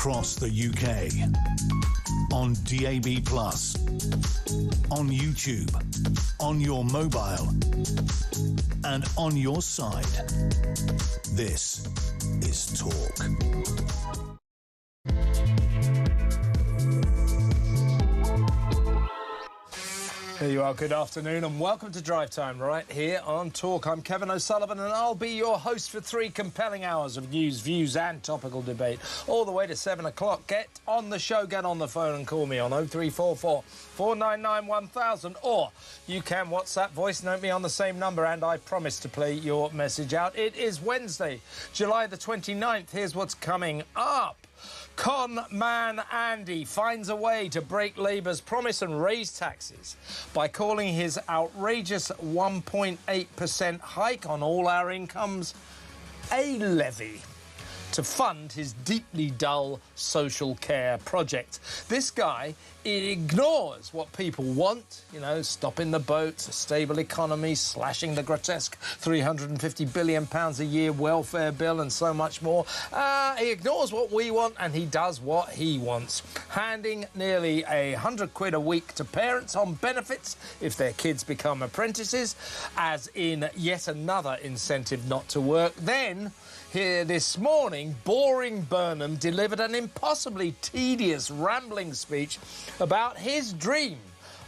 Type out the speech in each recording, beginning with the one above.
across the UK, on DAB+, on YouTube, on your mobile, and on your side. This is Talk. There you are, good afternoon and welcome to Drive Time right here on Talk. I'm Kevin O'Sullivan and I'll be your host for 3 compelling hours of news, views and topical debate all the way to 7 o'clock. Get on the show, get on the phone and call me on 0344 499 1000, or you can WhatsApp voice note me on the same number and I promise to play your message out. It is Wednesday, July the 29th. Here's what's coming up. Con man Andy finds a way to break Labour's promise and raise taxes by calling his outrageous 1.8% hike on all our incomes a levy to fund his deeply dull social care project. This guy ignores what people want, you know, stopping the boats, a stable economy, slashing the grotesque £350 billion a year welfare bill and so much more. He ignores what we want and he does what he wants, handing nearly £100 a week to parents on benefits if their kids become apprentices, as in yet another incentive not to work. Then, here this morning, boring Burnham delivered an impossibly tedious, rambling speech about his dream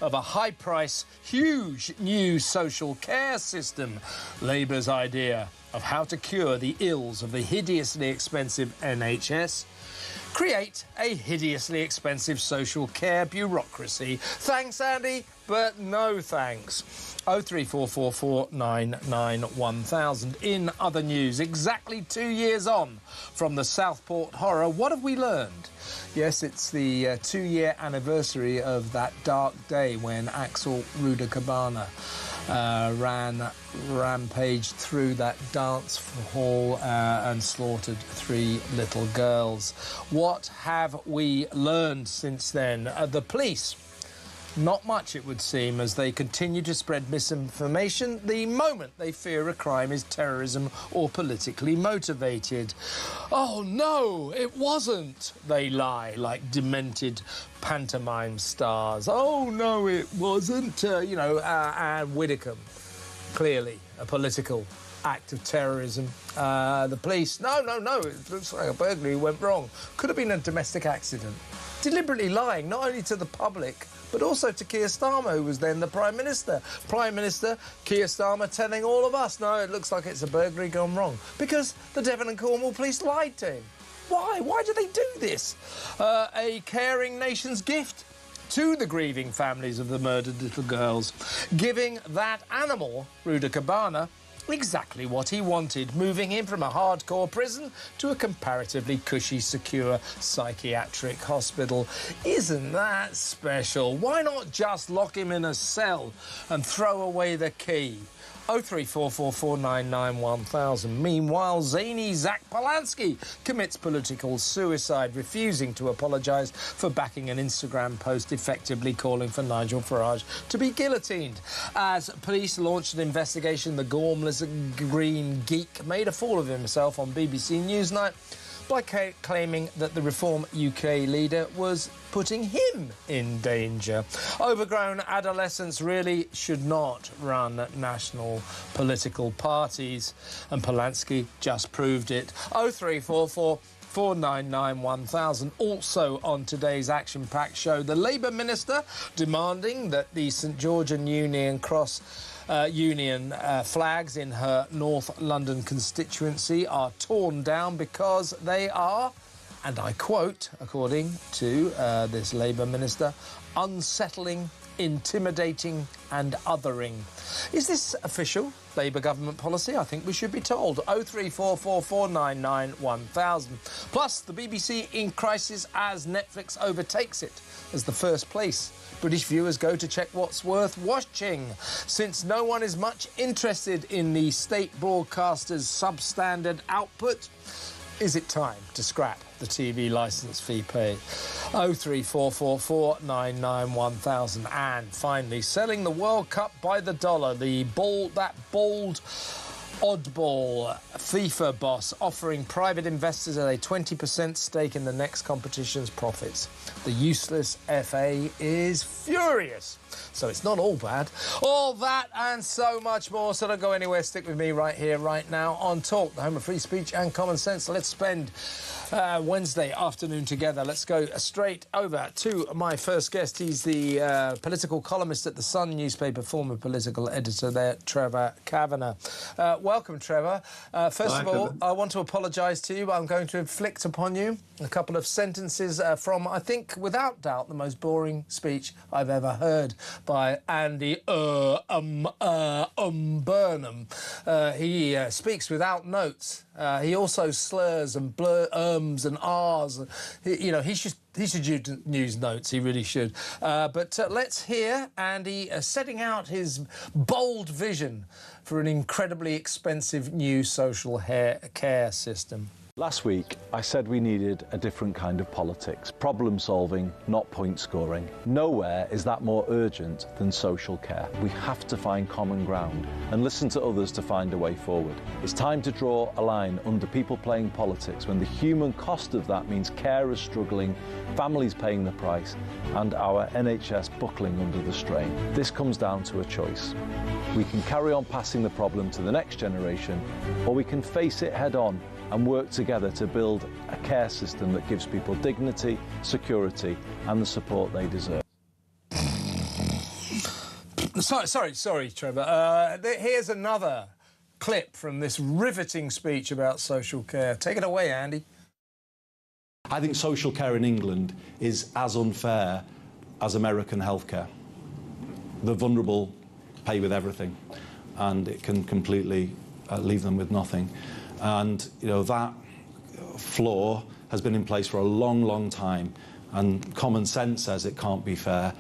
of a high-price, huge new social care system, Labour's idea of how to cure the ills of the hideously expensive NHS, create a hideously expensive social care bureaucracy. Thanks, Andy, but no thanks. 0344 499 1000. In other news, exactly 2 years on from the Southport horror, what have we learned? Yes, it's the 2-year anniversary of that dark day when Axel Rudakabana rampaged through that dance hall and slaughtered 3 little girls. What have we learned since then? The police, not much, it would seem, as they continue to spread misinformation the moment they fear a crime is terrorism or politically motivated. Oh, no, it wasn't, they lie like demented pantomime stars. Oh, no, it wasn't. Anne Widdecombe, clearly a political act of terrorism. The police, no, it looks like a burglary went wrong. Could have been a domestic accident. Deliberately lying, not only to the public, but also to Keir Starmer, who was then the Prime Minister. Prime Minister Keir Starmer telling all of us, no, it looks like it's a burglary gone wrong. Because the Devon and Cornwall police lied to him. Why? Why do they do this? A caring nation's gift to the grieving families of the murdered little girls, giving that animal, Rudakabana, exactly what he wanted, moving him from a hardcore prison to a comparatively cushy, secure psychiatric hospital. Isn't that special? Why not just lock him in a cell and throw away the key? 0344 499 1000. Meanwhile, zany Zack Polanski commits political suicide, refusing to apologise for backing an Instagram post effectively calling for Nigel Farage to be guillotined. As police launched an investigation, the gormless green geek made a fool of himself on BBC Newsnight by claiming that the Reform UK leader was putting him in danger. Overgrown adolescents really should not run national political parties, and Polanski just proved it. 0344 499 1000. Also on today's action-packed show, the Labour minister demanding that the St George and Union Cross Union flags in her North London constituency are torn down because they are, and I quote, according to this Labour minister, unsettling, intimidating and othering. Is this official Labour government policy? I think we should be told. 0344 499 1000. Plus, the BBC in crisis as Netflix overtakes it as the first place British viewers go to check what's worth watching. Since no one is much interested in the state broadcaster's substandard output, is it time to scrap the TV licence fee pay? 0344 499 1000. And finally, selling the World Cup by the dollar. That bold oddball FIFA boss offering private investors a 20% stake in the next competition's profits. The useless FA is furious. So it's not all bad. All that and so much more. So don't go anywhere. Stick with me right here, right now on Talk, the home of free speech and common sense. Let's spend Wednesday afternoon together. Let's go straight over to my first guest. He's the political columnist at The Sun newspaper, former political editor there, Trevor Kavanagh. Welcome, Trevor. First of all, I want to apologise to you. I'm going to inflict upon you a couple of sentences from, I think, without doubt, the most boring speech I've ever heard by Andy Burnham. He speaks without notes. He also slurs and ums and ahs. He should use notes. He really should. But let's hear Andy setting out his bold vision for an incredibly expensive new social care system. Last week, I said we needed a different kind of politics, problem solving, not point scoring. Nowhere is that more urgent than social care. We have to find common ground and listen to others to find a way forward. It's time to draw a line under people playing politics when the human cost of that means carers struggling, families paying the price, and our NHS buckling under the strain. This comes down to a choice. We can carry on passing the problem to the next generation, or we can face it head on and work together to build a care system that gives people dignity, security and the support they deserve. Sorry, Trevor. Here's another clip from this riveting speech about social care. Take it away, Andy. I think social care in England is as unfair as American healthcare. The vulnerable pay with everything, and it can completely leave them with nothing. And, that flaw has been in place for a long, long time, and common sense says it can't be fair.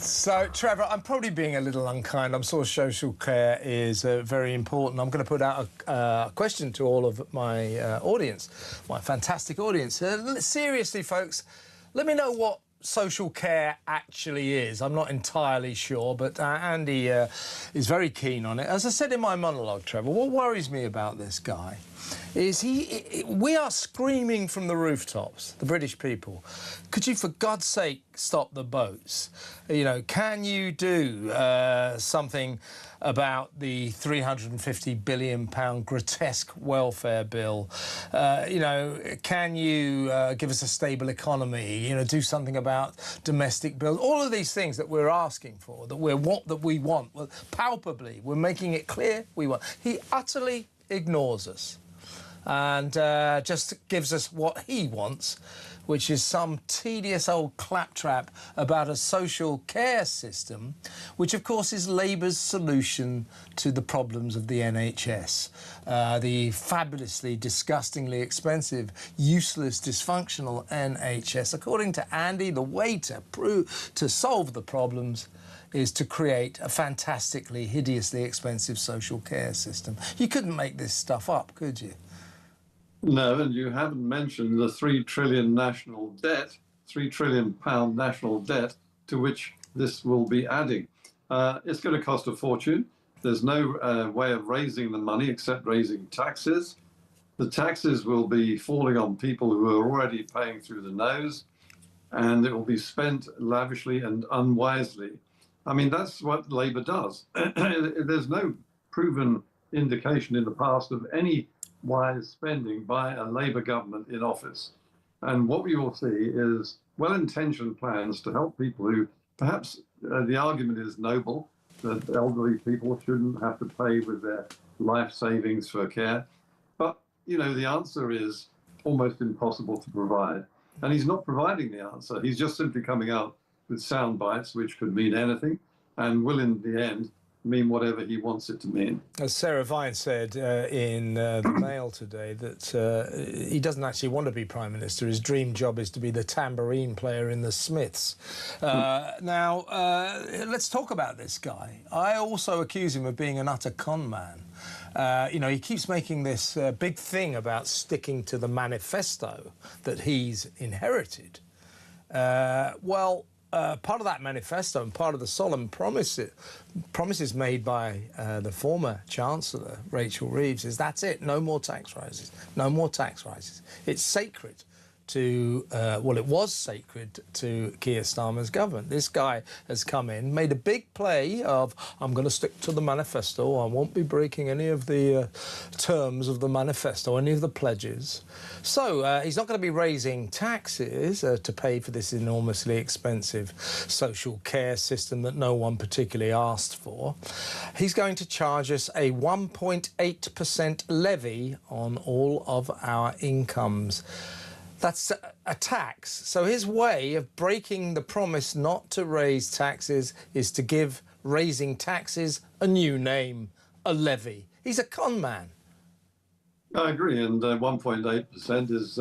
So, Trevor, I'm probably being a little unkind. I'm sure social care is very important. I'm going to put out a question to all of my audience, my fantastic audience. Seriously, folks, let me know what social care actually is. I'm not entirely sure, but Andy is very keen on it. As I said in my monologue, Trevor, what worries me about this guy is we are screaming from the rooftops, the British people, could you, for God's sake, stop the boats? Can you do something about the £350 billion grotesque welfare bill? Can you give us a stable economy? Do something about domestic bills? All of these things that we're asking for, that we want, well, palpably, we're making it clear we want. He utterly ignores us and just gives us what he wants, which is some tedious old claptrap about a social care system, which, of course, is Labour's solution to the problems of the NHS. The fabulously, disgustingly expensive, useless, dysfunctional NHS. According to Andy, the way to solve the problems is to create a fantastically, hideously expensive social care system. You couldn't make this stuff up, could you? No, and you haven't mentioned the £3 trillion national debt, £3 trillion national debt, to which this will be adding. It's going to cost a fortune. There's no way of raising the money except raising taxes. The taxes will be falling on people who are already paying through the nose, and it will be spent lavishly and unwisely. I mean, that's what Labour does. There's no proven indication in the past of any wise spending by a Labour government in office. And what we will see is well-intentioned plans to help people who perhaps the argument is noble, that elderly people shouldn't have to pay with their life savings for care. But, the answer is almost impossible to provide. And he's not providing the answer. He's just simply coming out with sound bites, which could mean anything, and will in the end mean whatever he wants it to mean. As Sarah Vine said in the Mail today, that he doesn't actually want to be Prime Minister. His dream job is to be the tambourine player in the Smiths. Now, let's talk about this guy. I also accuse him of being an utter con man. He keeps making this big thing about sticking to the manifesto that he's inherited. Part of that manifesto and part of the solemn promises made by the former Chancellor, Rachel Reeves, is that's it, no more tax rises, no more tax rises. It's sacred to, it was sacred to Keir Starmer's government. This guy has come in, made a big play of, I'm going to stick to the manifesto, I won't be breaking any of the terms of the manifesto, any of the pledges. So he's not going to be raising taxes to pay for this enormously expensive social care system that no one particularly asked for. He's going to charge us a 1.8% levy on all of our incomes. That's a tax. So his way of breaking the promise not to raise taxes is to give raising taxes a new name, a levy. He's a con man. I agree, and 1.8% is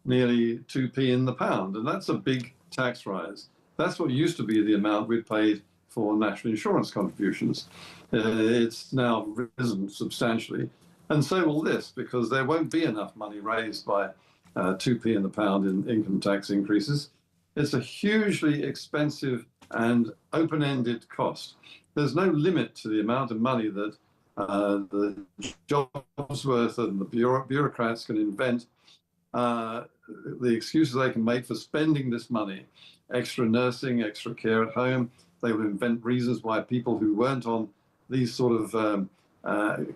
nearly 2p in the pound, and that's a big tax rise. That's what used to be the amount we paid for national insurance contributions. It's now risen substantially, and so will this, because there won't be enough money raised by 2p in the pound in income tax increases. It's a hugely expensive and open-ended cost. There's no limit to the amount of money that the Jobsworth and the bureaucrats can invent, the excuses they can make for spending this money, extra nursing, extra care at home. They will invent reasons why people who weren't on these sort of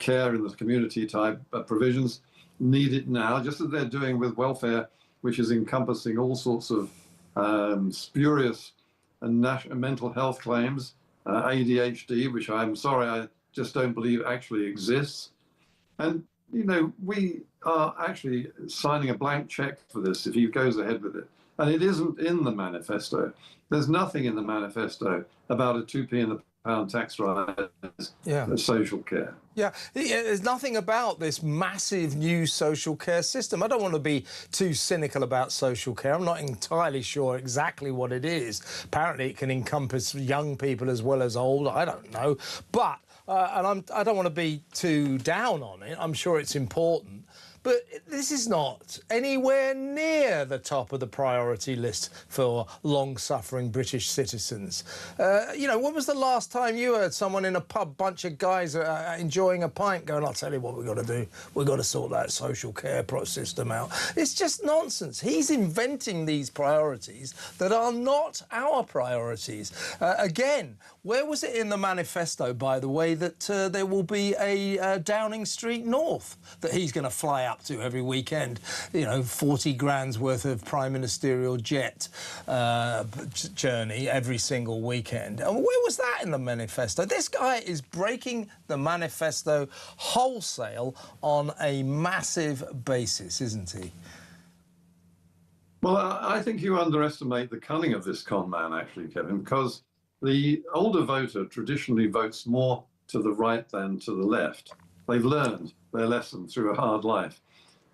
care in the community type provisions need it now, just as they're doing with welfare, which is encompassing all sorts of spurious and mental health claims, ADHD, which I'm sorry, I just don't believe actually exists. And, you know, we are actually signing a blank check for this if he goes ahead with it. And it isn't in the manifesto. There's nothing in the manifesto about a 2p in the pound tax rise for social care. Yeah, there's nothing about this massive new social care system. I don't want to be too cynical about social care. I'm not entirely sure exactly what it is. Apparently it can encompass young people as well as old. I don't know. But, I don't want to be too down on it. I'm sure it's important. But this is not anywhere near the top of the priority list for long-suffering British citizens. You know, when was the last time you heard someone in a pub, bunch of guys enjoying a pint, going, I'll tell you what we've got to do. We've got to sort that social care system out. It's just nonsense. He's inventing these priorities that are not our priorities. Again, where was it in the manifesto, by the way, that there will be a Downing Street North that he's going to fly up to every weekend, you know, 40 grand's worth of prime ministerial jet journey every single weekend. And where was that in the manifesto? This guy is breaking the manifesto wholesale on a massive basis, isn't he? Well, I think you underestimate the cunning of this con man, actually, Kevin, because the older voter traditionally votes more to the right than to the left. They've learned their lesson through a hard life.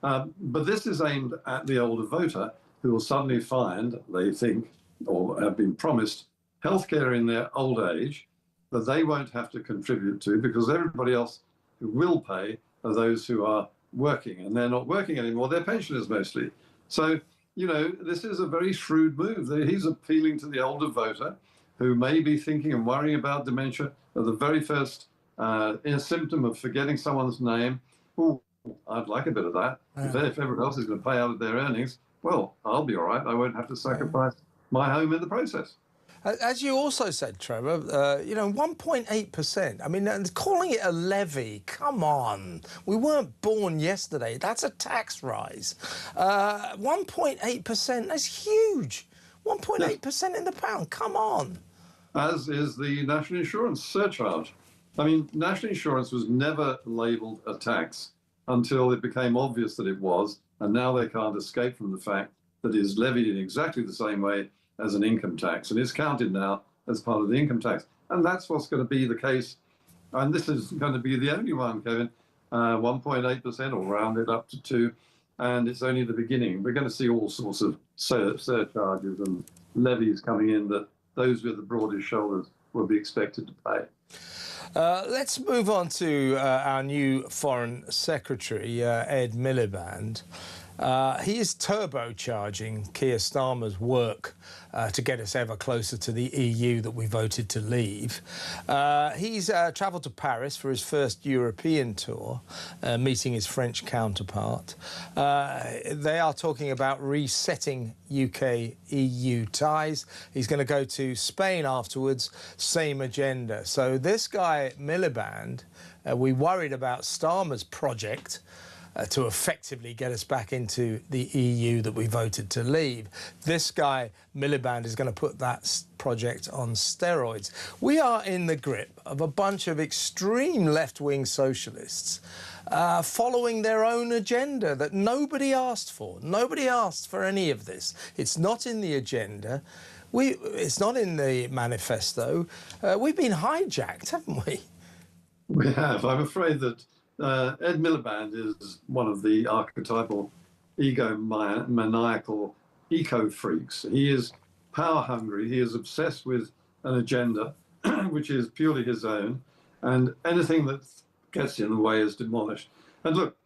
But this is aimed at the older voter who will suddenly find, they think, or have been promised, healthcare in their old age that they won't have to contribute to, because everybody else who will pay are those who are working, and they're not working anymore. They're pensioners mostly. So, you know, this is a very shrewd move. He's appealing to the older voter who may be thinking and worrying about dementia at the very first symptom of forgetting someone's name. Oh, I'd like a bit of that. If everyone else is going to pay out of their earnings, well, I'll be all right. I won't have to sacrifice my home in the process. As you also said, Trevor, you know, 1.8%. I mean, calling it a levy, come on. We weren't born yesterday. That's a tax rise. 1.8%, that's huge. 1.8% in the pound, come on. As is the national insurance surcharge. I mean, national insurance was never labelled a tax until it became obvious that it was, and now they can't escape from the fact that it is levied in exactly the same way as an income tax, and it's counted now as part of the income tax. And that's what's going to be the case, and this is going to be the only one, Kevin, 1.8%, or round it up to 2%, and it's only the beginning. We're going to see all sorts of surcharges and levies coming in that those with the broadest shoulders will be expected to pay. Let's move on to our new Foreign Secretary, Ed Miliband. He is turbocharging Keir Starmer's work to get us ever closer to the EU that we voted to leave. He's travelled to Paris for his first European tour, meeting his French counterpart. They are talking about resetting UK-EU ties. He's going to go to Spain afterwards, same agenda. So this guy, Miliband, we worried about Starmer's project to effectively get us back into the EU that we voted to leave. This guy, Miliband, is going to put that project on steroids. We are in the grip of a bunch of extreme left-wing socialists following their own agenda that nobody asked for. Nobody asked for any of this. It's not in the agenda. It's not in the manifesto. We've been hijacked, haven't we? We have. I'm afraid that Ed Miliband is one of the archetypal egomaniacal eco-freaks. He is power-hungry. He is obsessed with an agenda which is purely his own, and anything that gets in the way is demolished. And look,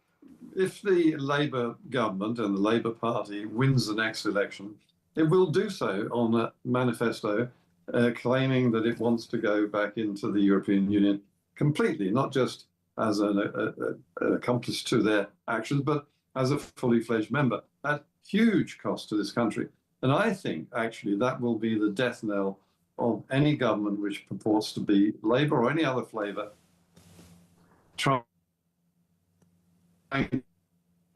if the Labour government and the Labour Party wins the next election, it will do so on a manifesto claiming that it wants to go back into the European Union completely, not just as an accomplice to their actions, but as a fully fledged member at huge cost to this country. And I think, actually, that will be the death knell of any government which purports to be Labour or any other flavour, trying to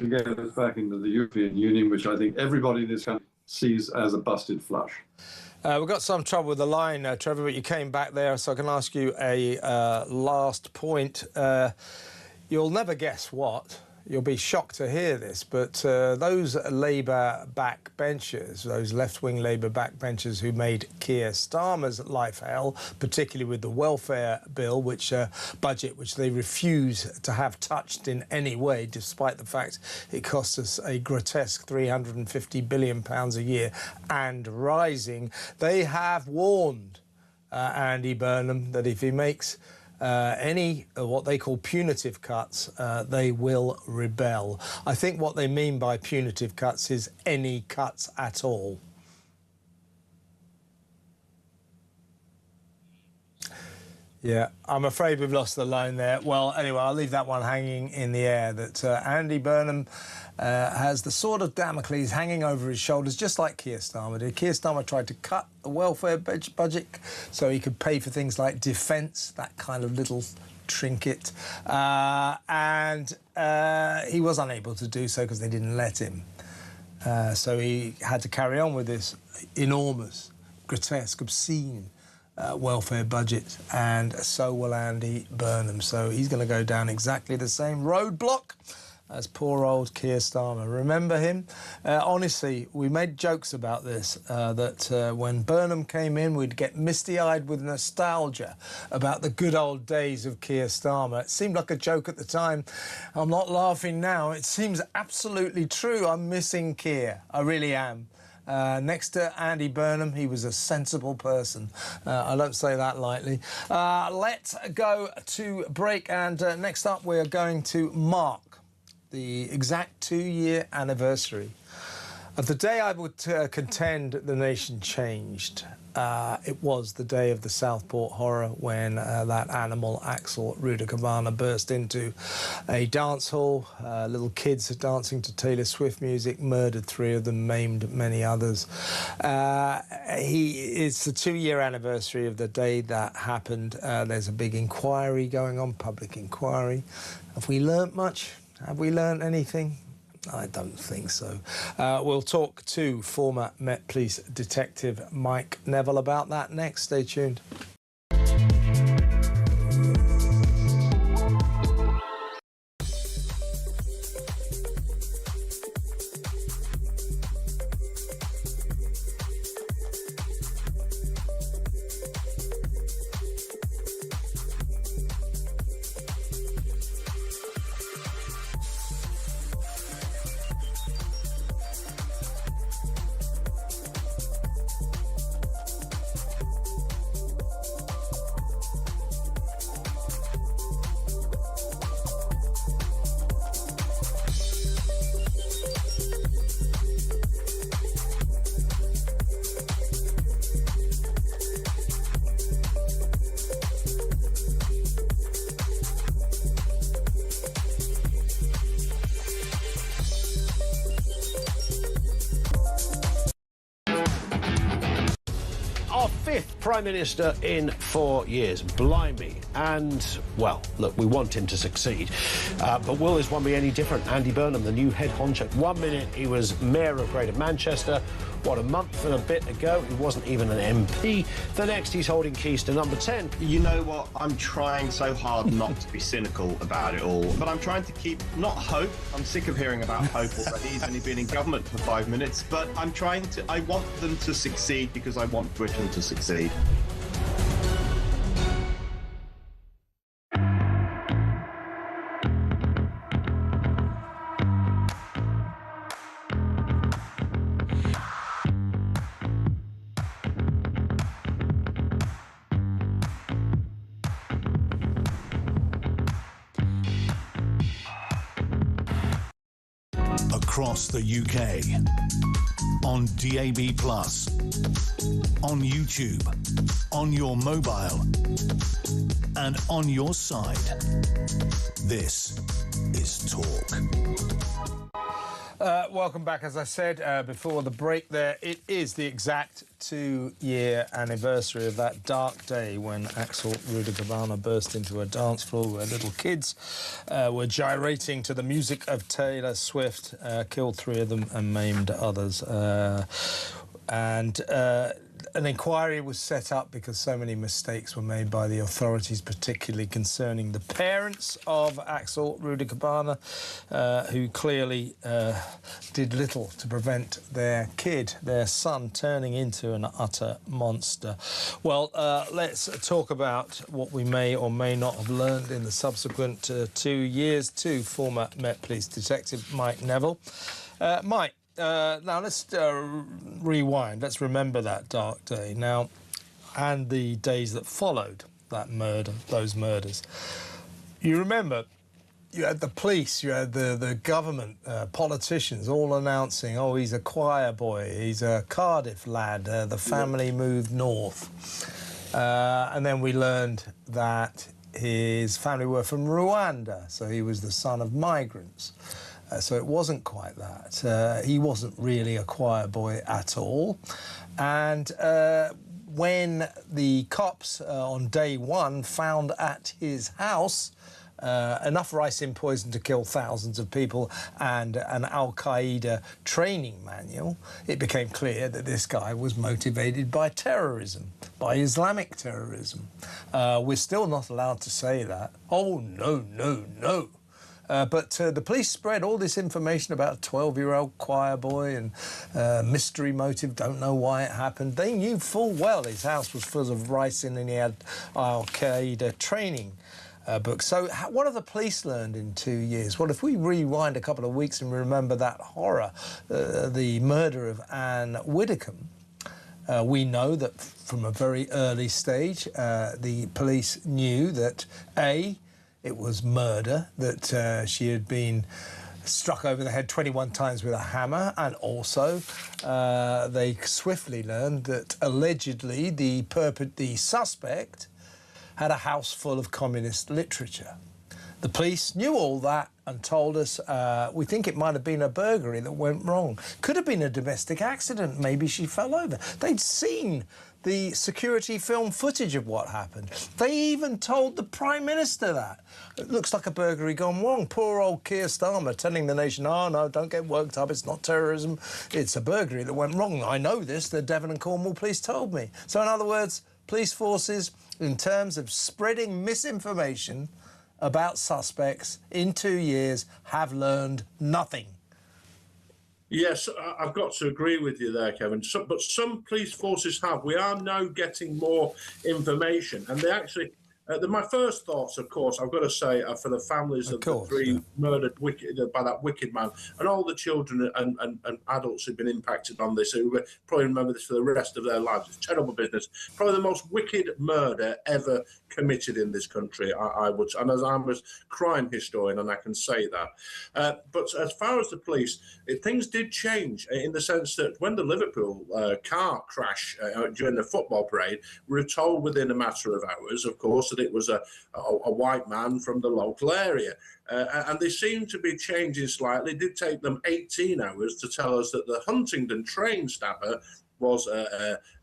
get us back into the European Union, which I think everybody in this country sees as a busted flush. We've got some trouble with the line, Trevor, but you came back there, so I can ask you a last point. You'll never guess what. You'll be shocked to hear this, but those Labour backbenchers, those left-wing Labour backbenchers who made Keir Starmer's life hell, particularly with the welfare bill, budget which they refuse to have touched in any way, despite the fact it costs us a grotesque £350 billion a year and rising, they have warned Andy Burnham that if he makes any what they call punitive cuts, they will rebel. I think what they mean by punitive cuts is any cuts at all. Yeah, I'm afraid we've lost the line there. Well, anyway, I'll leave that one hanging in the air, that Andy Burnham has the sword of Damocles hanging over his shoulders, just like Keir Starmer did. Keir Starmer tried to cut the welfare budget so he could pay for things like defence, that kind of little trinket, and he was unable to do so because they didn't let him. So he had to carry on with this enormous, grotesque, obscene welfare budget, and so will Andy Burnham. So he's going to go down exactly the same roadblock as poor old Keir Starmer. Remember him? Honestly, we made jokes about this, that when Burnham came in, we'd get misty-eyed with nostalgia about the good old days of Keir Starmer. It seemed like a joke at the time. I'm not laughing now. It seems absolutely true. I'm missing Keir. I really am. Next to Andy Burnham, he was a sensible person. I don't say that lightly. Let's go to break, and next up we're going to mark the exact 2-year anniversary of the day I would contend the nation changed. It was the day of the Southport horror, when that animal, Axel Rudakavana, burst into a dance hall. Little kids dancing to Taylor Swift music, murdered 3 of them, maimed many others. It's the 2-year anniversary of the day that happened. There's a big inquiry going on, public inquiry. Have we learnt much? Have we learnt anything? I don't think so. We'll talk to former Met Police Detective Mike Neville about that next. Stay tuned. 5th Prime Minister in 4 years. Blimey. And, well, look, we want him to succeed. But will this one be any different? Andy Burnham, the new head honcho. 1 minute he was Mayor of Greater Manchester. What, a month and a bit ago, he wasn't even an MP. The next, he's holding keys to number 10. You know what? I'm trying so hard not to be cynical about it all, but I'm trying to keep, not hope. I'm sick of hearing about hope already. He's only been in government for 5 minutes, but I want them to succeed because I want Britain to succeed. Across the UK, on DAB+, on YouTube, on your mobile, and on your side. This is Talk. Welcome back. As I said before the break there, it is the exact 2-year anniversary of that dark day when Axel Rudikabana burst into a dance floor where little kids were gyrating to the music of Taylor Swift, killed 3 of them and maimed others. An inquiry was set up because so many mistakes were made by the authorities, particularly concerning the parents of Axel Rudikabana, who clearly did little to prevent their kid, their son, turning into an utter monster. Well, let's talk about what we may or may not have learned in the subsequent 2 years to former Met Police Detective Mike Neville. Mike, now let's rewind. Let's remember that dark day now and the days that followed that murder, those murders. You remember, you had the police, you had the government, politicians all announcing, oh, he's a choir boy, he's a Cardiff lad, the family moved north. And then we learned that his family were from Rwanda, so he was the son of migrants. So it wasn't quite that. He wasn't really a choir boy at all. And when the cops on day one found at his house enough ricin poison to kill thousands of people and an Al-Qaeda training manual, it became clear that this guy was motivated by terrorism, by Islamic terrorism. We're still not allowed to say that. Oh, no, no, no. But the police spread all this information about a 12-year-old choir boy and mystery motive, don't know why it happened. They knew full well his house was full of ricin and he had Al-Qaeda training books. So what have the police learned in 2 years? Well, if we rewind a couple of weeks and remember that horror, the murder of Anne Widdecombe, we know that from a very early stage, the police knew that, A, it was murder, that she had been struck over the head 21 times with a hammer, and also they swiftly learned that allegedly the suspect had a house full of communist literature. The police knew all that and told us, we think it might have been a burglary that went wrong. Could have been a domestic accident, maybe she fell over. They'd seen the security film footage of what happened. They even told the Prime Minister that. It looks like a burglary gone wrong. Poor old Keir Starmer telling the nation, oh, no, don't get worked up, it's not terrorism, it's a burglary that went wrong. I know this, the Devon and Cornwall police told me. So in other words, police forces, in terms of spreading misinformation about suspects in 2 years, have learned nothing. Yes, I've got to agree with you there, Kevin. But some police forces have. We are now getting more information, and they actually. My first thoughts, of course, I've got to say, are for the families of the 3 murdered by that wicked man, and all the children and adults who've been impacted on this, who will probably remember this for the rest of their lives. It's terrible business. Probably the most wicked murder ever committed in this country, I would, and as I'm a crime historian, and I can say that. But as far as the police, things did change in the sense that when the Liverpool car crash during the football parade, we were told within a matter of hours, of course, that it was a white man from the local area. And they seem to be changing slightly. It did take them 18 hours to tell us that the Huntingdon train stabber was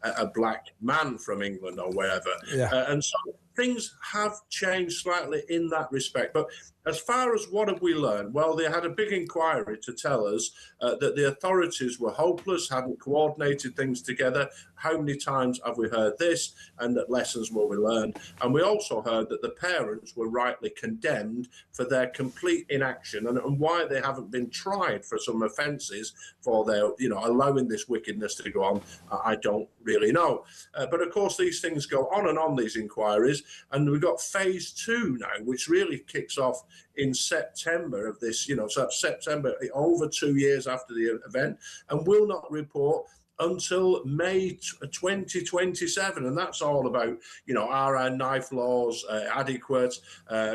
a black man from England or wherever. And so things have changed slightly in that respect. But as far as what have we learned? Well, they had a big inquiry to tell us that the authorities were hopeless, hadn't coordinated things together. How many times have we heard this? And that lessons will be learned. And we also heard that the parents were rightly condemned for their complete inaction and why they haven't been tried for some offences for their, allowing this wickedness to go on. I don't really know. But of course, these things go on, these inquiries. And we've got phase 2 now, which really kicks off in September of this, so that's September, over 2 years after the event, and will not report until May 2027. And that's all about, are our knife laws adequate?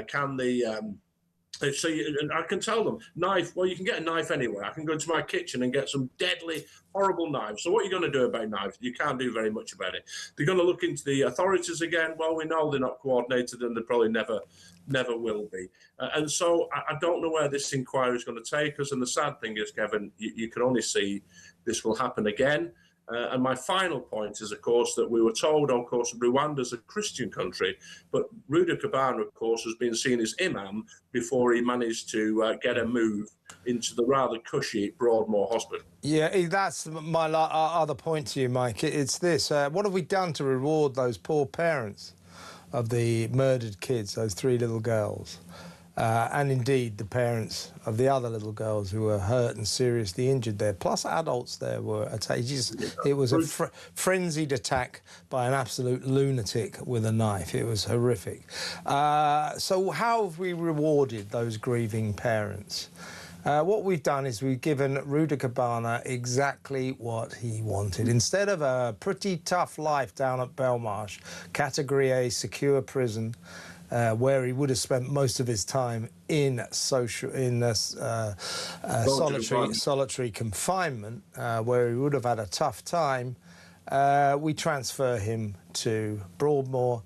Can the... So I can tell them, knife, well, you can get a knife anywhere. I can go into my kitchen and get some deadly, horrible knives. So what are you going to do about knives? You can't do very much about it. They're going to look into the authorities again. Well, we know they're not coordinated and they probably never will be. And so I don't know where this inquiry is going to take us. And the sad thing is, Kevin, you can only see this will happen again. And my final point is, of course, that we were told, of course, Rwanda's a Christian country, but Rudy Kabana, of course, has been seen as imam before he managed to get a move into the rather cushy Broadmoor Hospital. Yeah, that's my other point to you, Mike. It's this. What have we done to reward those poor parents of the murdered kids, those 3 little girls? And indeed the parents of the other little girls who were hurt and seriously injured there, plus adults there were attacked. It was a frenzied attack by an absolute lunatic with a knife. It was horrific. So how have we rewarded those grieving parents? What we've done is we've given Rudy Kabana exactly what he wanted. Instead of a pretty tough life down at Belmarsh, Category A secure prison, where he would have spent most of his time in solitary confinement, where he would have had a tough time, we transfer him to Broadmoor.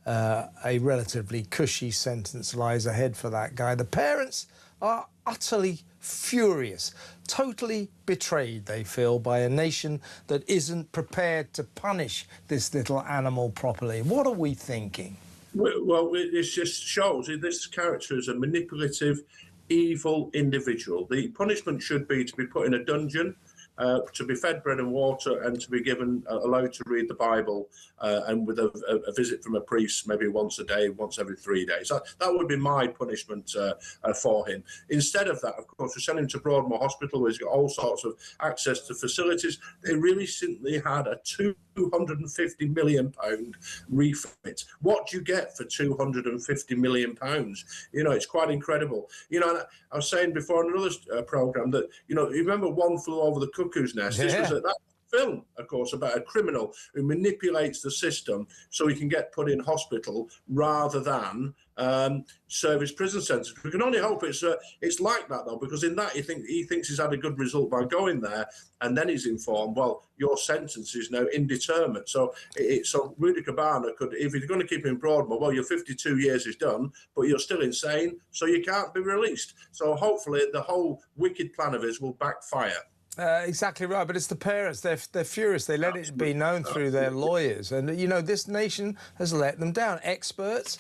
A relatively cushy sentence lies ahead for that guy. The parents are utterly furious, totally betrayed, they feel, by a nation that isn't prepared to punish this little animal properly. What are we thinking? Well, it just shows this character is a manipulative, evil individual. The punishment should be to be put in a dungeon, to be fed bread and water, and to be allowed to read the Bible, and with a visit from a priest maybe once a day, once every 3 days. That would be my punishment for him. Instead of that, of course, we sent him to Broadmoor Hospital, where he's got all sorts of access to facilities. They really simply had a £250 million refit. What do you get for £250 million? It's quite incredible. I was saying before in another programme that, you remember One Flew Over the Cuckoo's Nest? This was that film, of course, about a criminal who manipulates the system so he can get put in hospital rather than serve his prison sentence. We can only hope it's like that, though, because in that he thinks he's had a good result by going there, and then he's informed, well, your sentence is now indeterminate. So Rudy Kabana could, if he's going to keep him in Broadmoor, well, your 52 years is done, but you're still insane, so you can't be released. So hopefully the whole wicked plan of his will backfire. Exactly right, but it's the parents. They're furious. They let it be known through their lawyers. And, this nation has let them down. Experts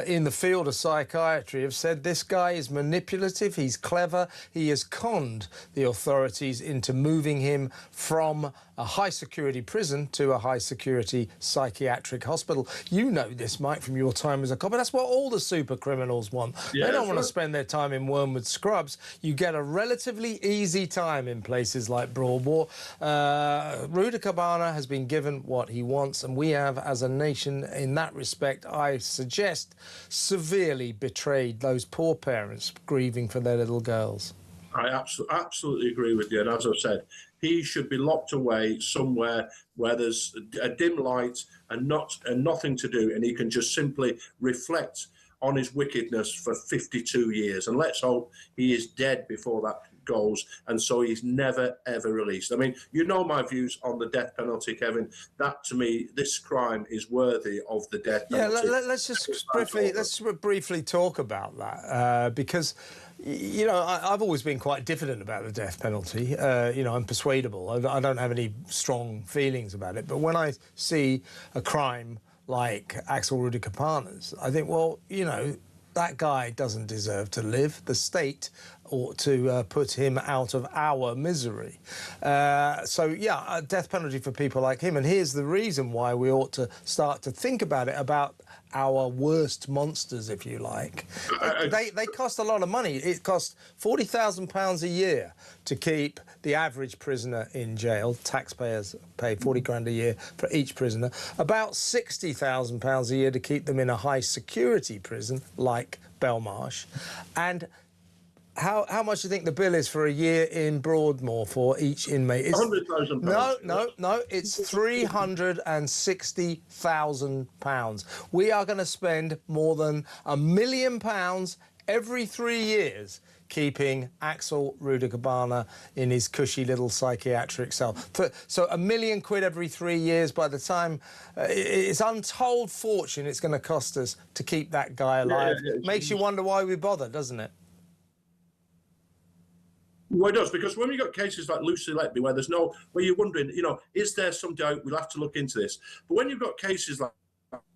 in the field of psychiatry have said this guy is manipulative, he's clever, he has conned the authorities into moving him from a high-security prison to a high-security psychiatric hospital. You know this, Mike, from your time as a cop. That's what all the super criminals want. Yeah, they don't want to spend their time in Wormwood Scrubs. You get a relatively easy time in places like Broadmoor. Rudy Kabana has been given what he wants, and we have, as a nation, in that respect, I suggest, severely betrayed those poor parents grieving for their little girls. I absolutely agree with you. And as I've said, he should be locked away somewhere where there's a dim light and nothing to do, and he can just simply reflect on his wickedness for 52 years. And let's hope he is dead before that goes, and so he's never, ever released. I mean, my views on the death penalty, Kevin. That, to me, this crime is worthy of the death penalty. Yeah, let's briefly talk about that, because You know, I've always been quite diffident about the death penalty. You know, I'm persuadable. I don't have any strong feelings about it. But when I see a crime like Axel Rudikapana's, I think, well, you know, that guy doesn't deserve to live. The state ought to put him out of our misery. So, yeah, a death penalty for people like him. And here's the reason why we ought to start to think about it, about our worst monsters, if you like. They cost a lot of money. It costs £40,000 a year to keep the average prisoner in jail. Taxpayers pay 40 grand a year for each prisoner. About £60,000 a year to keep them in a high security prison like Belmarsh. And how much do you think the bill is for a year in Broadmoor for each inmate? It's £100,000. No, it's £360,000. We are going to spend more than £1 million every 3 years keeping Axel Rudikapana in his cushy little psychiatric cell. So £1 million every 3 years. By the time it's untold fortune it's going to cost us to keep that guy alive. Makes you wonder why we bother, doesn't it? Well, it does, because when you've got cases like Lucy Letby, where you're wondering, you know, is there some doubt? We'll have to look into this. But when you've got cases like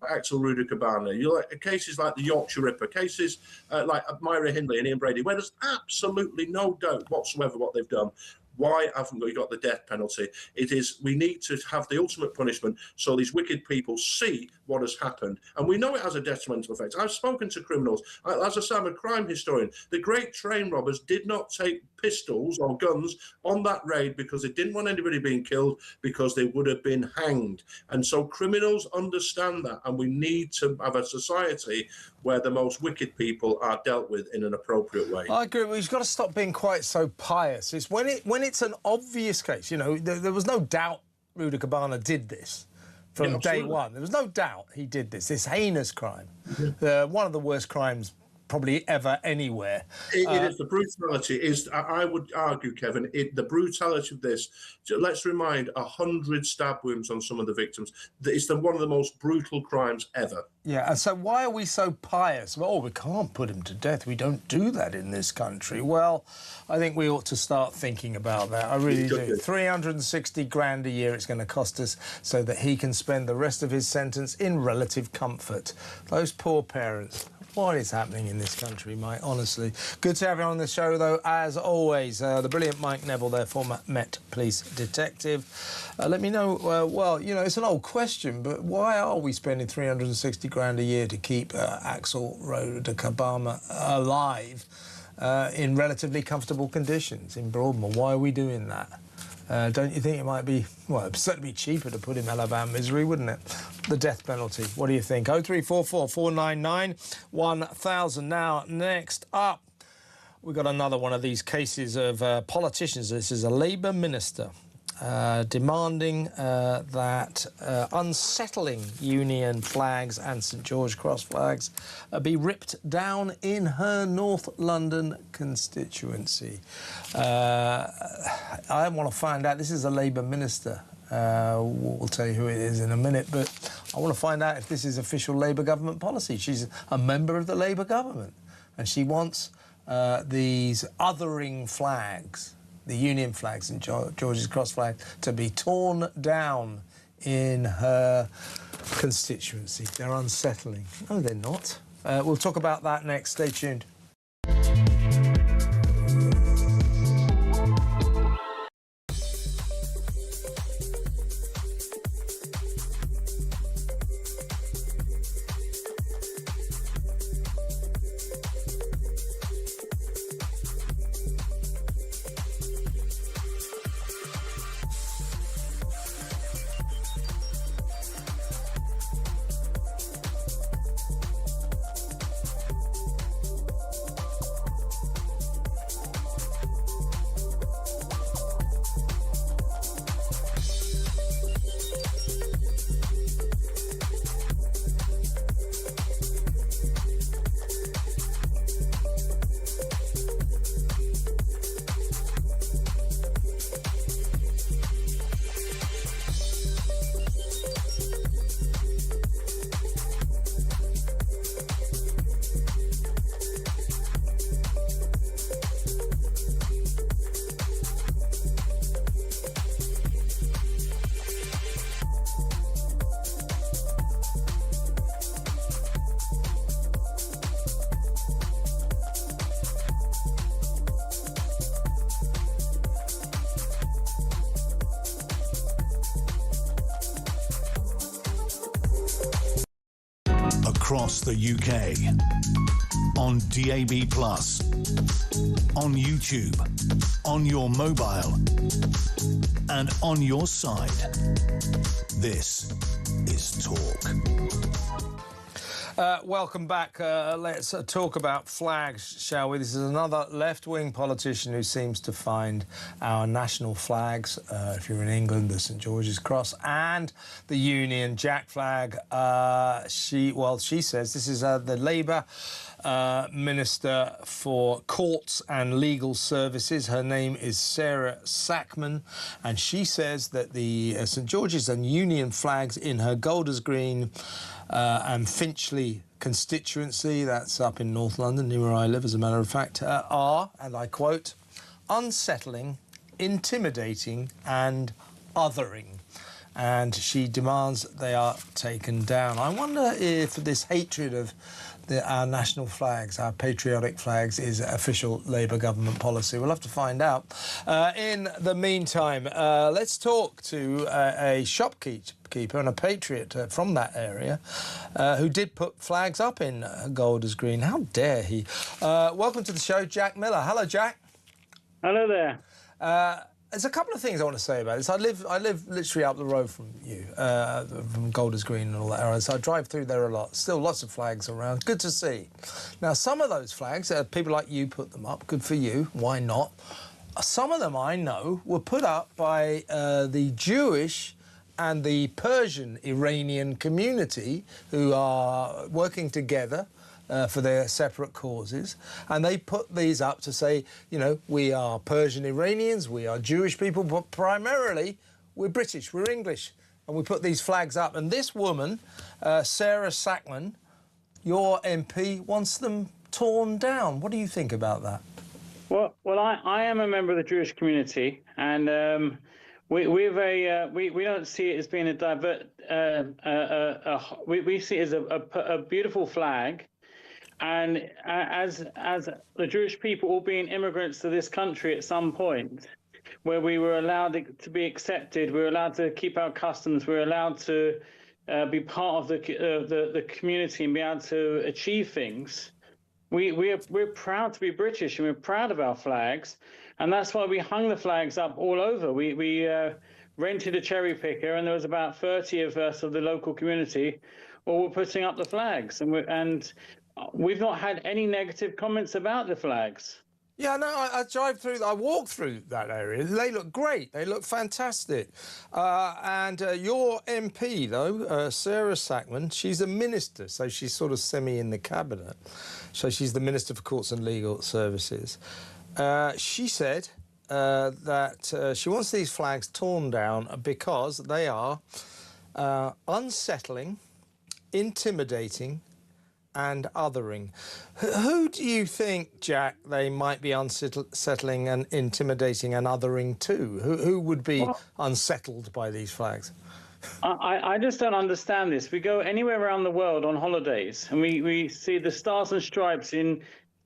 Axel Rudikapana, cases like the Yorkshire Ripper, cases like Myra Hindley and Ian Brady, where there's absolutely no doubt whatsoever what they've done. Why haven't we got the death penalty? It is, we need to have the ultimate punishment so these wicked people see what has happened. And we know it has a detrimental effect. I've spoken to criminals. As I say, I'm a crime historian. The great train robbers did not take pistols or guns on that raid because they didn't want anybody being killed, because they would have been hanged. And so criminals understand that, and we need to have a society where the most wicked people are dealt with in an appropriate way. I agree. We've got to stop being quite so pious. It's when it's an obvious case. You know, there was no doubt Rudikapana did this from day one. There was no doubt he did this heinous crime. One of the worst crimes probably ever anywhere. It is the brutality. I would argue, Kevin, the brutality of this. Let's remind 100 stab wounds on some of the victims. It's one of the most brutal crimes ever. Yeah, and so why are we so pious? Well, we can't put him to death. We don't do that in this country. Well, I think we ought to start thinking about that. I really do. 360 grand a year it's going to cost us so that he can spend the rest of his sentence in relative comfort. Those poor parents. What is happening in this country, Mike? Honestly. Good to have you on the show, though, as always. The brilliant Mike Neville, their former Met Police detective. Let me know, well, you know, it's an old question, but why are we spending 360 grand a year to keep Axel Rudikapana alive in relatively comfortable conditions in Broadmoor? Why are we doing that? Don't you think it might be, well, it'd certainly be cheaper to put him out of our misery, wouldn't it? The death penalty. What do you think? 0344 499 1000. Now, next up, we've got another one of these cases of politicians. This is a Labour minister demanding that unsettling Union flags and St George Cross flags be ripped down in her North London constituency. I want to find out. This is a Labour minister. We'll tell you who it is in a minute, but I want to find out if this is official Labour government policy. She's a member of the Labour government, and she wants these othering flags, the Union flags and George's Cross flag, to be torn down in her constituency. They're unsettling. No, they're not. We'll talk about that next. Stay tuned. across the UK. On DAB+, on YouTube, on your mobile, and on your side. This is Talk. Welcome back. Let's talk about flags, shall we? This is another left-wing politician who seems to find our national flags, if you're in England, the St George's Cross, and the Union Jack flag. She says this is the Labour Minister for Courts and Legal Services. Her name is Sarah Sackman, and she says that the St George's and Union flags in her Golders Green and Finchley constituency, that's up in North London, near where I live, as a matter of fact, are, and I quote, unsettling, intimidating and othering. And she demands they are taken down. I wonder if this hatred of our national flags, our patriotic flags, is official Labour government policy. We'll have to find out. In the meantime, let's talk to a shopkeeper and a patriot from that area who did put flags up in Golders Green. How dare he? Welcome to the show, Jack Miller. Hello, Jack. Hello there. There's a couple of things I want to say about this. I live literally up the road from you, from Golders Green and all that area, so I drive through there a lot. Still lots of flags around. Good to see. Now, some of those flags, people like you put them up. Good for you. Why not? Some of them, I know, were put up by the Jewish and the Persian Iranian community who are working together for their separate causes, and they put these up to say, you know, we are Persian Iranians, we are Jewish people, but primarily we're British, we're English, and we put these flags up. And this woman, Sarah Sackman, your MP, wants them torn down. What do you think about that? Well, I am a member of the Jewish community, and we don't see it as being we see it as a beautiful flag. And as the Jewish people all being immigrants to this country at some point, where we were allowed to be accepted, we were allowed to keep our customs, we were allowed to be part of the community and be able to achieve things, we're proud to be British and we're proud of our flags, and that's why we hung the flags up all over. We rented a cherry picker, and there was about 30 of us of the local community all were putting up the flags, and we've not had any negative comments about the flags. Yeah, no, I walk through that area. They look great. They look fantastic. And your MP, though, Sarah Sackman, she's a minister, so she's sort of semi in the cabinet. So she's the Minister for Courts and Legal Services. She said that she wants these flags torn down because they are unsettling, intimidating and othering. Who do you think, Jack, they might be unsettling and intimidating and othering to? Who would be unsettled by these flags? I just don't understand this. We go anywhere around the world on holidays, and we see the stars and stripes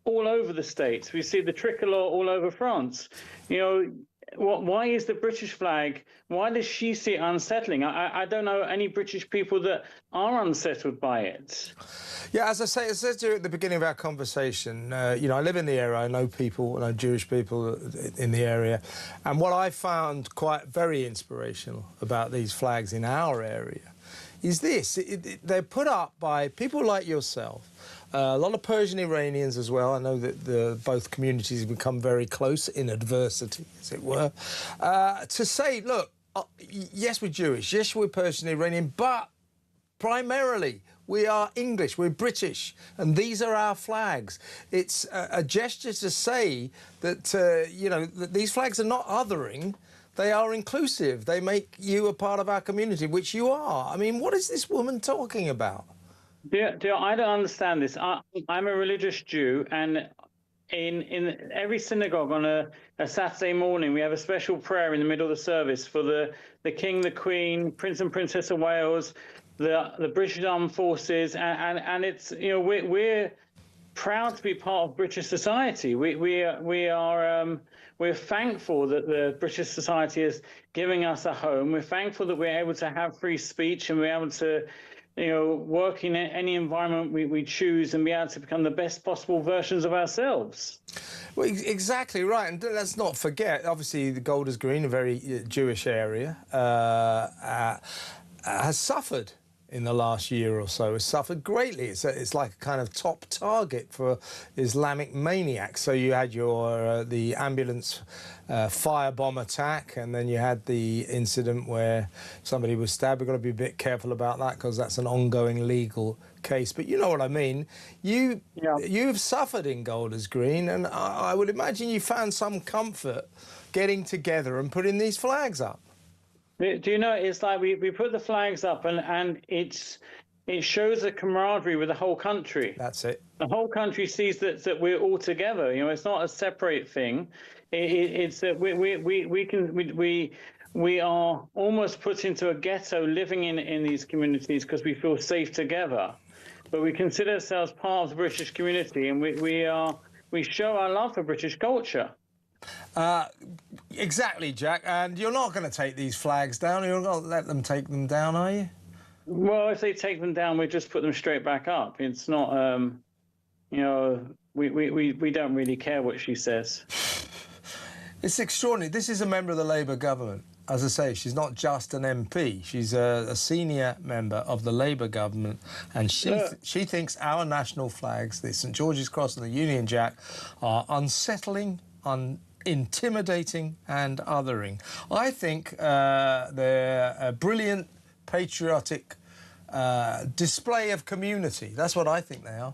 all over the States. We see the tricolour all over France. You know, why is the British flag, why does she see it unsettling? I don't know any British people that are unsettled by it. Yeah, as I said to you at the beginning of our conversation, you know, I live in the area, I know people, I know Jewish people in the area, and what I found very inspirational about these flags in our area is this. They're put up by people like yourself, a lot of Persian Iranians as well. I know that both communities have become very close in adversity, as it were, to say, look, yes, we're Jewish, yes, we're Persian Iranian, but primarily we are English, we're British, and these are our flags. It's a gesture to say that, you know, that these flags are not othering, they are inclusive. They make you a part of our community, which you are. I mean, what is this woman talking about? I don't understand this. I'm a religious Jew, and in every synagogue on a Saturday morning, we have a special prayer in the middle of the service for the King, the Queen, Prince and Princess of Wales, the British Armed Forces, and it's, you know, we're proud to be part of British society. We're thankful that the British society is giving us a home. We're thankful that we're able to have free speech and we're able to work in any environment we choose and be able to become the best possible versions of ourselves. Well, exactly right. And let's not forget, obviously, the Golders Green, a very Jewish area, has suffered in the last year or so, has suffered greatly. It's like a kind of top target for Islamic maniacs. So you had the ambulance firebomb attack, and then you had the incident where somebody was stabbed. We've got to be a bit careful about that because that's an ongoing legal case. But you know what I mean. You've suffered in Golders Green, and I would imagine you found some comfort getting together and putting these flags up. Do you know, it's like we put the flags up and it shows a camaraderie with the whole country. That's it. The whole country sees that we're all together. It's not a separate thing. It's that we are almost put into a ghetto living in these communities because we feel safe together. But we consider ourselves part of the British community, and we show our love for British culture. Exactly, Jack. And you're not going to take these flags down. You're not going to let them take them down, are you? Well, if they take them down, we just put them straight back up. It's not, we don't really care what she says. It's extraordinary. This is a member of the Labour government. As I say, she's not just an MP. She's a senior member of the Labour government, and she thinks our national flags, the St George's Cross and the Union Jack, are unsettling, intimidating and othering. I think they're a brilliant, patriotic display of community. That's what I think they are.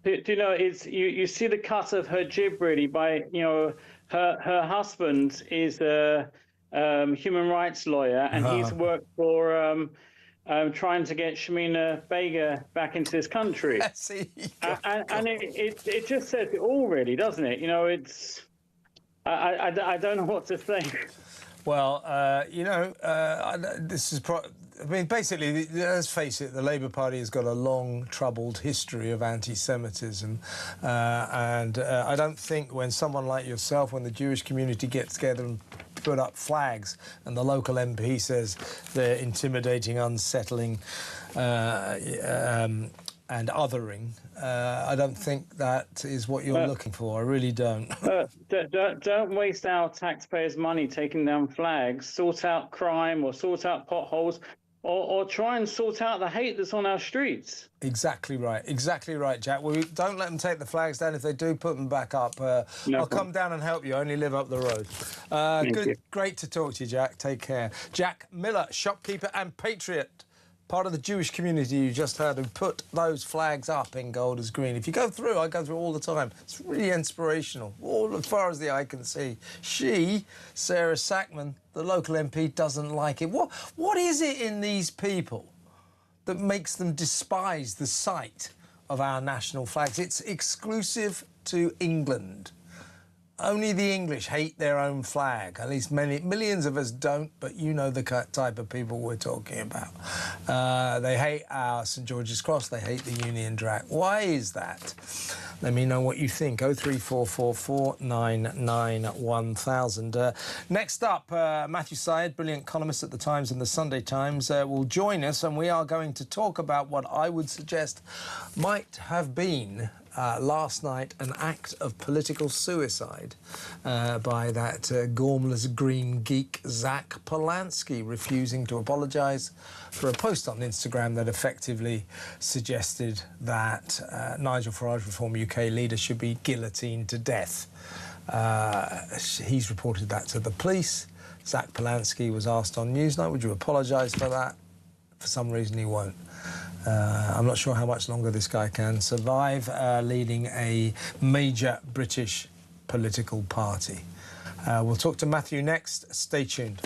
Do you know, you see the cut of her jib really by, her husband is a human rights lawyer, and he's worked for trying to get Shamina Begum back into this country. And it just says it all, really, doesn't it? It's I don't know what to say. Well, this is basically, let's face it, the Labour Party has got a long, troubled history of anti-Semitism. And I don't think when someone like yourself, when the Jewish community gets together and put up flags and the local MP says they're intimidating, unsettling and othering, I don't think that is what you're looking for. I really don't. Don't waste our taxpayers' money taking down flags. Sort out crime or sort out potholes or try and sort out the hate that's on our streets. Exactly right, Jack. Well, don't let them take the flags down. If they do, put them back up. I'll come down and help you. I only live up the road. Great to talk to you, Jack. Take care. Jack Miller, shopkeeper and patriot, part of the Jewish community you just heard, who put those flags up in Golders Green. If you go through, I go through all the time. It's really inspirational, all as far as the eye can see. Sarah Sackman, the local MP, doesn't like it. What is it in these people that makes them despise the sight of our national flags? It's exclusive to England. Only the English hate their own flag. At least millions of us don't, but you know the type of people we're talking about. They hate our St George's Cross. They hate the Union Jack. Why is that? Let me know what you think. 03444 99 1000. Next up, Matthew Syed, brilliant columnist at the Times and the Sunday Times, will join us, and we are going to talk about what I would suggest might have been last night an act of political suicide by that gormless green geek Zack Polanski, refusing to apologise for a post on Instagram that effectively suggested that Nigel Farage, Reform UK leader, should be guillotined to death. He's reported that to the police. Zack Polanski was asked on Newsnight, would you apologise for that? For some reason he won't. I'm not sure how much longer this guy can survive leading a major British political party. We'll talk to Matthew next. Stay tuned.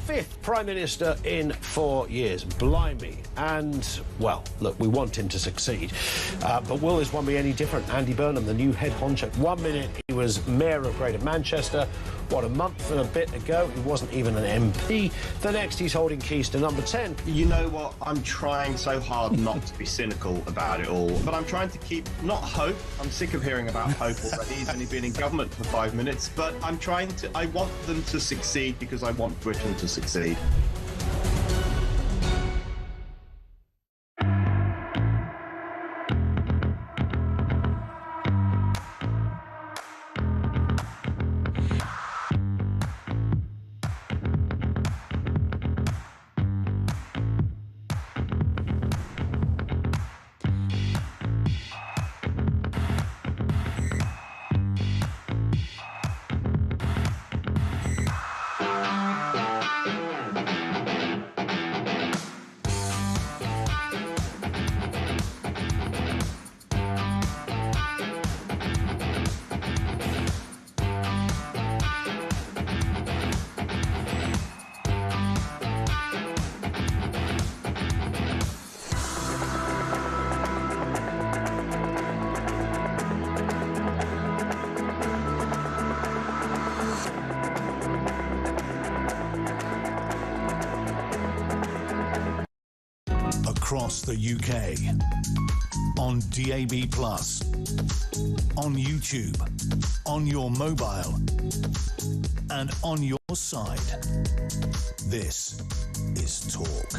fifth Prime Minister in 4 years. Blimey. And, well, look, we want him to succeed. But will this one be any different? Andy Burnham, the new head honcho. 1 minute he was Mayor of Greater Manchester. What, a month and a bit ago, he wasn't even an MP. The next, he's holding keys to number 10. You know what? I'm trying so hard not to be cynical about it all, but I'm trying to keep, not hope. I'm sick of hearing about hope already. He's only been in government for 5 minutes, but I want them to succeed because I want Britain to succeed. Across the UK, on DAB+, on YouTube, on your mobile, and on your side. This is Talk.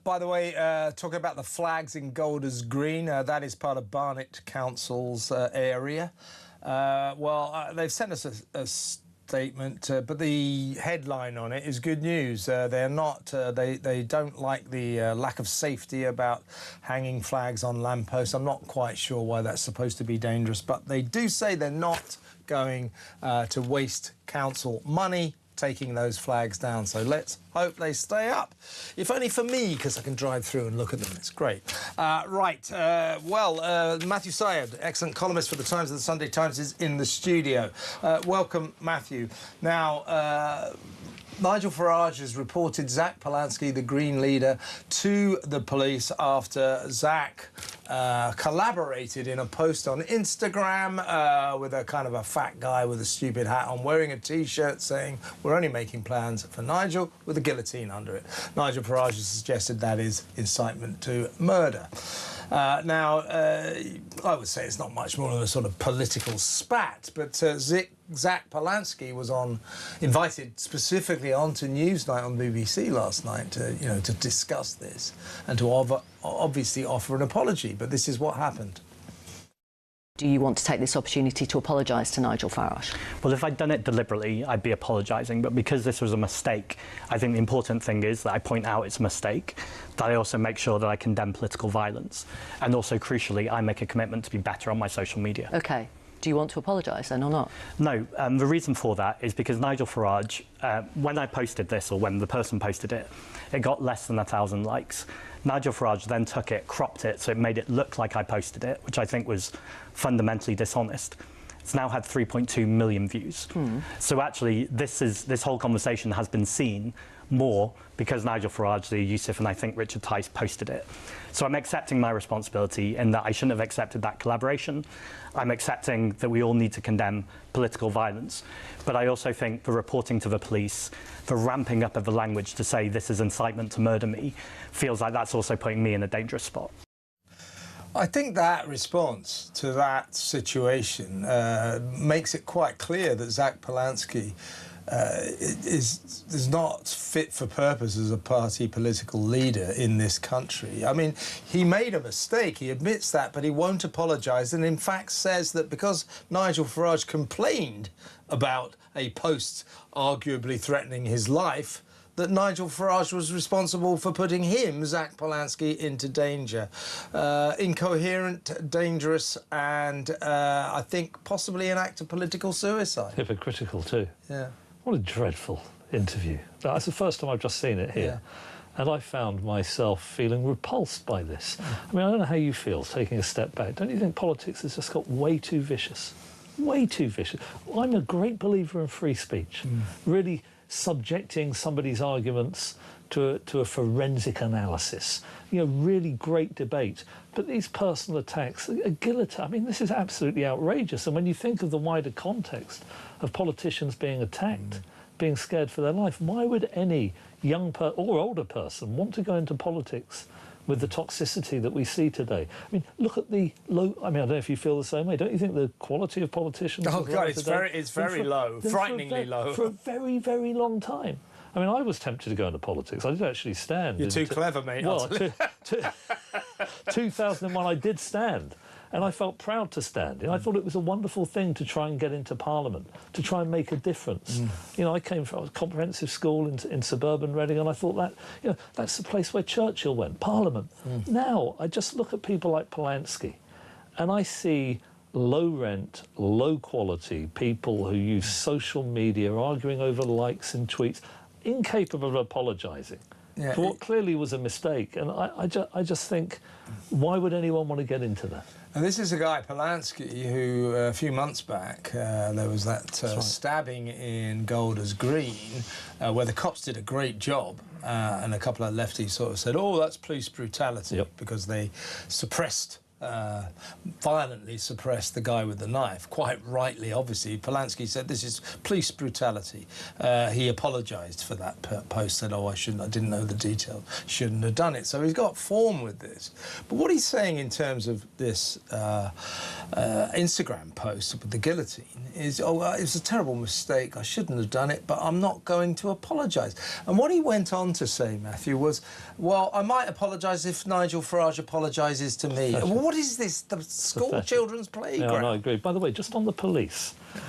By the way, talking about the flags in Golders Green, that is part of Barnet Council's area. They've sent us a statement, but the headline on it is good news. They're not. They don't like the lack of safety about hanging flags on lampposts. I'm not quite sure why that's supposed to be dangerous, but they do say they're not going to waste council money taking those flags down. So let's hope they stay up. If only for me, because I can drive through and look at them. It's great. Matthew Syed, excellent columnist for the Times and the Sunday Times, is in the studio. Welcome, Matthew. Now, Nigel Farage has reported Zack Polanski, the Green leader, to the police after Zack collaborated in a post on Instagram with a kind of a fat guy with a stupid hat on, wearing a T-shirt saying, "We're only making plans for Nigel," with a guillotine under it. Nigel Farage has suggested that is incitement to murder. I would say it's not much more than a sort of political spat, but Zack Polanski was invited specifically onto Newsnight on BBC last night to discuss this and to obviously offer an apology. But this is what happened. Do you want to take this opportunity to apologise to Nigel Farage? Well, if I'd done it deliberately, I'd be apologising. But because this was a mistake, I think the important thing is that I point out it's a mistake, that I also make sure that I condemn political violence. And also, crucially, I make a commitment to be better on my social media. OK. Do you want to apologise then or not? No. The reason for that is because Nigel Farage, when I posted this, or when the person posted it, it got less than 1,000 likes. Nigel Farage then took it, cropped it, so it made it look like I posted it, which I think was fundamentally dishonest. It's now had 3.2 million views. So actually, this whole conversation has been seen more because Nigel Farage, Lee Youssef, and I think Richard Tice posted it. So I'm accepting my responsibility in that I shouldn't have accepted that collaboration. I'm accepting that we all need to condemn political violence. But I also think the reporting to the police, the ramping up of the language to say this is incitement to murder me, feels like that's also putting me in a dangerous spot. I think that response to that situation makes it quite clear that Zack Polanski is not fit for purpose as a party political leader in this country. I mean, he made a mistake, he admits that, but he won't apologise, and in fact says that because Nigel Farage complained about a post arguably threatening his life, that Nigel Farage was responsible for putting him, Zack Polanski, into danger. Incoherent, dangerous, and I think possibly an act of political suicide. Hypocritical too. Yeah. What a dreadful interview. That's the first time I've just seen it here. Yeah. And I found myself feeling repulsed by this. I mean, I don't know how you feel, taking a step back. Don't you think politics has just got way too vicious? Way too vicious. I'm a great believer in free speech. Really subjecting somebody's arguments to a forensic analysis. You know, really great debate. But these personal attacks, a guillotine, I mean, this is absolutely outrageous. And when you think of the wider context of politicians being attacked, being scared for their life, why would any young or older person want to go into politics with the toxicity that we see today? I mean, look at the low... I mean, I don't know if you feel the same way. Don't you think the quality of politicians... Oh, God, it's very low, frighteningly low. For a very, very long time. I mean, I was tempted to go into politics. I did actually stand. You're too clever, mate. Well, 2001, I did stand. And I felt proud to stand. You know, I thought it was a wonderful thing to try and get into Parliament, to try and make a difference. You know, I came from a comprehensive school in suburban Reading, and I thought that, you know, that's the place where Churchill went, Parliament. Now, I just look at people like Polanski, and I see low rent, low quality people who use social media, arguing over likes and tweets, incapable of apologising for what clearly was a mistake. And I just think, why would anyone want to get into that? And this is a guy, Polanski, who a few months back, there was that stabbing in Golders Green, where the cops did a great job, and a couple of lefties sort of said, oh, that's police brutality, because they violently suppressed the guy with the knife. Quite rightly, obviously. Polanski said this is police brutality. He apologised for that post, said, oh, I didn't know the details, shouldn't have done it. So he's got form with this. But what he's saying in terms of this Instagram post with the guillotine is, oh, it was a terrible mistake, I shouldn't have done it, but I'm not going to apologise. And what he went on to say, Matthew, was, well, I might apologise if Nigel Farage apologises to me. What is this, the school children's playground? Yeah, no, I agree. By the way, just on the police, do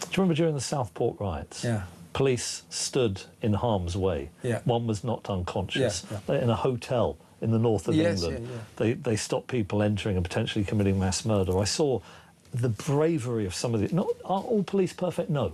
you remember during the Southport riots? Yeah. Police stood in harm's way. Yeah. One was knocked unconscious. In a hotel in the north of England. They stopped people entering and potentially committing mass murder. I saw the bravery of some of the... Are all police perfect? No.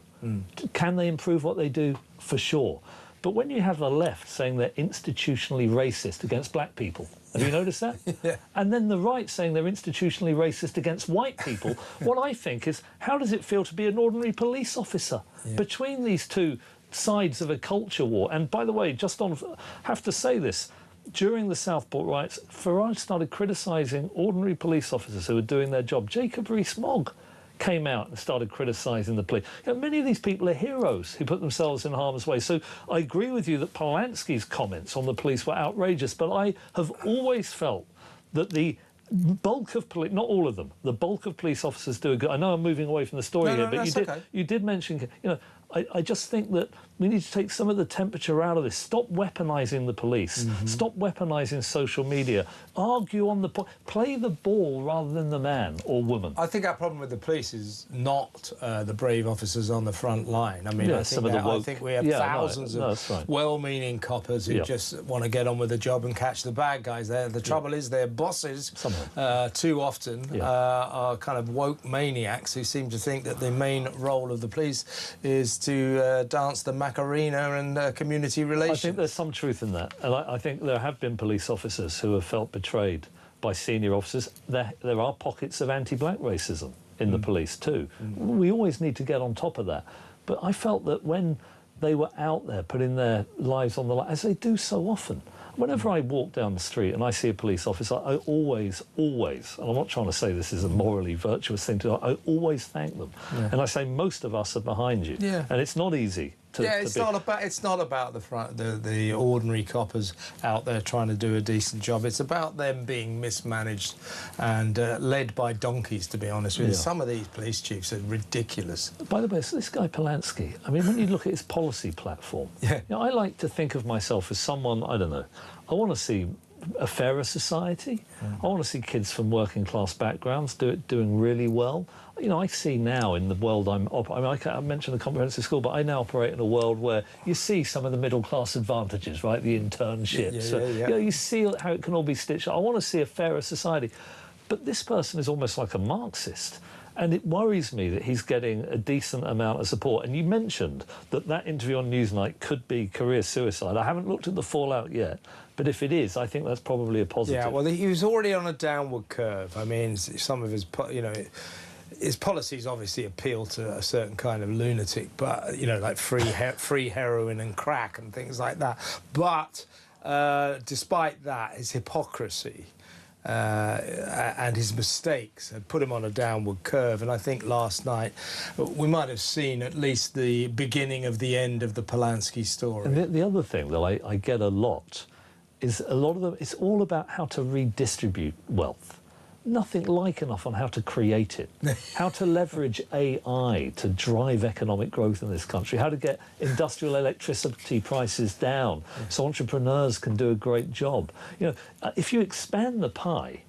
Can they improve what they do? For sure. But when you have the left saying they're institutionally racist against black people, have you noticed that? And then the right saying they're institutionally racist against white people, what I think is, how does it feel to be an ordinary police officer between these two sides of a culture war? And by the way, just on... have to say this, during the Southport riots, Farage started criticising ordinary police officers who were doing their job. Jacob Rees-Mogg came out and started criticising the police. You know, many of these people are heroes who put themselves in harm's way. So I agree with you that Polanski's comments on the police were outrageous, but I have always felt that the bulk of police, not all of them, the bulk of police officers do a good... I know I'm moving away from the story here, but you did mention, you know, I just think that we need to take some of the temperature out of this. Stop weaponising the police. Stop weaponising social media. Argue on the point. Play the ball rather than the man or woman. I think our problem with the police is not the brave officers on the front line. I mean, I think we have thousands of well-meaning coppers who just want to get on with the job and catch the bad guys. The trouble is their bosses too often are kind of woke maniacs who seem to think that the main role of the police is to dance the Macarena and community relations. I think there's some truth in that. And I think there have been police officers who have felt betrayed by senior officers. There are pockets of anti-black racism in the police too. We always need to get on top of that. But I felt that when they were out there putting their lives on the line, as they do so often, whenever I walk down the street and I see a police officer, I always, and I'm not trying to say this is a morally virtuous thing to do, I always thank them. And I say most of us are behind you. And it's not easy to it's not about the ordinary coppers out there trying to do a decent job. It's about them being mismanaged and led by donkeys, to be honest with you. Some of these police chiefs are ridiculous. By the way, so this guy Polanski, I mean, when you look at his policy platform, you know, I like to think of myself as someone, I don't know, I want to see a fairer society. I want to see kids from working class backgrounds doing really well. You know, I see now in the world I mentioned the comprehensive school, but I now operate in a world where you see some of the middle class advantages, right? The internships. You know, you see how it can all be stitched up. I want to see a fairer society. But this person is almost like a Marxist. And it worries me that he's getting a decent amount of support. And you mentioned that interview on Newsnight could be career suicide. I haven't looked at the fallout yet, but if it is, I think that's probably a positive. Yeah, well, he was already on a downward curve. I mean, some of his, you know, his policies obviously appeal to a certain kind of lunatic, but, you know, like free heroin and crack and things like that. But despite that, his hypocrisy and his mistakes had put him on a downward curve. And I think last night we might have seen at least the beginning of the end of the Polanski story. And the other thing that I get a lot is a lot of them, it's all about how to redistribute wealth. Nothing like enough on how to create it, how to leverage AI to drive economic growth in this country, how to get industrial electricity prices down so entrepreneurs can do a great job. You know, if you expand the pie,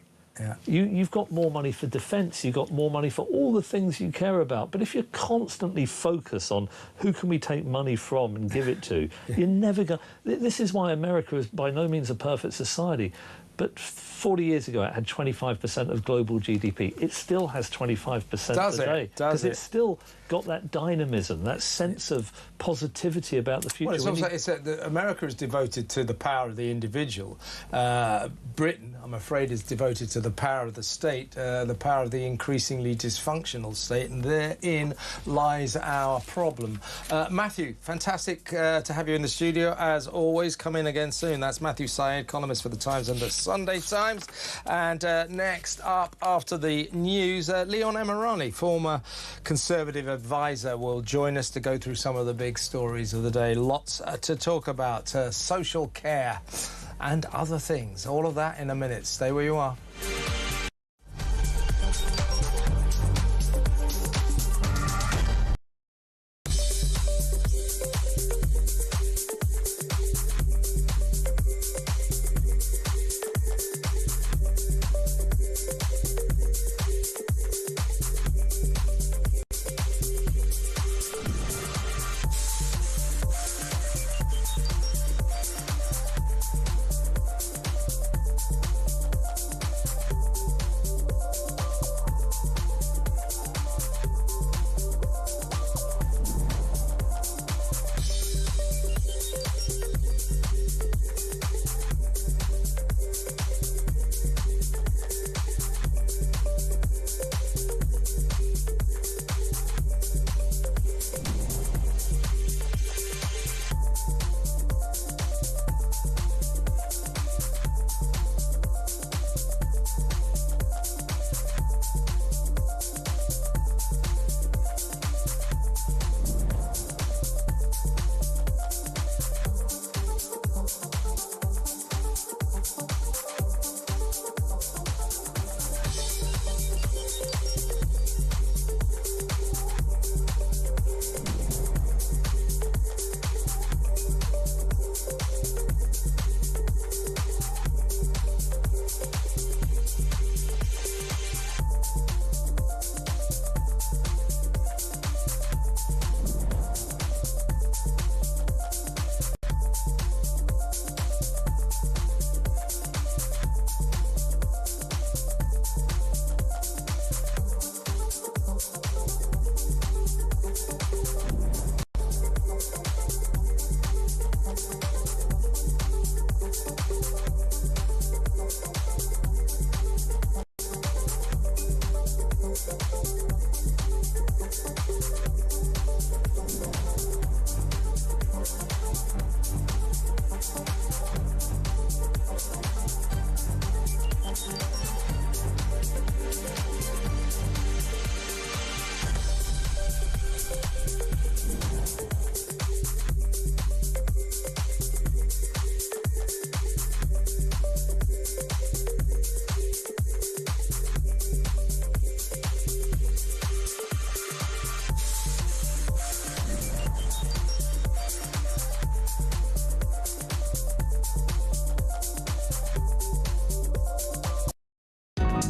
you've got more money for defence, you've got more money for all the things you care about. But if you constantly focus on who can we take money from and give it to, you're never going to... This is why America is by no means a perfect society. But 40 years ago, it had 25% of global GDP. It still has 25% today. Because it's still got that dynamism, that sense of positivity about the future. Well, it's that America is devoted to the power of the individual. Britain, I'm afraid, is devoted to the power of the state, the power of the increasingly dysfunctional state, and therein lies our problem. Matthew, fantastic to have you in the studio, as always. Come in again soon. That's Matthew Syed, columnist for The Times and The Sunday Times. And next up, after the news, Leon Emirani, former Conservative advisor, will join us to go through some of the big stories of the day. Lots to talk about, social care and other things. All of that in a minute. Stay where you are.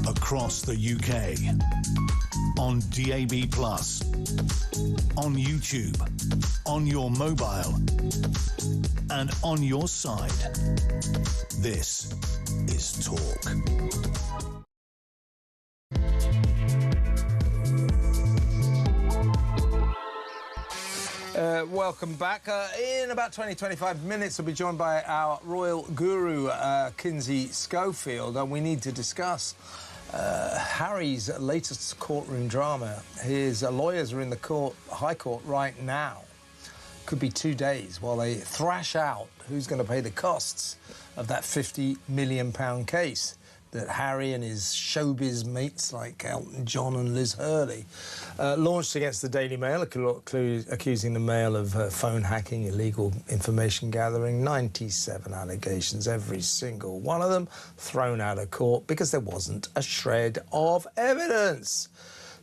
Across the UK, on DAB+, on YouTube, on your mobile, and on your side. This is Talk. Welcome back. In about 20-25 minutes, we'll be joined by our royal guru, Kinsey Schofield, and we need to discuss Harry's latest courtroom drama. His lawyers are in the High Court right now. Could be 2 days while they thrash out who's going to pay the costs of that £50 million case that Harry and his showbiz mates like Elton John and Liz Hurley launched against the Daily Mail, accusing the Mail of phone hacking, illegal information gathering. 97 allegations, every single one of them thrown out of court because there wasn't a shred of evidence.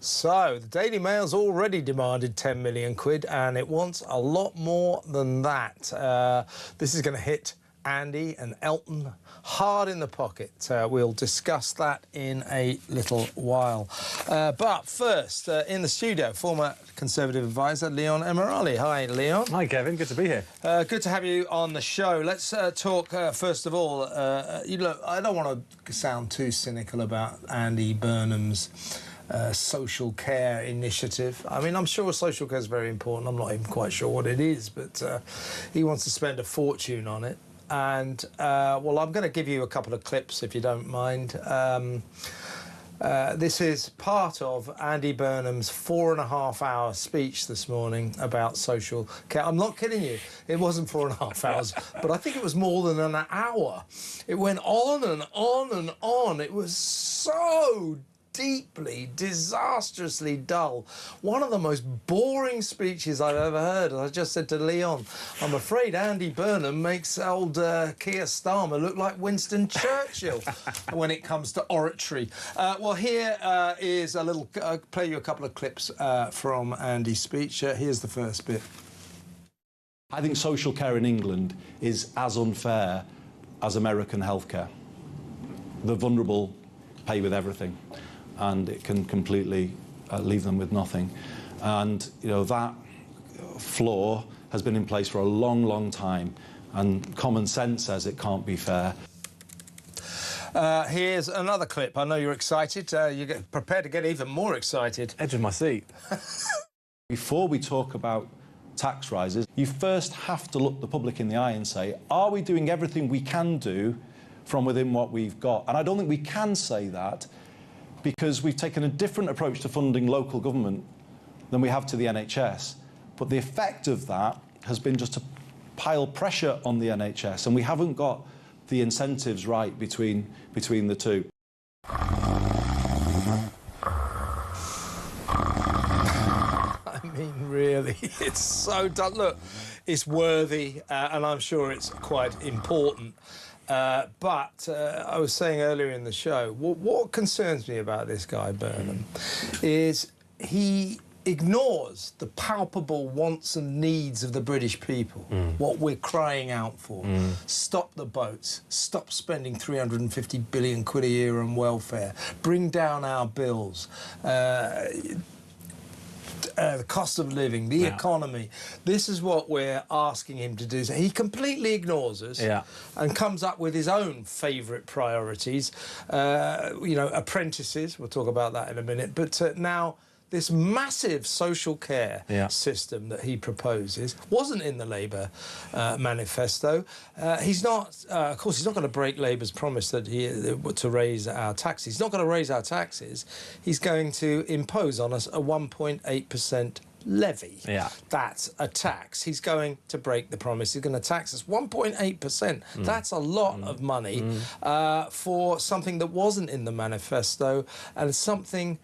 So the Daily Mail's already demanded 10 million quid, and it wants a lot more than that. This is going to hit Andy and Elton hard in the pocket. We'll discuss that in a little while. But first, in the studio, former Conservative advisor Leon Emirali. Hi, Leon. Hi, Kevin. Good to be here. Good to have you on the show. Let's talk, first of all, look, I don't want to sound too cynical about Andy Burnham's social care initiative. I mean, I'm sure social care is very important. I'm not even quite sure what it is, but he wants to spend a fortune on it. And, well, I'm going to give you a couple of clips, if you don't mind. This is part of Andy Burnham's 4.5-hour speech this morning about social care. I'm not kidding you. It wasn't 4.5 hours, but I think it was more than an hour. It went on and on and on. It was so deeply, disastrously dull. One of the most boring speeches I've ever heard. I just said to Leon, I'm afraid Andy Burnham makes old Keir Starmer look like Winston Churchill when it comes to oratory. Well, here is a little... I'll play you a couple of clips from Andy's speech. Here's the first bit. I think social care in England is as unfair as American healthcare. The vulnerable pay with everything, and it can completely leave them with nothing. And, you know, that flaw has been in place for a long, long time, and common sense says it can't be fair. Here's another clip. I know you're excited. You get prepared to get even more excited. Edge of my seat. Before we talk about tax rises, you first have to look the public in the eye and say, are we doing everything we can do from within what we've got? And I don't think we can say that, because we've taken a different approach to funding local government than we have to the NHS. But the effect of that has been just to pile pressure on the NHS, and we haven't got the incentives right between the two. I mean, really, it's so dull. Look, it's worthy, and I'm sure it's quite important. But I was saying earlier in the show, what concerns me about this guy, Burnham, is he ignores the palpable wants and needs of the British people, what we're crying out for. Stop the boats, stop spending 350 billion quid a year on welfare, bring down our bills, the cost of living, the economy. This is what we're asking him to do. So he completely ignores us and comes up with his own favourite priorities. You know, apprentices, we'll talk about that in a minute. But now this massive social care system that he proposes wasn't in the Labour manifesto. He's not, of course, he's not going to break Labour's promise that to raise our taxes. He's not going to raise our taxes. He's going to impose on us a 1.8% levy. That's a tax. He's going to break the promise. He's going to tax us 1.8%. That's a lot of money for something that wasn't in the manifesto, and something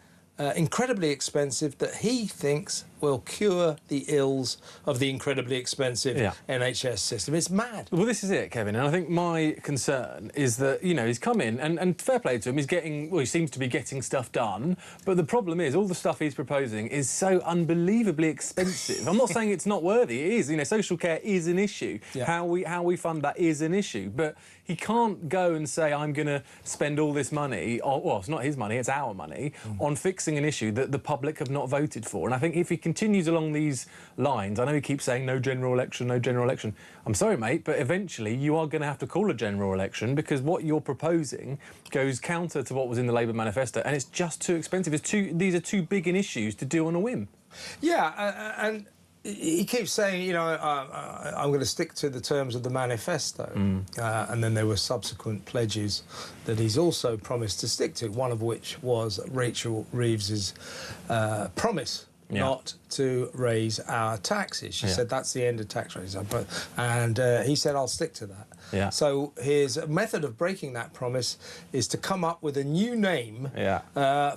incredibly expensive that he thinks will cure the ills of the incredibly expensive NHS system. It's mad. Well, this is it, Kevin, and I think my concern is that, you know, he's come in, and fair play to him, he's getting, well, he seems to be getting stuff done, but the problem is all the stuff he's proposing is so unbelievably expensive. I'm not saying it's not worthy, it is, you know, social care is an issue. How we fund that is an issue, but he can't go and say, I'm going to spend all this money, well, it's not his money, it's our money, on fixing an issue that the public have not voted for. And I think if he continues along these lines, I know he keeps saying no general election, no general election. I'm sorry, mate, but eventually you are going to have to call a general election, because what you're proposing goes counter to what was in the Labour manifesto, and it's just too expensive. These are too big an issues to do on a whim. Yeah, and he keeps saying, you know, I'm going to stick to the terms of the manifesto. And then there were subsequent pledges that he's also promised to stick to, one of which was Rachel Reeves's promise not to raise our taxes. She said that's the end of tax raising. And he said, I'll stick to that. So his method of breaking that promise is to come up with a new name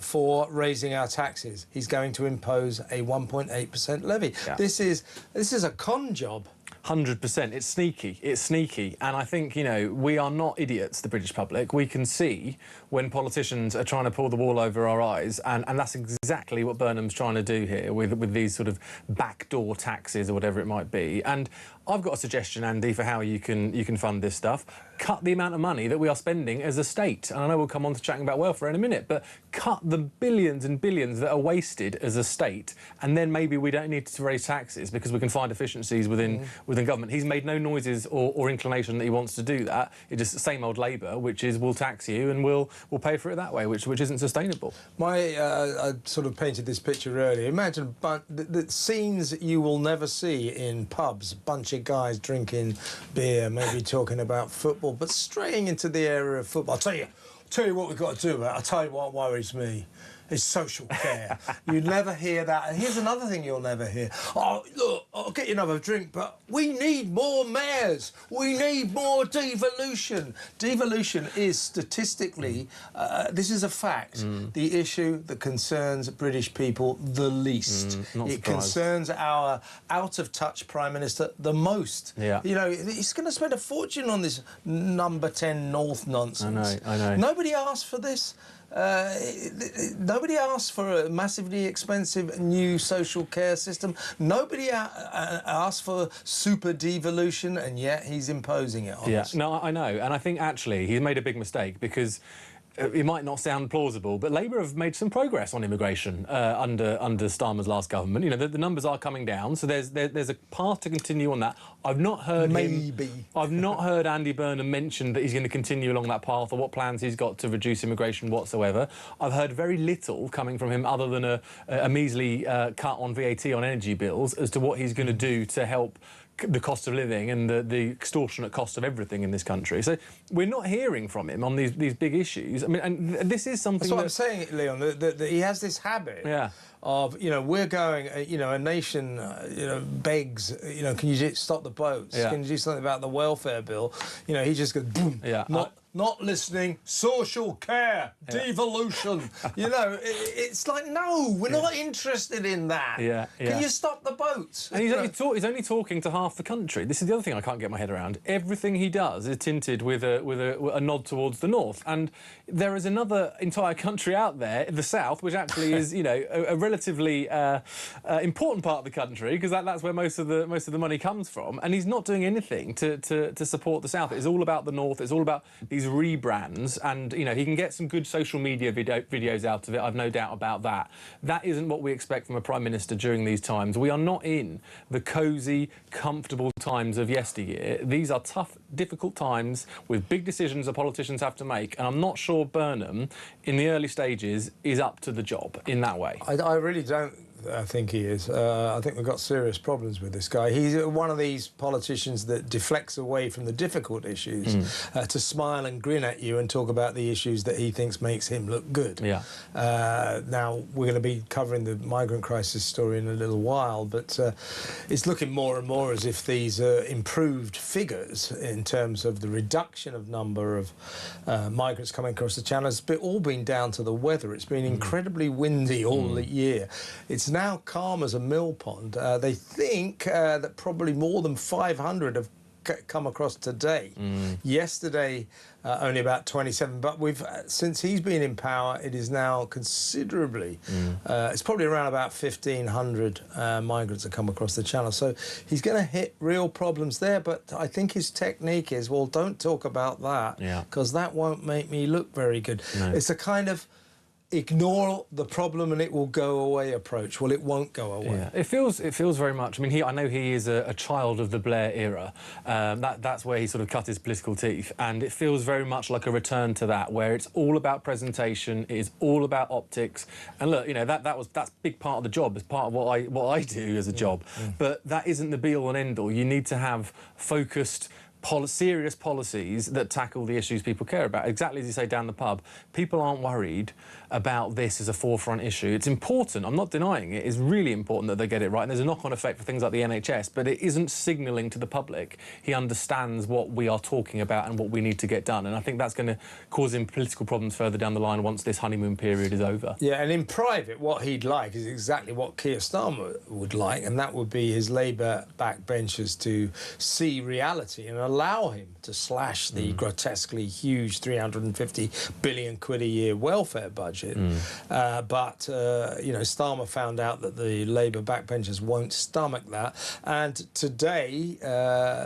for raising our taxes. He's going to impose a 1.8% levy. This is a con job. 100%. It's sneaky. It's sneaky. And I think, you know, we are not idiots, the British public. We can see when politicians are trying to pull the wool over our eyes, and that's exactly what Burnham's trying to do here with these sort of backdoor taxes or whatever it might be. And I've got a suggestion, Andy, for how you can fund this stuff. Cut the amount of money that we are spending as a state. And I know we'll come on to chatting about welfare in a minute, but cut the billions and billions that are wasted as a state, and then maybe we don't need to raise taxes because we can find efficiencies within government. He's made no noises or inclination that he wants to do that. It's just the same old Labour, which is we'll tax you and we'll pay for it that way, which isn't sustainable. I sort of painted this picture earlier. Imagine the scenes you will never see in pubs, a bunch of guys drinking beer, maybe talking about football, but straying into the area of football. I'll tell you what we've got to do about it. I'll tell you what worries me. Is social care. You never hear that. And here's another thing you'll never hear. Oh, look, I'll get you another drink, but we need more mayors. We need more devolution. Devolution is statistically, this is a fact, the issue that concerns British people the least. It concerns our out-of-touch Prime Minister the most. You know, he's going to spend a fortune on this number 10 North nonsense. I know. Nobody asked for this. Nobody asked for a massively expensive new social care system. Nobody asked for super devolution, and yet he's imposing it on us. No, I know. And I think, actually, he's made a big mistake because it might not sound plausible, but Labour have made some progress on immigration under Starmer's last government. You know, the numbers are coming down, so there's a path to continue on that. I've not heard I've not heard Andy Burnham mention that he's going to continue along that path or what plans he's got to reduce immigration whatsoever. I've heard very little coming from him other than a measly cut on VAT on energy bills as to what he's going to do to help the cost of living and the extortionate cost of everything in this country. So we're not hearing from him on these big issues. I mean, and this is something That's what I'm saying, Leon, that he has this habit of, you know, we're going, you know, a nation, you know, begs, you know, can you stop the boats? Can you do something about the welfare bill? You know, he just goes, boom, not listening, social care, devolution. You know, it's like, no, we're not interested in that. Can you stop the boats? And he's only talking to half the country. This is the other thing I can't get my head around. Everything he does is tinted with a nod towards the north. And there is another entire country out there, the south, which actually is, you know, a relatively important part of the country, because that's where most of the money comes from. And he's not doing anything to support the south. It's all about the north. It's all about these rebrands, and you know, he can get some good social media videos out of it. I've no doubt about that. That isn't what we expect from a Prime Minister during these times. We are not in the cosy, comfortable times of yesteryear. These are tough, difficult times with big decisions that politicians have to make, and I'm not sure Burnham, in the early stages, is up to the job in that way. I really don't think he is. I think we've got serious problems with this guy. He's one of these politicians that deflects away from the difficult issues to smile and grin at you and talk about the issues that he thinks makes him look good. Now, we're going to be covering the migrant crisis story in a little while, but it's looking more and more as if these improved figures in terms of the reduction of number of migrants coming across the channel has all been down to the weather. It's been incredibly windy all year. It's now calm as a mill pond. They think that probably more than 500 have come across today. Yesterday, only about 27, but since he's been in power, it is now considerably. It's probably around about 1,500 migrants that come across the channel. So he's going to hit real problems there, but I think his technique is, well, don't talk about that, because that won't make me look very good. It's a kind of... ignore the problem and it will go away approach. Well, it won't go away. Yeah. It feels very much. I mean, I know he is a child of the Blair era. That's where he sort of cut his political teeth, and it feels very much like a return to that, where it's all about presentation, it is all about optics. And look, you know, that's a big part of the job. It's part of what I do as a job. But that isn't the be all and end all. You need to have focused, serious policies that tackle the issues people care about. Exactly as you say, down the pub, people aren't worried about this as a forefront issue. It's important, I'm not denying it, it's really important that they get it right, and there's a knock-on effect for things like the NHS, but it isn't signalling to the public he understands what we are talking about and what we need to get done, and I think that's going to cause him political problems further down the line once this honeymoon period is over. Yeah, and in private, what he'd like is exactly what Keir Starmer would like, and that would be his Labour backbenchers to see reality and allow him to slash the grotesquely huge 350 billion quid a year welfare budget. But, you know, Starmer found out that the Labour backbenchers won't stomach that. And today,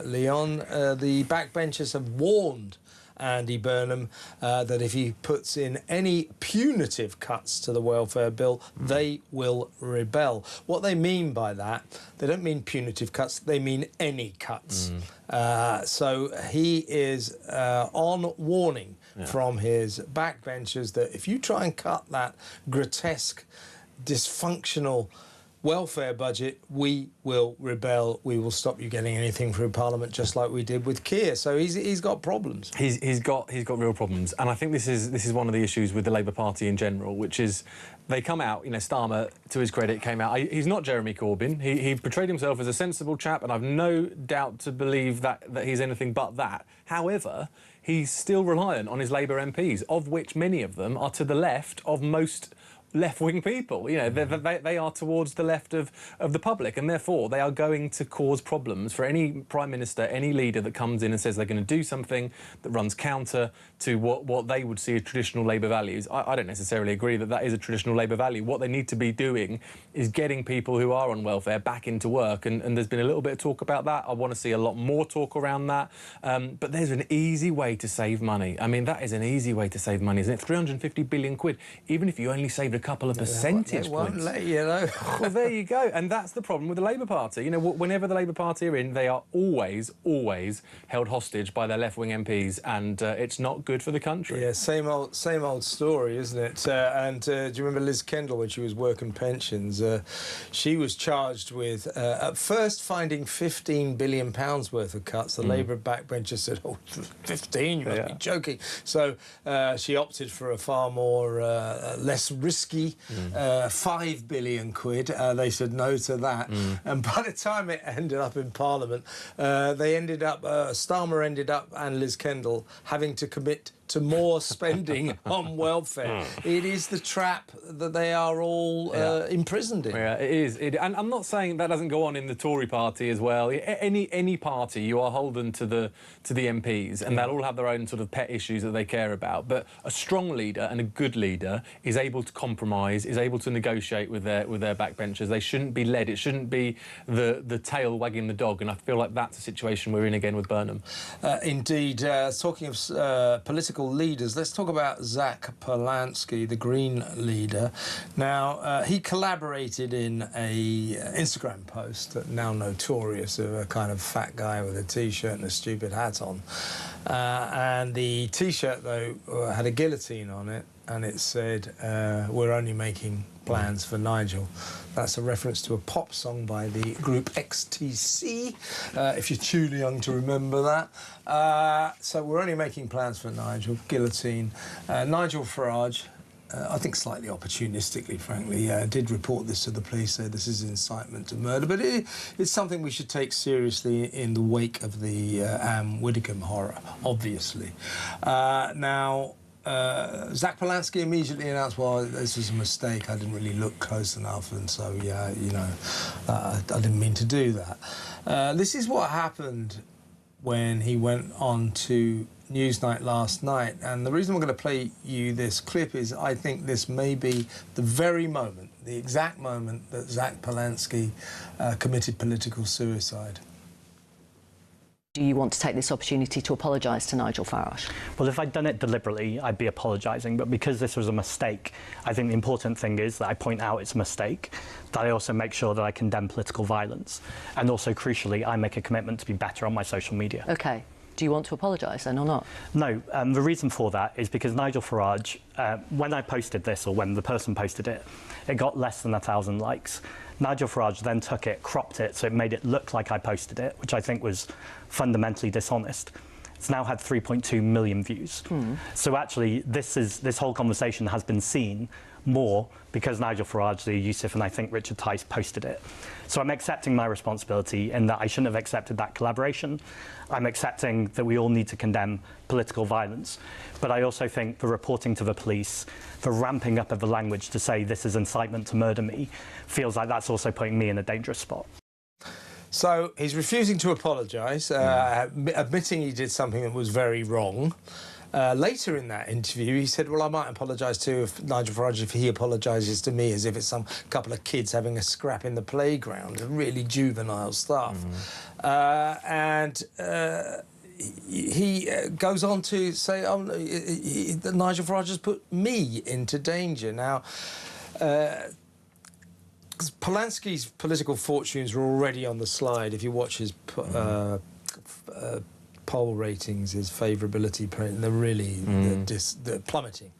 Leon, the backbenchers have warned Andy Burnham that if he puts in any punitive cuts to the welfare bill, they will rebel. What they mean by that, they don't mean punitive cuts, they mean any cuts. So he is on warning from his backbenchers that if you try and cut that grotesque, dysfunctional welfare budget, we will rebel. We will stop you getting anything through Parliament, just like we did with Keir. So he's got problems. He's got real problems, and I think this is one of the issues with the Labour Party in general, which is they come out. You know, Starmer, to his credit, came out. He's not Jeremy Corbyn. He portrayed himself as a sensible chap, and I've no doubt to believe that he's anything but that. However, he's still reliant on his Labour MPs, of which many of them are to the left of most left-wing people. You know, they are towards the left of the public, and therefore they are going to cause problems for any Prime Minister, any leader that comes in and says they're going to do something that runs counter to what they would see as traditional Labour values. I don't necessarily agree that is a traditional Labour value. What they need to be doing is getting people who are on welfare back into work, and there's been a little bit of talk about that. I want to see a lot more talk around that. But there's an easy way to save money. I mean, that is an easy way to save money, isn't it? 350 billion quid, even if you only saved a couple of percentage points. They won't let you know. Well, there you go. And that's the problem with the Labour Party. You know, whenever the Labour Party are in, they are always held hostage by their left-wing MPs, and it's not good for the country. Yeah, same old story, isn't it? Do you remember Liz Kendall when she was working pensions? She was charged with, at first, finding £15 billion worth of cuts. The Labour backbencher said, oh, 15, you must be joking. So she opted for a far more, less risky 5 billion quid. They said no to that. And by the time it ended up in Parliament, Starmer ended up, and Liz Kendall, having to commit to more spending on welfare. It is the trap that they are all imprisoned in. Yeah, it is. And I'm not saying that doesn't go on in the Tory party as well. Any party, you are holden to the MPs, and they'll all have their own sort of pet issues that they care about. But a strong leader and a good leader is able to compromise, is able to negotiate with their backbenchers. They shouldn't be led. It shouldn't be the tail wagging the dog. And I feel like that's a situation we're in again with Burnham. Indeed. Talking of political leaders, let's talk about Zack Polanski, the Green leader. Now, he collaborated in a Instagram post, now notorious, of a kind of fat guy with a T-shirt and a stupid hat on. And the T-shirt, though, had a guillotine on it, and it said, we're only making plans for Nigel. That's a reference to a pop song by the group XTC, if you're too young to remember that. So we're only making plans for Nigel, guillotine. Nigel Farage, I think slightly opportunistically, frankly, did report this to the police, said this is incitement to murder, but it's something we should take seriously in the wake of the Anne Widdecombe horror, obviously. Now, Zack Polanski immediately announced, well, this was a mistake, I didn't really look close enough, and so, yeah, you know, I didn't mean to do that. This is what happened when he went on to Newsnight last night, and the reason I'm going to play you this clip is I think this may be the very moment, the exact moment that Zack Polanski committed political suicide. Do you want to take this opportunity to apologise to Nigel Farage? Well, if I'd done it deliberately, I'd be apologising. But because this was a mistake, I think the important thing is that I point out it's a mistake, that I also make sure that I condemn political violence. And also, crucially, I make a commitment to be better on my social media. OK. Do you want to apologise then or not? No. The reason for that is because Nigel Farage, when I posted this, or when the person posted it, it got less than 1,000 likes. Nigel Farage then took it, cropped it, so it made it look like I posted it, which I think was fundamentally dishonest. It's now had 3.2 million views. So actually, this whole conversation has been seen more because Nigel Farage, Lee Youssef, and I think Richard Tice posted it. So I'm accepting my responsibility in that I shouldn't have accepted that collaboration. I'm accepting that we all need to condemn political violence. But I also think the reporting to the police, the ramping up of the language to say this is incitement to murder me, feels like that's also putting me in a dangerous spot. So he's refusing to apologise, admitting he did something that was very wrong. Later in that interview, he said, well, I might apologise to Nigel Farage if he apologises to me as if it's some couple of kids having a scrap in the playground, really juvenile stuff. He goes on to say, that Nigel Farage has put me into danger. Now, Polanski's political fortunes were already on the slide. If you watch his poll ratings, his favourability, they're really they're plummeting.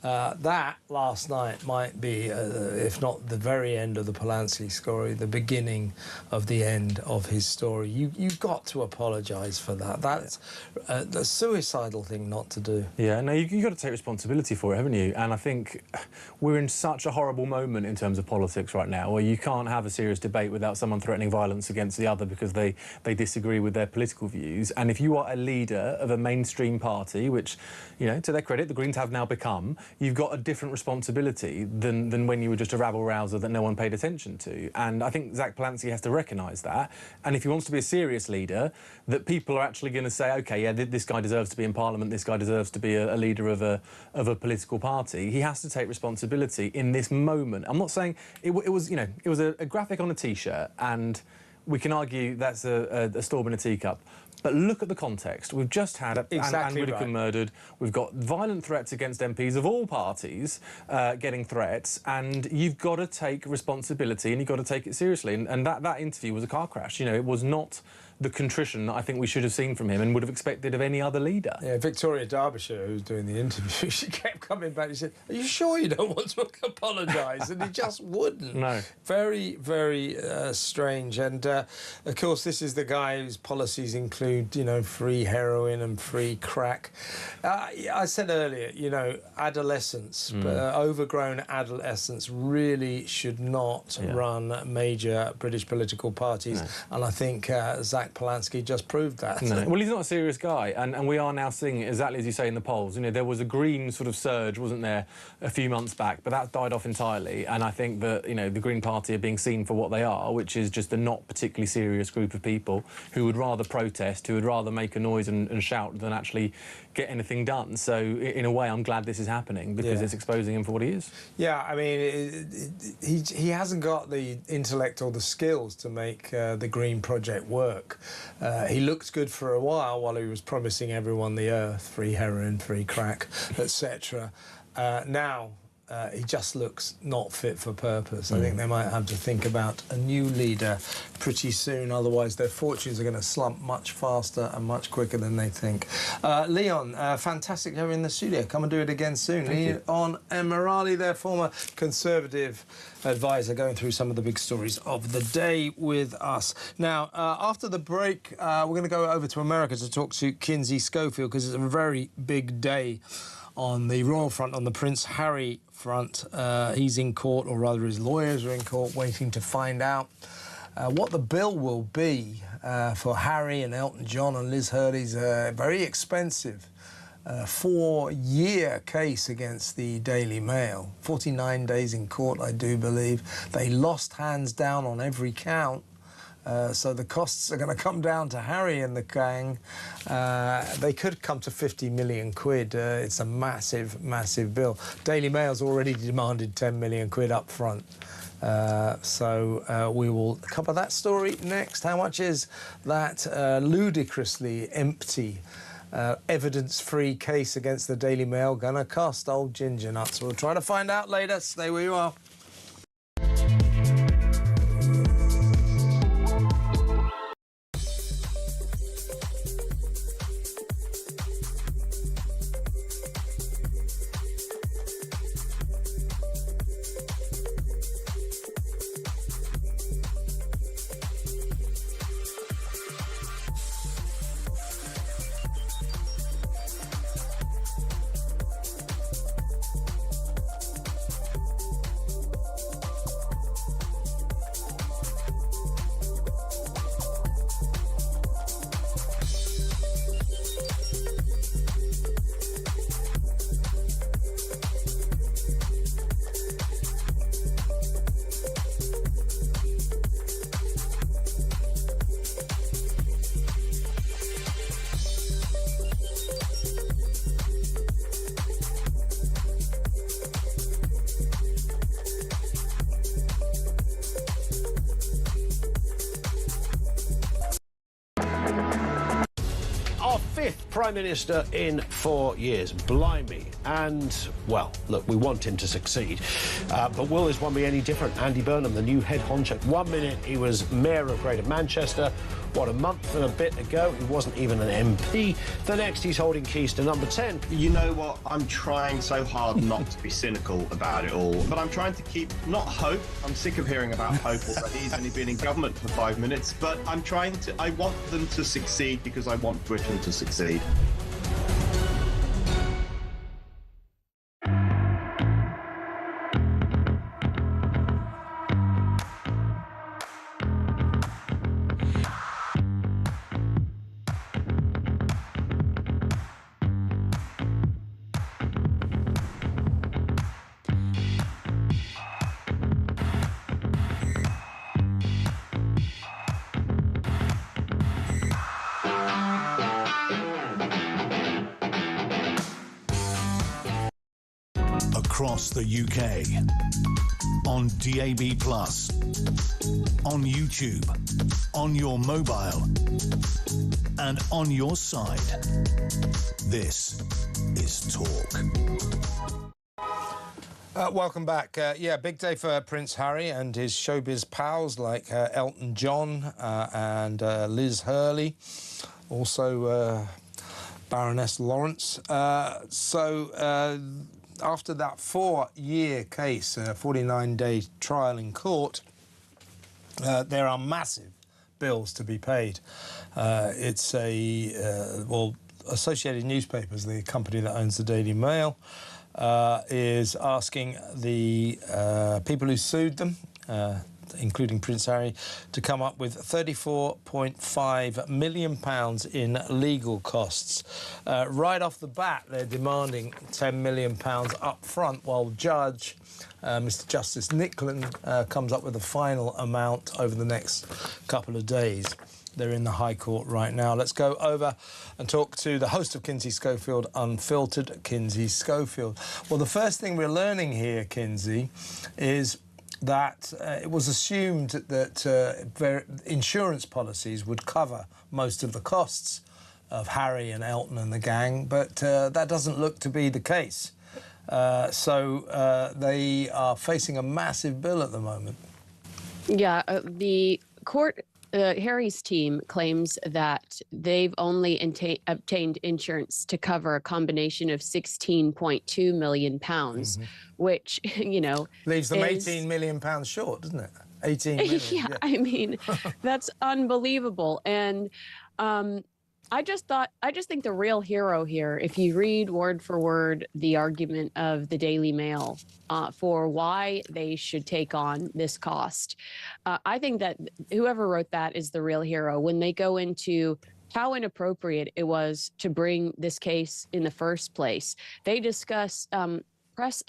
That last night might be, if not the very end of the Polanski story, the beginning of the end of his story. You've got to apologise for that. That's a suicidal thing not to do. Yeah, no, you've got to take responsibility for it, haven't you? And I think we're in such a horrible moment in terms of politics right now, where you can't have a serious debate without someone threatening violence against the other because they disagree with their political views. And if you are a leader of a mainstream party, which, you know, to their credit, the Greens have now become, you've got a different responsibility than when you were just a rabble-rouser that no one paid attention to. And I think Zack Polanski has to recognise that. And if he wants to be a serious leader, that people are actually going to say, OK, yeah, this guy deserves to be in Parliament, this guy deserves to be a leader of a political party. He has to take responsibility in this moment. I'm not saying it was, you know, it was a graphic on a T-shirt, and we can argue that's a storm in a teacup. But look at the context. We've just had Anne Whittaker murdered. We've got violent threats against MPs of all parties getting threats, and you've got to take responsibility and you've got to take it seriously. And that interview was a car crash. You know, it was not the contrition that I think we should have seen from him and would have expected of any other leader. Yeah, Victoria Derbyshire, who was doing the interview, she kept coming back and said, are you sure you don't want to apologise? And he just wouldn't. No. Very, very strange. And, of course, this is the guy whose policies include, you know, free heroin and free crack. I said earlier, you know, adolescents, overgrown adolescents really should not run major British political parties. No. And I think Zack Polanski just proved that. No. Well, he's not a serious guy, and we are now seeing it exactly as you say in the polls. You know, there was a Green sort of surge, wasn't there, a few months back, but that died off entirely. And I think that, you know, the Green Party are being seen for what they are, which is just a not particularly serious group of people who would rather protest, who would rather make a noise and shout than actually get anything done. So, in a way, I'm glad this is happening because it's exposing him for what he is. Yeah, I mean, he hasn't got the intellect or the skills to make the Green Project work. He looked good for a while he was promising everyone the earth, free heroin, free crack, etc. Now, he just looks not fit for purpose. I think they might have to think about a new leader pretty soon, otherwise their fortunes are going to slump much faster and much quicker than they think. Leon, fantastic having you in the studio. Come and do it again soon. Leon Emirali, their former Conservative advisor, going through some of the big stories of the day with us. Now, after the break, we're going to go over to America to talk to Kinsey Schofield, because it's a very big day on the royal front, on the Prince Harry front. He's in court, or rather his lawyers are in court, waiting to find out what the bill will be for Harry and Elton John and Liz Hurley's very expensive 4-year case against the Daily Mail. 49 days in court, I do believe. They lost hands down on every count. So the costs are going to come down to Harry and the gang. They could come to 50 million quid. It's a massive, massive bill. Daily Mail's already demanded 10 million quid up front. So we will cover that story next. How much is that ludicrously empty evidence-free case against the Daily Mail gonna cost old Ginger Nuts? We'll try to find out later. Stay where you are. Prime Minister in 4 years. Blimey. And, well, look, we want him to succeed. But will this one be any different? Andy Burnham, the new head honcho. 1 minute he was Mayor of Greater Manchester. What, a month and a bit ago, he wasn't even an MP. The next, he's holding keys to number 10. You know what? I'm trying so hard not to be cynical about it all, but I'm trying to keep, not hope. I'm sick of hearing about hope already. He's only been in government for 5 minutes, but I want them to succeed because I want Britain to succeed. Across the UK, on DAB+, on YouTube, on your mobile, and on your side. This is Talk. Welcome back. Yeah, big day for Prince Harry and his showbiz pals like Elton John and Liz Hurley, also Baroness Lawrence. After that 4-year case, 49-day trial in court, there are massive bills to be paid. It's Associated Newspapers, the company that owns the Daily Mail, is asking the people who sued them, including Prince Harry, to come up with £34.5 million in legal costs. Right off the bat, they're demanding £10 million up front, while Judge Mr. Justice Nicklin comes up with a final amount over the next couple of days. They're in the High Court right now. Let's go over and talk to the host of Kinsey Schofield Unfiltered, Kinsey Schofield. Well, the first thing we're learning here, Kinsey, is that it was assumed that insurance policies would cover most of the costs of Harry and Elton and the gang, but that doesn't look to be the case. So they are facing a massive bill at the moment. Yeah, the court, Harry's team claims that they've only obtained insurance to cover a combination of £16.2 million, which, you know, leaves them £18 million short, doesn't it? 18 million. Yeah, I mean, that's unbelievable. And I just think the real hero here, if you read word for word the argument of the Daily Mail for why they should take on this cost, I think that whoever wrote that is the real hero when they go into how inappropriate it was to bring this case in the first place. They discuss a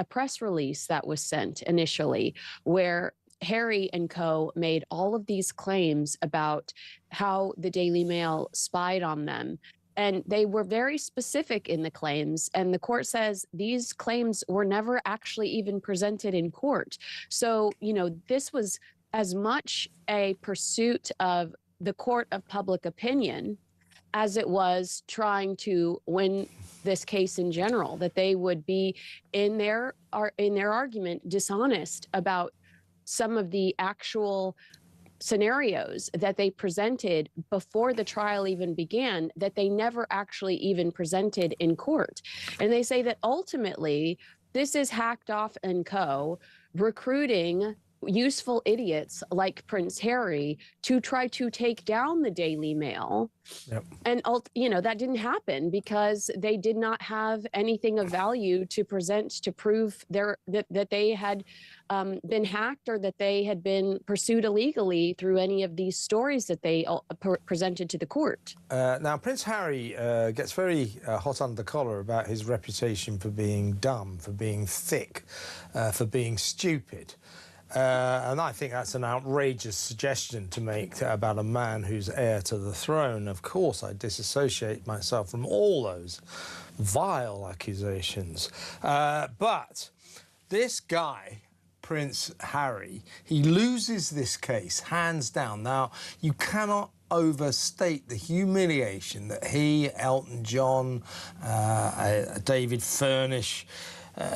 press release that was sent initially where Harry and co. made all of these claims about how the Daily Mail spied on them And they were very specific in the claims. And the court says these claims were never actually even presented in court. So, you know, this was as much a pursuit of the court of public opinion as it was trying to win this case in general, that they would be in their argument dishonest about some of the actual scenarios that they presented before the trial even began, that they never actually even presented in court. And they say that ultimately this is Hacked Off and Co. recruiting useful idiots like Prince Harry to try to take down the Daily Mail. Yep. And, you know, that didn't happen because they did not have anything of value to present to prove that they had been hacked or that they had been pursued illegally through any of these stories that they presented to the court. Now, Prince Harry gets very hot under the collar about his reputation for being dumb, for being thick, for being stupid. And I think that's an outrageous suggestion to make about a man who's heir to the throne. Of course, I disassociate myself from all those vile accusations. But this guy, Prince Harry, he loses this case, hands down. Now, you cannot overstate the humiliation that he, Elton John, David Furnish,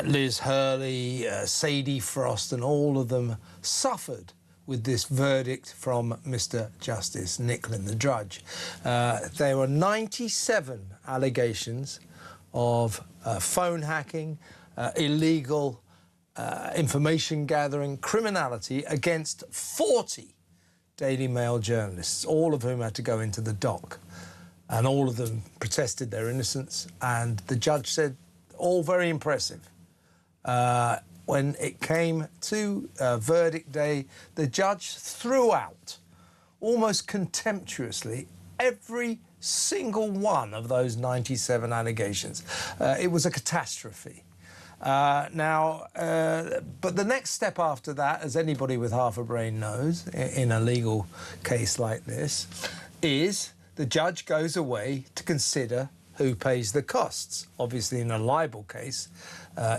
Liz Hurley, Sadie Frost, and all of them suffered with this verdict from Mr. Justice Nicklin, the judge. There were 97 allegations of phone hacking, illegal information gathering, criminality against 40 Daily Mail journalists, all of whom had to go into the dock. And all of them protested their innocence, and the judge said, all very impressive. When it came to verdict day, the judge threw out, almost contemptuously, every single one of those 97 allegations. It was a catastrophe. But the next step after that, as anybody with half a brain knows, in a legal case like this, is the judge goes away to consider who pays the costs. Obviously, in a libel case,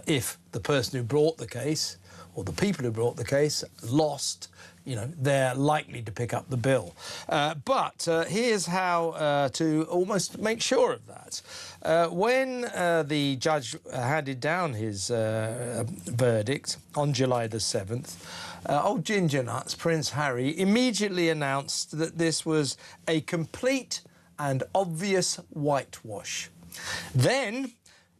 if the person who brought the case or the people who brought the case lost, you know, they're likely to pick up the bill. But here's how to almost make sure of that. When the judge handed down his verdict on July the 7th, old Ginger Nuts, Prince Harry, immediately announced that this was a complete and obvious whitewash. Then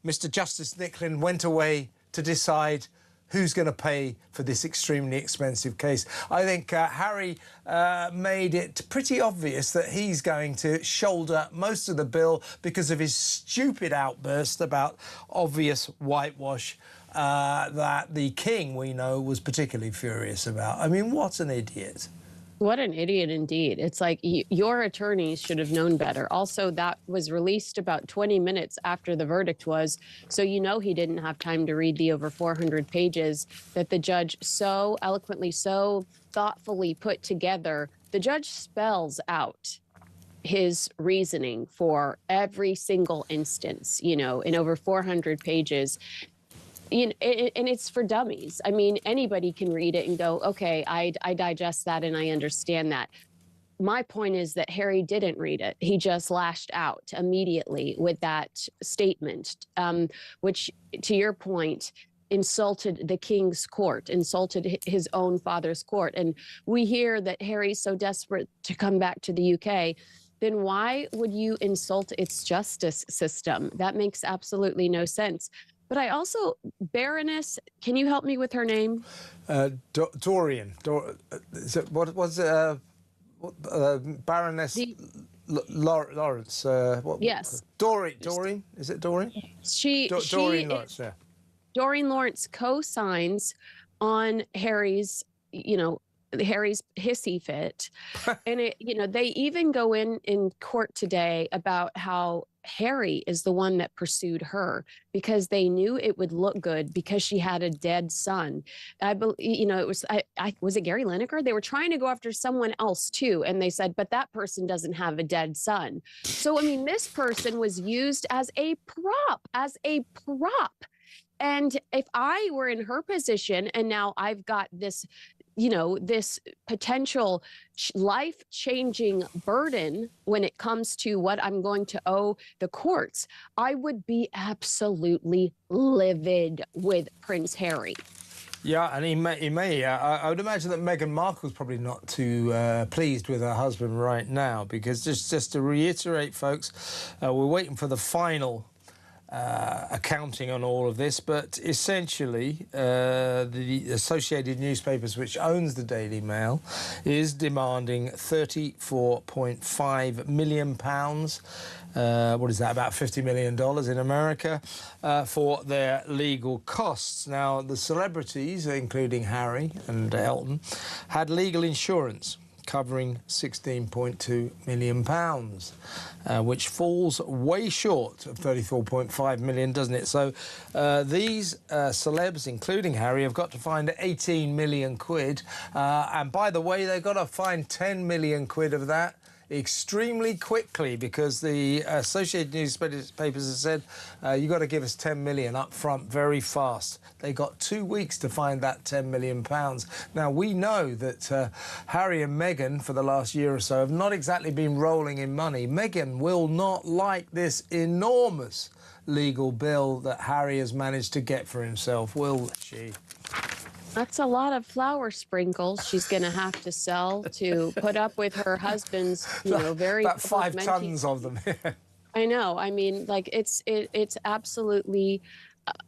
Mr. Justice Nicklin went away to decide who's going to pay for this extremely expensive case. I think Harry made it pretty obvious that he's going to shoulder most of the bill because of his stupid outburst about obvious whitewash that the King, we know, was particularly furious about. I mean, what an idiot. What an idiot indeed. It's like your attorneys should have known better. Also, that was released about 20 minutes after the verdict was, so you know he didn't have time to read the over 400 pages that the judge so eloquently, so thoughtfully put together. The judge spells out his reasoning for every single instance, you know, in over 400 pages. You know, and it's for dummies. I mean, anybody can read it and go, okay, I digest that and I understand that. My point is that Harry didn't read it. He just lashed out immediately with that statement, which, to your point, insulted the King's court, insulted his own father's court. And we hear that Harry's so desperate to come back to the UK. Then why would you insult its justice system? That makes absolutely no sense. But I also, Baroness, can you help me with her name? Dorian. What was Baroness Lawrence? Yes. Doreen? Is it Doreen? Doreen Lawrence, yeah. Doreen Lawrence co-signs on Harry's, you know, Harry's hissy fit. And, it, you know, they even go in court today about how Harry is the one that pursued her because they knew it would look good because she had a dead son. I believe, it was, was it Gary Lineker? They were trying to go after someone else too. And they said, but that person doesn't have a dead son. So, I mean, this person was used as a prop. And if I were in her position and now I've got this, this potential life-changing burden when it comes to what I'm going to owe the courts, I would be absolutely livid with Prince Harry. Yeah, and he may. I would imagine that Meghan Markle's probably not too pleased with her husband right now, because just to reiterate, folks, we're waiting for the final accounting on all of this, but essentially the Associated Newspapers, which owns the Daily Mail, is demanding £34.5 million, what is that, about $50 million in America, for their legal costs. Now, the celebrities, including Harry and Elton, had legal insurance covering £16.2 million, which falls way short of £34.5 million, doesn't it? So these celebs, including Harry, have got to find 18 million quid. And by the way, they've got to find 10 million quid of that extremely quickly, because the Associated Newspapers has said you've got to give us 10 million up front very fast. They got 2 weeks to find that 10 million pounds. Now, we know that Harry and Meghan for the last year or so have not exactly been rolling in money. Meghan will not like this enormous legal bill that Harry has managed to get for himself, will she? That's a lot of flour sprinkles she's going to have to sell to put up with her husband's, very... About 5 tons of them. I know. I mean, like, it's absolutely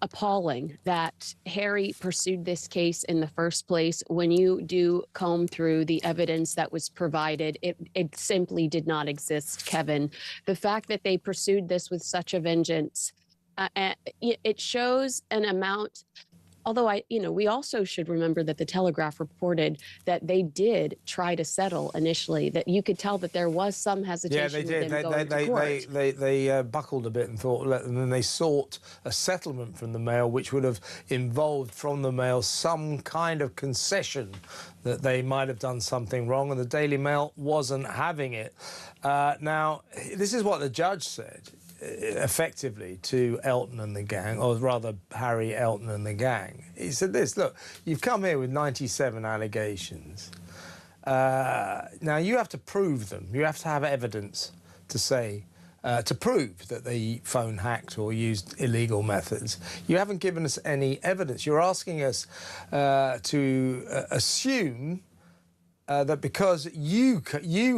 appalling that Harry pursued this case in the first place. When you do comb through the evidence that was provided, it simply did not exist, Kevin. The fact that they pursued this with such a vengeance, it shows an amount... Although we also should remember that the Telegraph reported that they did try to settle initially, that you could tell that there was some hesitation. Yeah, they did. They buckled a bit and thought, and then they sought a settlement from the Mail, which would have involved from the Mail some kind of concession that they might have done something wrong, and the Daily Mail wasn't having it. Now, this is what the judge said, effectively, to Elton and the gang, or rather Harry, Elton and the gang. He said this: look, you've come here with 97 allegations. Now, you have to prove them. You have to have evidence to say, to prove that the phone hacked or used illegal methods. You haven't given us any evidence. You're asking us to assume that because you,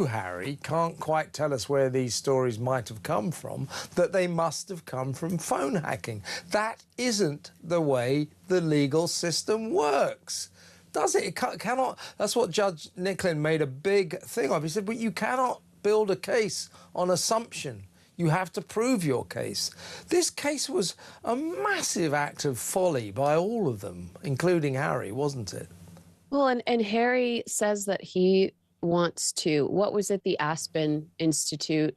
Harry, can't quite tell us where these stories might have come from, that they must have come from phone hacking. That isn't the way the legal system works, does it? It cannot. That's what Judge Nicklin made a big thing of. He said, but you cannot build a case on assumption. You have to prove your case. This case was a massive act of folly by all of them, including Harry, wasn't it? Well, and Harry says that he wants to, what was it, the Aspen Institute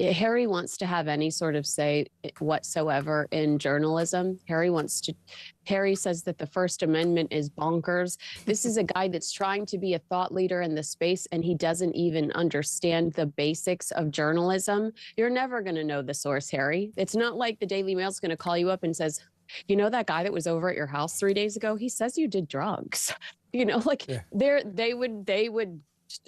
Harry wants to have any sort of say whatsoever in journalism. Harry says that the First Amendment is bonkers. This is a guy that's trying to be a thought leader in the space, and he doesn't even understand the basics of journalism. You're never going to know the source, Harry. It's not like the Daily Mail's going to call you up and says, you know, that guy that was over at your house 3 days ago, he says you did drugs. They would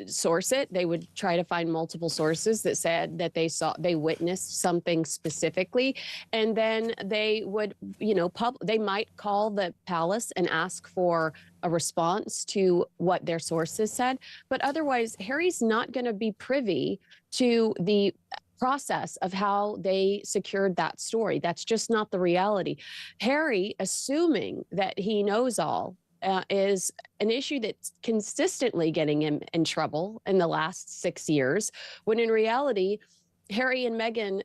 source it. They would try to find multiple sources that said that they witnessed something specifically, and then they would, they might call the palace and ask for a response to what their sources said. But otherwise, Harry's not going to be privy to the process of how they secured that story. That's just not the reality. Harry, assuming that he knows all, is an issue that's consistently getting him in trouble in the last 6 years, when in reality, Harry and Meghan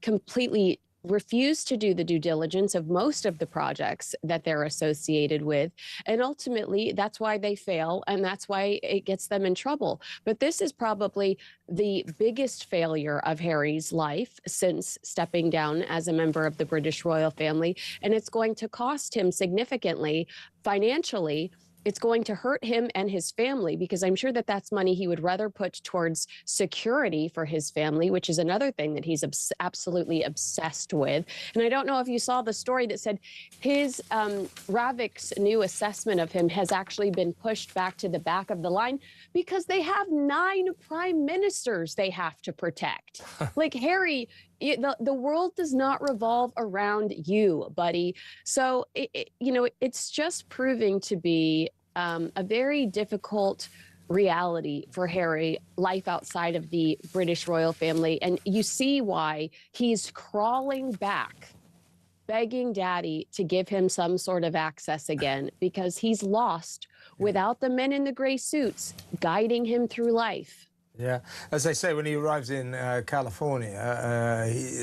completely refuse to do the due diligence of most of the projects that they're associated with. And ultimately, that's why they fail, and that's why it gets them in trouble. But this is probably the biggest failure of Harry's life since stepping down as a member of the British royal family. And it's going to cost him significantly financially. It's going to hurt him and his family, because I'm sure that that's money he would rather put towards security for his family, which is another thing that he's absolutely obsessed with. And I don't know if you saw the story that said his Ravik's new assessment of him has actually been pushed back to the back of the line because they have 9 prime ministers they have to protect. Like, Harry, the world does not revolve around you, buddy. So, it's just proving to be a very difficult reality for Harry, life outside of the British royal family. And you see why he's crawling back, begging Daddy to give him some sort of access again, because he's lost without the men in the gray suits guiding him through life. Yeah, as they say, when he arrives in California,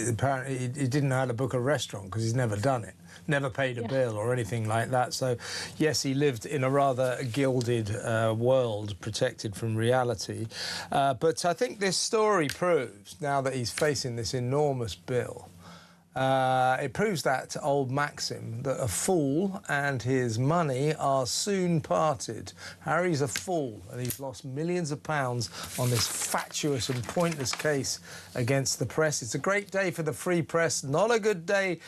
apparently he didn't know how to book a restaurant because he's never done it, never paid a bill or anything like that. So, yes, he lived in a rather gilded world, protected from reality. But I think this story proves, now that he's facing this enormous bill, it proves that old maxim that a fool and his money are soon parted. Harry's a fool, and he's lost millions of pounds on this fatuous and pointless case against the press. It's a great day for the free press, not a good day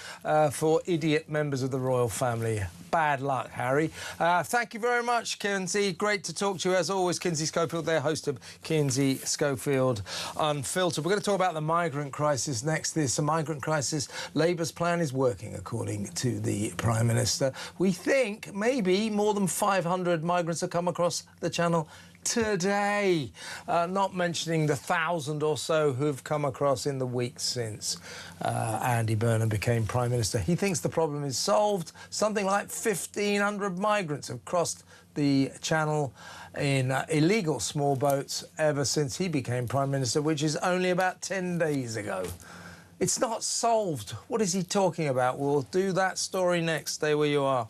for idiot members of the royal family. Bad luck, Harry. Thank you very much, Kinsey. Great to talk to you, as always. Kinsey Schofield there, host of Kinsey Schofield Unfiltered. We're going to talk about the migrant crisis next. There's a migrant crisis. Labour's plan is working, according to the Prime Minister. We think maybe more than 500 migrants have come across the Channel today, not mentioning the 1,000 or so who've come across in the weeks since Andy Burnham became Prime Minister. He thinks the problem is solved. Something like 1,500 migrants have crossed the Channel in illegal small boats ever since he became Prime Minister, which is only about 10 days ago. It's not solved. What is he talking about? We'll do that story next. Stay where you are.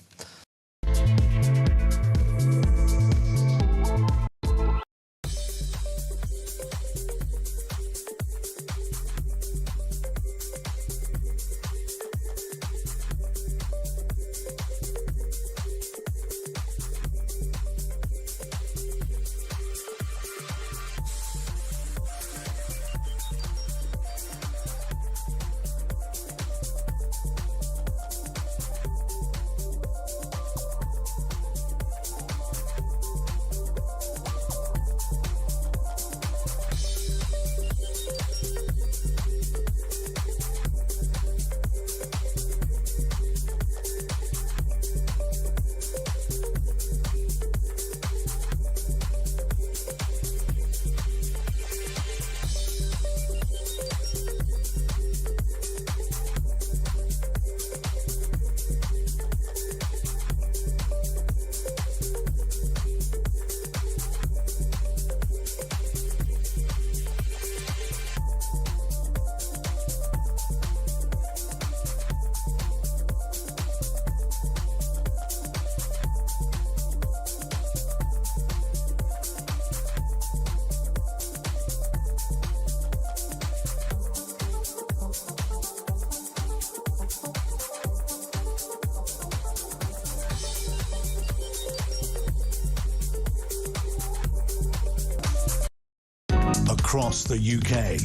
Across the UK,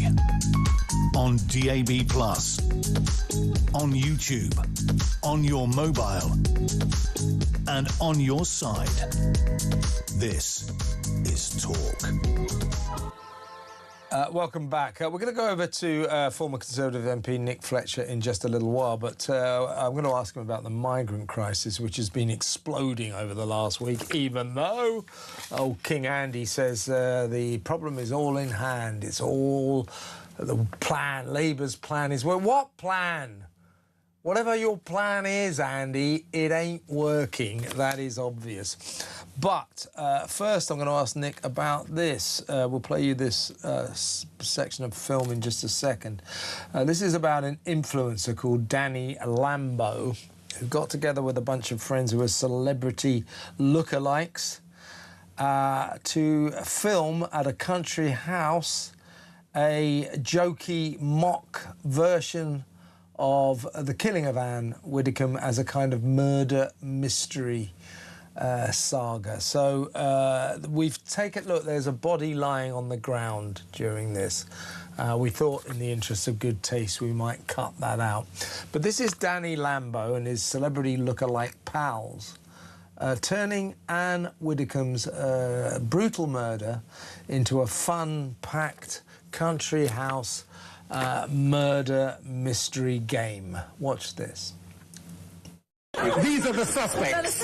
on DAB+, on YouTube, on your mobile, and on your side. This is Talk. Welcome back. We're going to go over to former Conservative MP Nick Fletcher in just a little while, but I'm going to ask him about the migrant crisis, which has been exploding over the last week, even though old King Andy says the problem is all in hand. It's all the plan. Labour's plan is... Well, what plan? Whatever your plan is, Andy, it ain't working. That is obvious. But first, I'm going to ask Nick about this. We'll play you this section of film in just a second. This is about an influencer called Danny Lambo, who got together with a bunch of friends who are celebrity lookalikes to film at a country house a jokey mock version of the killing of Anne Widdecombe as a kind of murder mystery saga. So we've taken, look, there's a body lying on the ground during this. We thought in the interest of good taste we might cut that out. But this is Danny Lambo and his celebrity lookalike pals turning Anne Widdecombe's brutal murder into a fun-packed country house murder mystery game. Watch this. These are the suspects.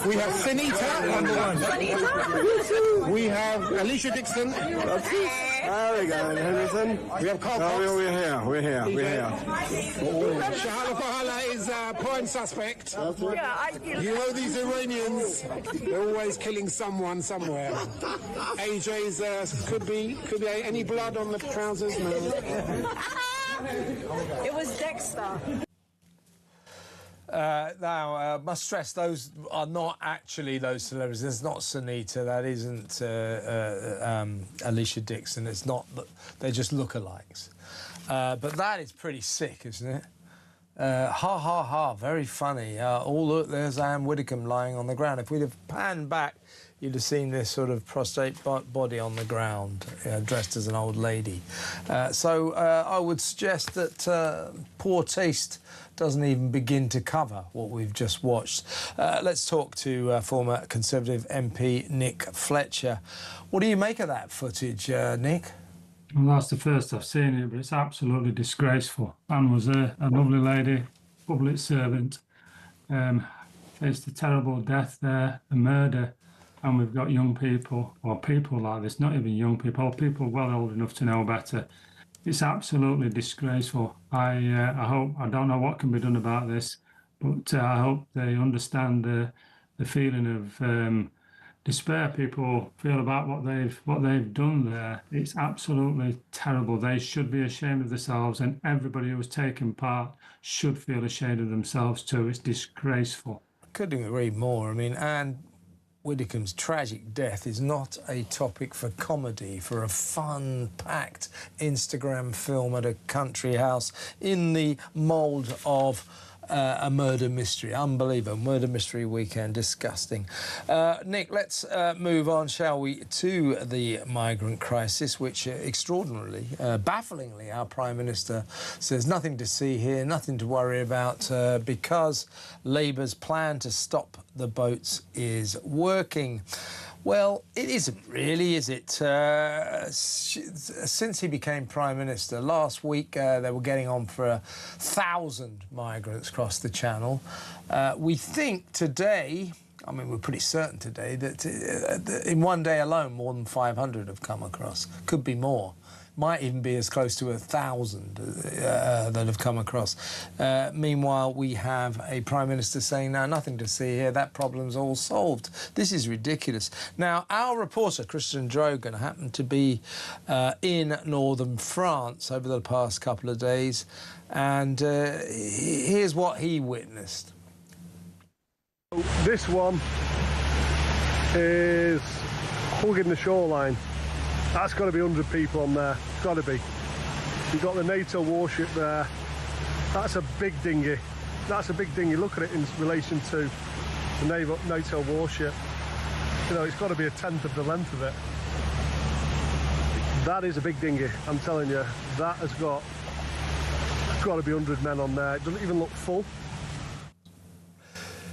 We have Senita, number one. We have Alicia Dixon. There we go, Henderson. We have Carl Cox. Oh, we're here. Shahala Fahala is a prime suspect. You know these Iranians, they're always killing someone somewhere. AJ's could be any blood on the trousers? No. It was Dexter. Now, must stress those are not actually those celebrities. It's not Sunita. That isn't Alicia Dixon. It's not. They're just lookalikes. But that is pretty sick, isn't it? Ha ha ha! Very funny. Oh look, there's Anne Widdecombe lying on the ground. If we'd have panned back, you'd have seen this sort of prostrate body on the ground, dressed as an old lady. So I would suggest that poor taste doesn't even begin to cover what we've just watched. Let's talk to former Conservative MP Nick Fletcher. What do you make of that footage, Nick? Well, that's the first I've seen it, but it's absolutely disgraceful. Anne was a lovely lady, public servant, faced a terrible death there, a murder, and we've got young people, or people like this, not even young people, people well old enough to know better. It's absolutely disgraceful. I hope, I don't know what can be done about this, but I hope they understand the feeling of despair people feel about what they've done there. It's absolutely terrible. They should be ashamed of themselves, and everybody who's taken part should feel ashamed of themselves too. It's disgraceful. Couldn't agree more. I mean, Anne Widdecombe's tragic death is not a topic for comedy, for a fun-packed Instagram film at a country house in the mould of a murder mystery. Unbelievable. Murder mystery weekend. Disgusting. Nick, let's move on, shall we, to the migrant crisis, which extraordinarily, bafflingly, our Prime Minister says nothing to see here, nothing to worry about, because Labour's plan to stop the boats is working. Well, it isn't really, is it? Since he became Prime Minister, last week they were getting on for 1,000 migrants across the Channel. We think today, I mean, we're pretty certain today, that in one day alone, more than 500 have come across. Could be more. Might even be as close to 1,000 that have come across. Meanwhile, we have a Prime Minister saying, no, nothing to see here, that problem's all solved. This is ridiculous. Now, our reporter, Christian Drogan, happened to be in northern France over the past couple of days, and here's what he witnessed. This one is hugging the shoreline. That's got to be 100 people on there. Got to be. You've got the NATO warship there. That's a big dinghy. That's a big dinghy. Look at it in relation to the NATO warship. You know, it's got to be a tenth of the length of it. That is a big dinghy. I'm telling you, that has got to be 100 men on there. It doesn't even look full.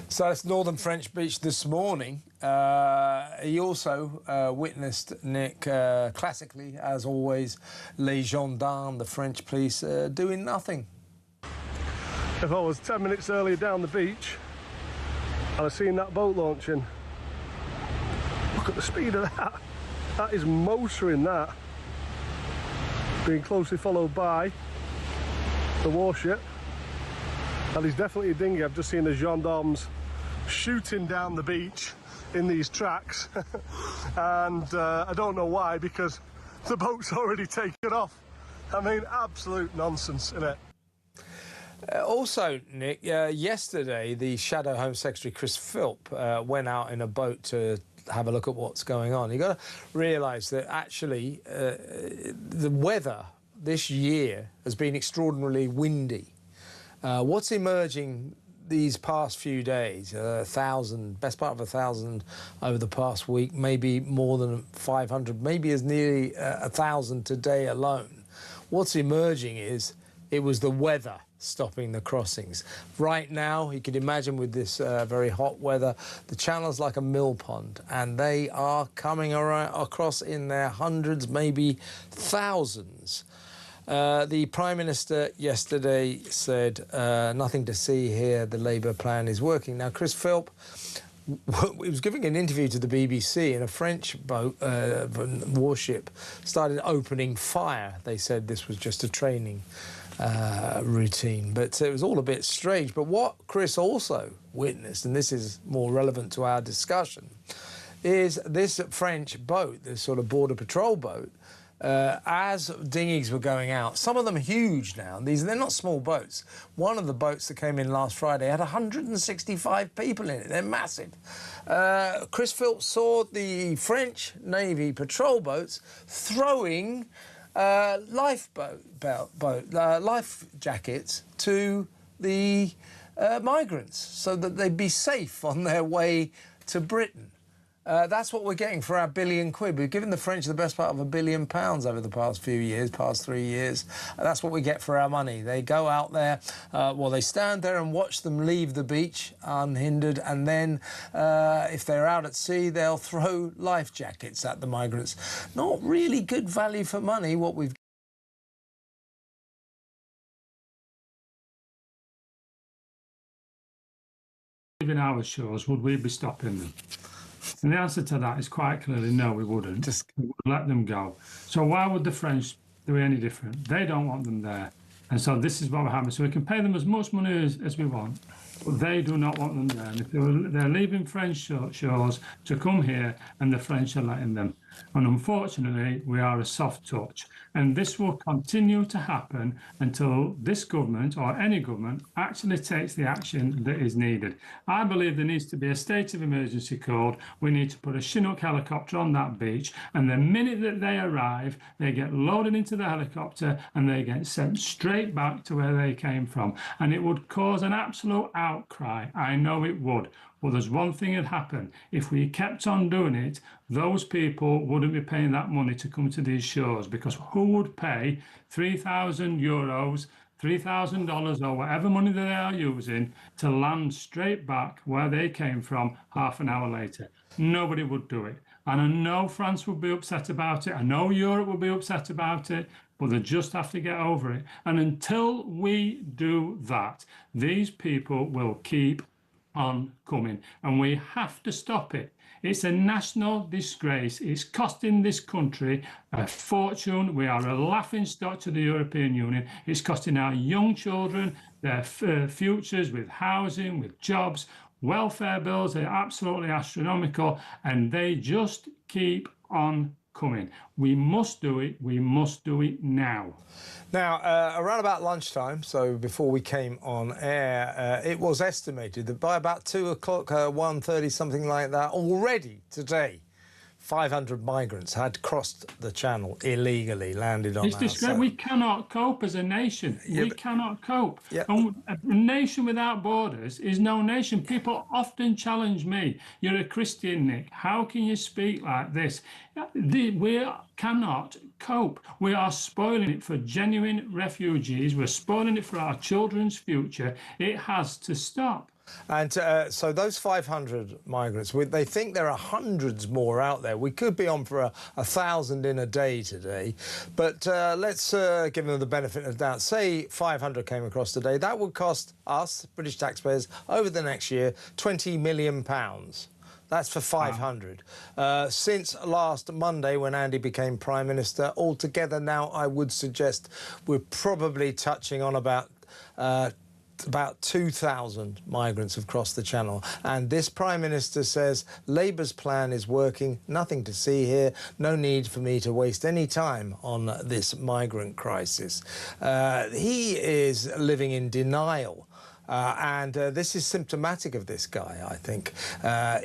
So that's northern French beach this morning. He also witnessed, Nick, classically, as always, les gendarmes, the French police, doing nothing. If I was 10 minutes earlier down the beach, I'd have seen that boat launching. Look at the speed of that. That is motoring, that. Being closely followed by the warship. and there's definitely a dinghy. I've just seen the gendarmes shooting down the beach in these tracks, and I don't know why, because the boat's already taken off. I mean, absolute nonsense, isn't it? Also, Nick, yesterday the Shadow Home Secretary Chris Philp went out in a boat to have a look at what's going on. You've got to realise that actually the weather this year has been extraordinarily windy. What's emerging these past few days, 1,000, best part of 1,000 over the past week, maybe more than 500, maybe as nearly 1,000 today alone. What's emerging is it was the weather stopping the crossings. Right now, you can imagine with this very hot weather, the channel's like a mill pond, and they are coming across in their hundreds, maybe thousands. The Prime Minister yesterday said, nothing to see here, the Labour plan is working. Now, Chris Philp was giving an interview to the BBC, and a French boat, warship, started opening fire. They said this was just a training routine, but it was all a bit strange. But what Chris also witnessed, and this is more relevant to our discussion, is this French boat, this sort of border patrol boat, as dinghies were going out, some of them huge now, they're not small boats. One of the boats that came in last Friday had 165 people in it. They're massive. Chris Philp saw the French Navy patrol boats throwing life jackets to the migrants so that they'd be safe on their way to Britain. That's what we're getting for our £1 billion. We've given the French the best part of £1 billion over the past few years, past 3 years. That's what we get for our money. They go out there, they stand there and watch them leave the beach unhindered, and then if they're out at sea, they'll throw life jackets at the migrants. Not really good value for money, what we've in our shores, would we be stopping them? And the answer to that is quite clearly no, we wouldn't. We would let them go. So why would the French do any different? They don't want them there. And so this is what will happen. So we can pay them as much money as we want, but they do not want them there. And if they're leaving French shores to come here, and the French are letting them. And unfortunately, we are a soft touch. And this will continue to happen until this government, or any government, actually takes the action that is needed. I believe there needs to be a state of emergency called. We need to put a Chinook helicopter on that beach, and the minute that they arrive, they get loaded into the helicopter and they get sent straight back to where they came from. And it would cause an absolute outcry. I know it would. Well, there's one thing that happened. If we kept on doing it, those people wouldn't be paying that money to come to these shores, because who would pay €3,000, $3,000 or whatever money that they are using to land straight back where they came from half an hour later? Nobody would do it. And I know France would be upset about it. I know Europe will be upset about it, but they just have to get over it. And until we do that, these people will keep on coming, and we have to stop it. It's a national disgrace. It's costing this country a fortune. We are a laughingstock to the European Union. It's costing our young children their futures with housing, with jobs, welfare bills. They're absolutely astronomical, and they just keep on coming. We must do it. We must do it now. Now, around about lunchtime, so before we came on air, it was estimated that by about 2 o'clock, 1:30, something like that, already today, 500 migrants had crossed the channel illegally, landed on our side. We cannot cope as a nation. We cannot cope. And a nation without borders is no nation. People often challenge me. You're a Christian, Nick. How can you speak like this? We cannot cope. We are spoiling it for genuine refugees. We're spoiling it for our children's future. It has to stop. And so those 500 migrants, they think there are hundreds more out there. We could be on for 1,000 in a day today. But let's give them the benefit of the doubt. Say 500 came across today. That would cost us, British taxpayers, over the next year, £20 million. That's for 500. Since last Monday, when Andy became Prime Minister, altogether now I would suggest we're probably touching on about about 2,000 migrants have crossed the Channel, and this Prime Minister says Labour's plan is working, nothing to see here, no need for me to waste any time on this migrant crisis. He is living in denial. And this is symptomatic of this guy, I think. The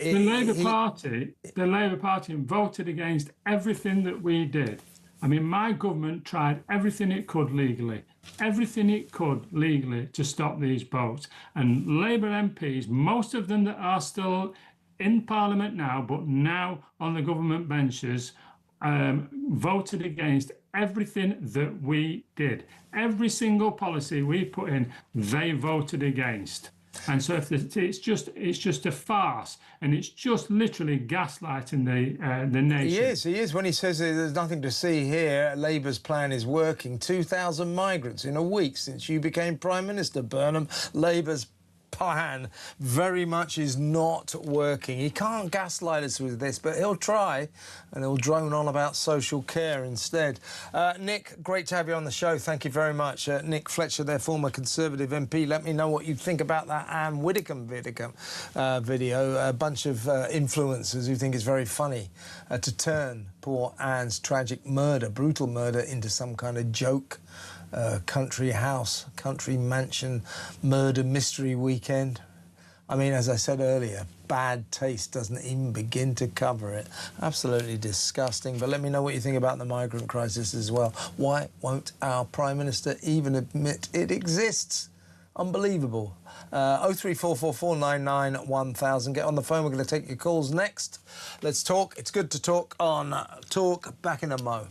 Labour Party voted against everything that we did. I mean, my government tried everything it could legally to stop these boats. And Labour MPs, most of them that are still in Parliament now, but now on the government benches, voted against everything that we did. Every single policy we put in, they voted against. And so if it's just a farce, and it's just literally gaslighting the nation. He is. When he says there's nothing to see here, Labour's plan is working. 2,000 migrants in a week since you became Prime Minister, Burnham. Labour's plan very much is not working. He can't gaslight us with this, but he'll try, and he'll drone on about social care instead. Nick, great to have you on the show. Thank you very much. Nick Fletcher, their former Conservative MP. Let me know what you think about that Anne Widdecombe video. A bunch of influencers who think it's very funny to turn poor Anne's tragic murder, brutal murder, into some kind of joke. Country house, country mansion, murder mystery weekend. I mean, as I said earlier, bad taste doesn't even begin to cover it. Absolutely disgusting. But let me know what you think about the migrant crisis as well. Why won't our Prime Minister even admit it exists? Unbelievable. 03444991000. Get on the phone. We're going to take your calls next. Let's talk. It's good to talk on Talk. Back in a mo.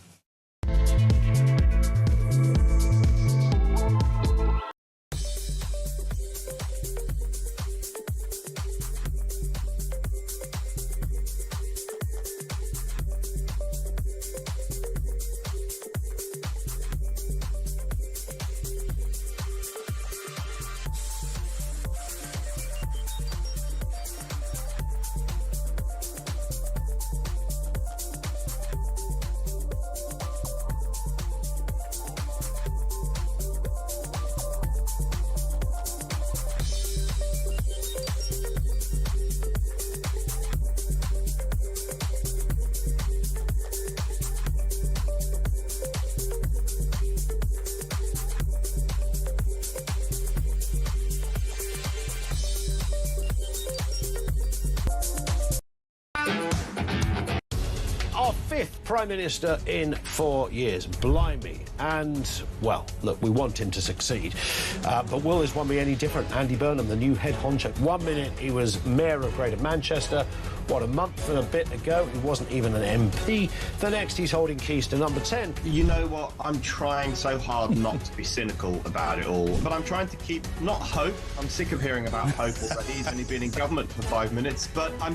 Prime Minister in 4 years. Blimey. And, well, look, we want him to succeed. But will this one be any different? Andy Burnham, the new head honcho. 1 minute he was Mayor of Greater Manchester. What, a month and a bit ago, he wasn't even an MP. The next, he's holding keys to number 10. You know what? I'm trying so hard not to be cynical about it all, but I'm trying to keep, not hope. I'm sick of hearing about hope already. He's only been in government for 5 minutes, but I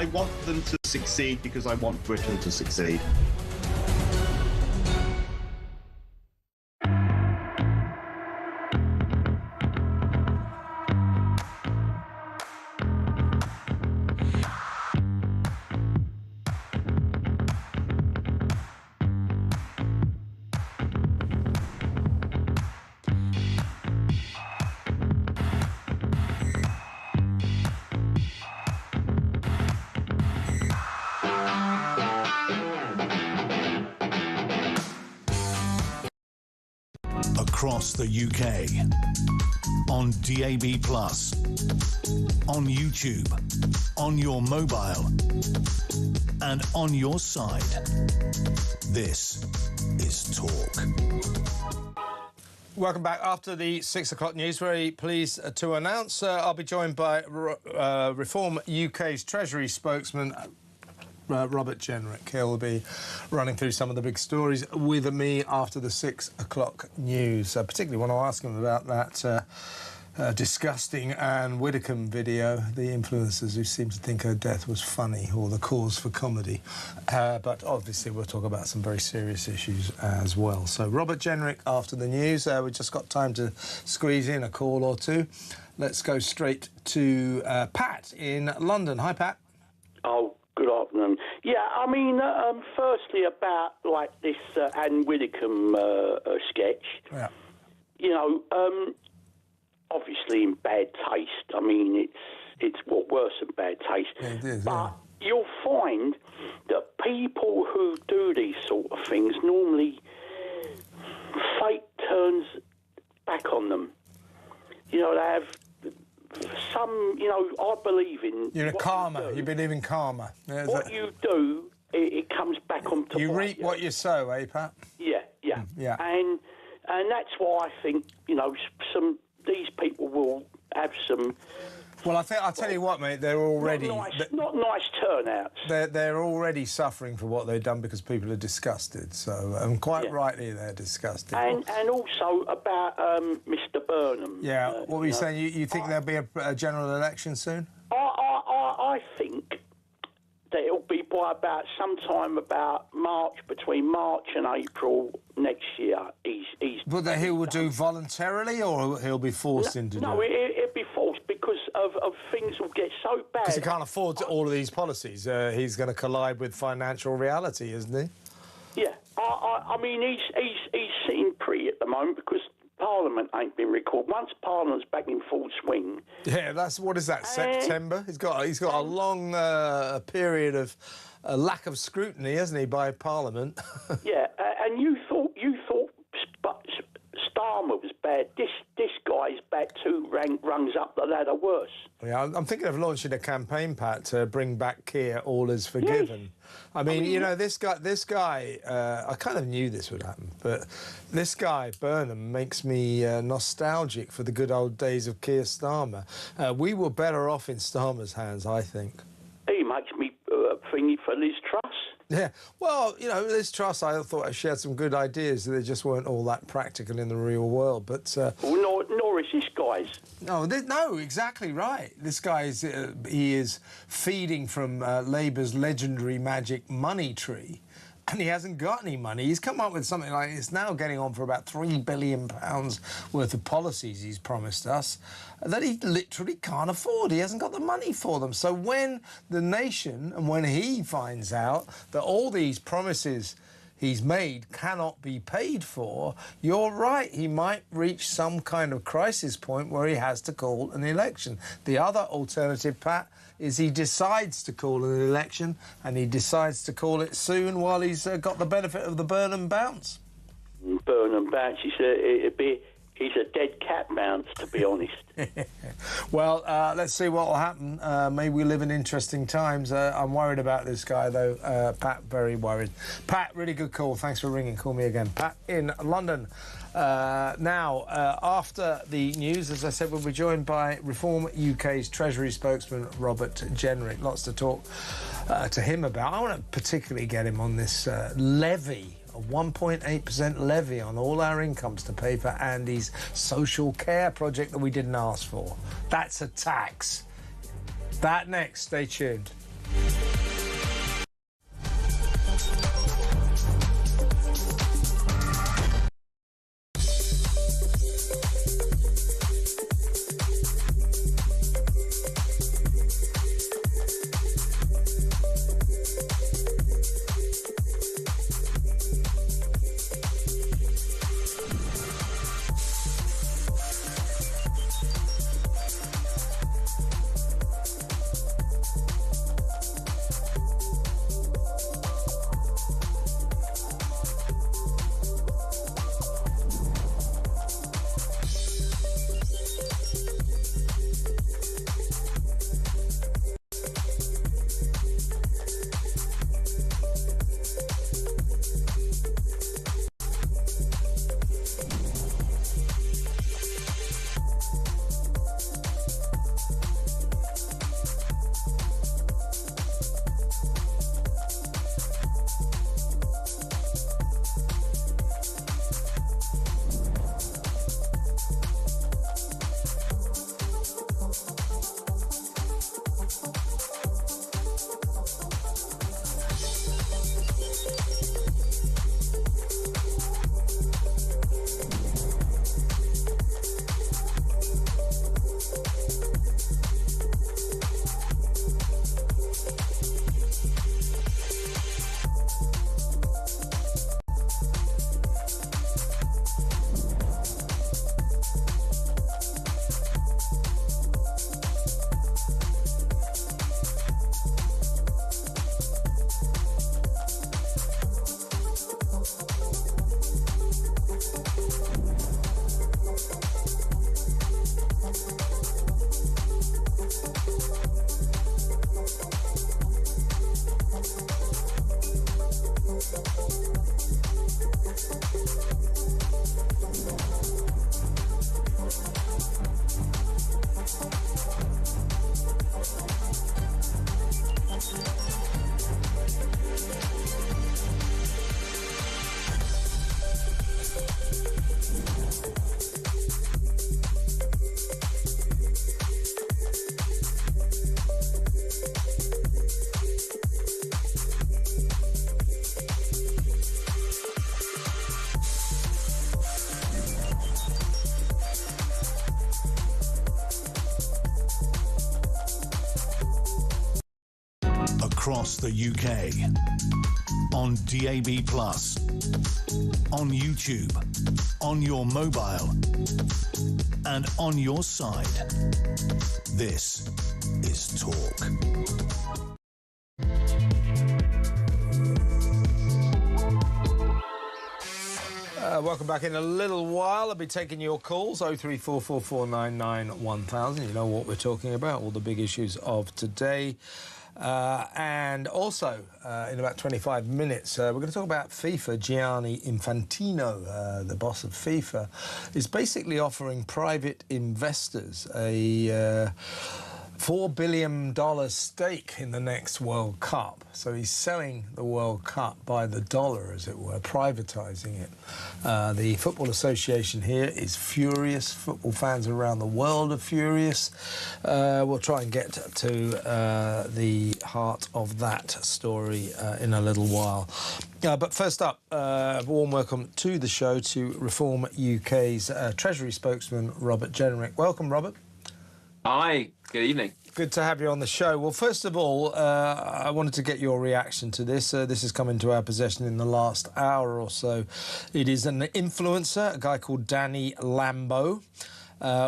want them to succeed because I want Britain to succeed. Across the UK, on DAB+, on YouTube, on your mobile, and on your side. This is Talk. Welcome back. After the 6 o'clock news, very pleased to announce I'll be joined by Reform UK's Treasury spokesman, Robert Jenrick. He'll be running through some of the big stories with me after the 6 o'clock news. Particularly want to ask him about that disgusting Anne Widdecombe video, the influencers who seem to think her death was funny or the cause for comedy. But obviously we'll talk about some very serious issues as well. So Robert Jenrick after the news. We've just got time to squeeze in a call or two. Let's go straight to Pat in London. Hi, Pat. Oh, good afternoon. Yeah, I mean, firstly about, like, this Anne Widdecombe sketch. Yeah. You know, obviously in bad taste. I mean, it's worse than bad taste. Yeah, it is, but you'll find that people who do these sort of things, normally fate turns back on them. You know, they have some, you know, I believe in... You're a karma. You believe in karma. What you do, it comes back on to you reap what you sow, eh, Pat? Yeah. Yeah. And that's why I think, you know, these people will have some... Well, I'll tell you what, mate, they're already... Not nice turnouts. They're already suffering for what they've done because people are disgusted, so... And quite rightly they're disgusted. And also about Mr Burnham. Yeah, what were you saying? You think there'll be a general election soon? I think that it'll be by sometime about between March and April next year. But that he will do voluntarily, or he'll be forced into doing it? It'll be forced because of things will get so bad. Because he can't afford all of these policies. He's going to collide with financial reality, isn't he? Yeah, I mean, he's sitting pretty at the moment because Parliament ain't been recalled. Once Parliament's back in full swing... Yeah, what is that, September? He's got a long period of lack of scrutiny, hasn't he, by Parliament? Yeah, and you thought Starmer was bad. This guy's back 2 rungs up the ladder worse. Yeah, I'm thinking of launching a campaign, Pat, to bring back Keir, all is forgiven. Yes. I mean, you know, this guy, I kind of knew this would happen, but this guy, Burnham, makes me nostalgic for the good old days of Keir Starmer. We were better off in Starmer's hands, I think. He makes me thingy for Liz Truss. Yeah, well, you know, Liz Truss, I thought she had some good ideas. They just weren't all that practical in the real world, but... Well, nor is this guy's. No, exactly right. This guy he is feeding from Labour's legendary magic money tree, and he hasn't got any money. He's come up with something like, it's now getting on for about £3 billion worth of policies he's promised us that he literally can't afford. He hasn't got the money for them. So when the nation, and when he finds out that all these promises he's made cannot be paid for, you're right, he might reach some kind of crisis point where he has to call an election. The other alternative, Pat, is he decides to call an election, and he decides to call it soon while he's got the benefit of the Burnham bounce. Burnham bounce, he's a dead cat bounce, to be honest. Well, let's see what will happen. Maybe we live in interesting times. I'm worried about this guy, though. Pat, very worried. Pat, really good call. Thanks for ringing. Call me again. Pat in London. Now, after the news, as I said, we'll be joined by Reform UK's Treasury spokesman, Robert Jenrick. Lots to talk to him about. I want to particularly get him on this levy, a 1.8% levy on all our incomes to pay for Andy's social care project that we didn't ask for. That's a tax. That next. Stay tuned. across the UK. On DAB+, on YouTube, on your mobile, and on your side. This is Talk. Welcome back. In a little while, I'll be taking your calls, 03444991000. You know what we're talking about, all the big issues of today. And also, in about 25 minutes, we're going to talk about FIFA. Gianni Infantino, the boss of FIFA, is basically offering private investors a $4 billion stake in the next World Cup. So he's selling the World Cup by the dollar, as it were, privatising it. The Football Association here is furious. Football fans around the world are furious. We'll try and get to the heart of that story in a little while. But first up, warm welcome to the show to Reform UK's Treasury spokesman, Robert Jenrick. Welcome, Robert. Hi, good evening. Good to have you on the show. Well, first of all, I wanted to get your reaction to this. This has come into our possession in the last hour or so. It is an influencer, a guy called Danny Lambo,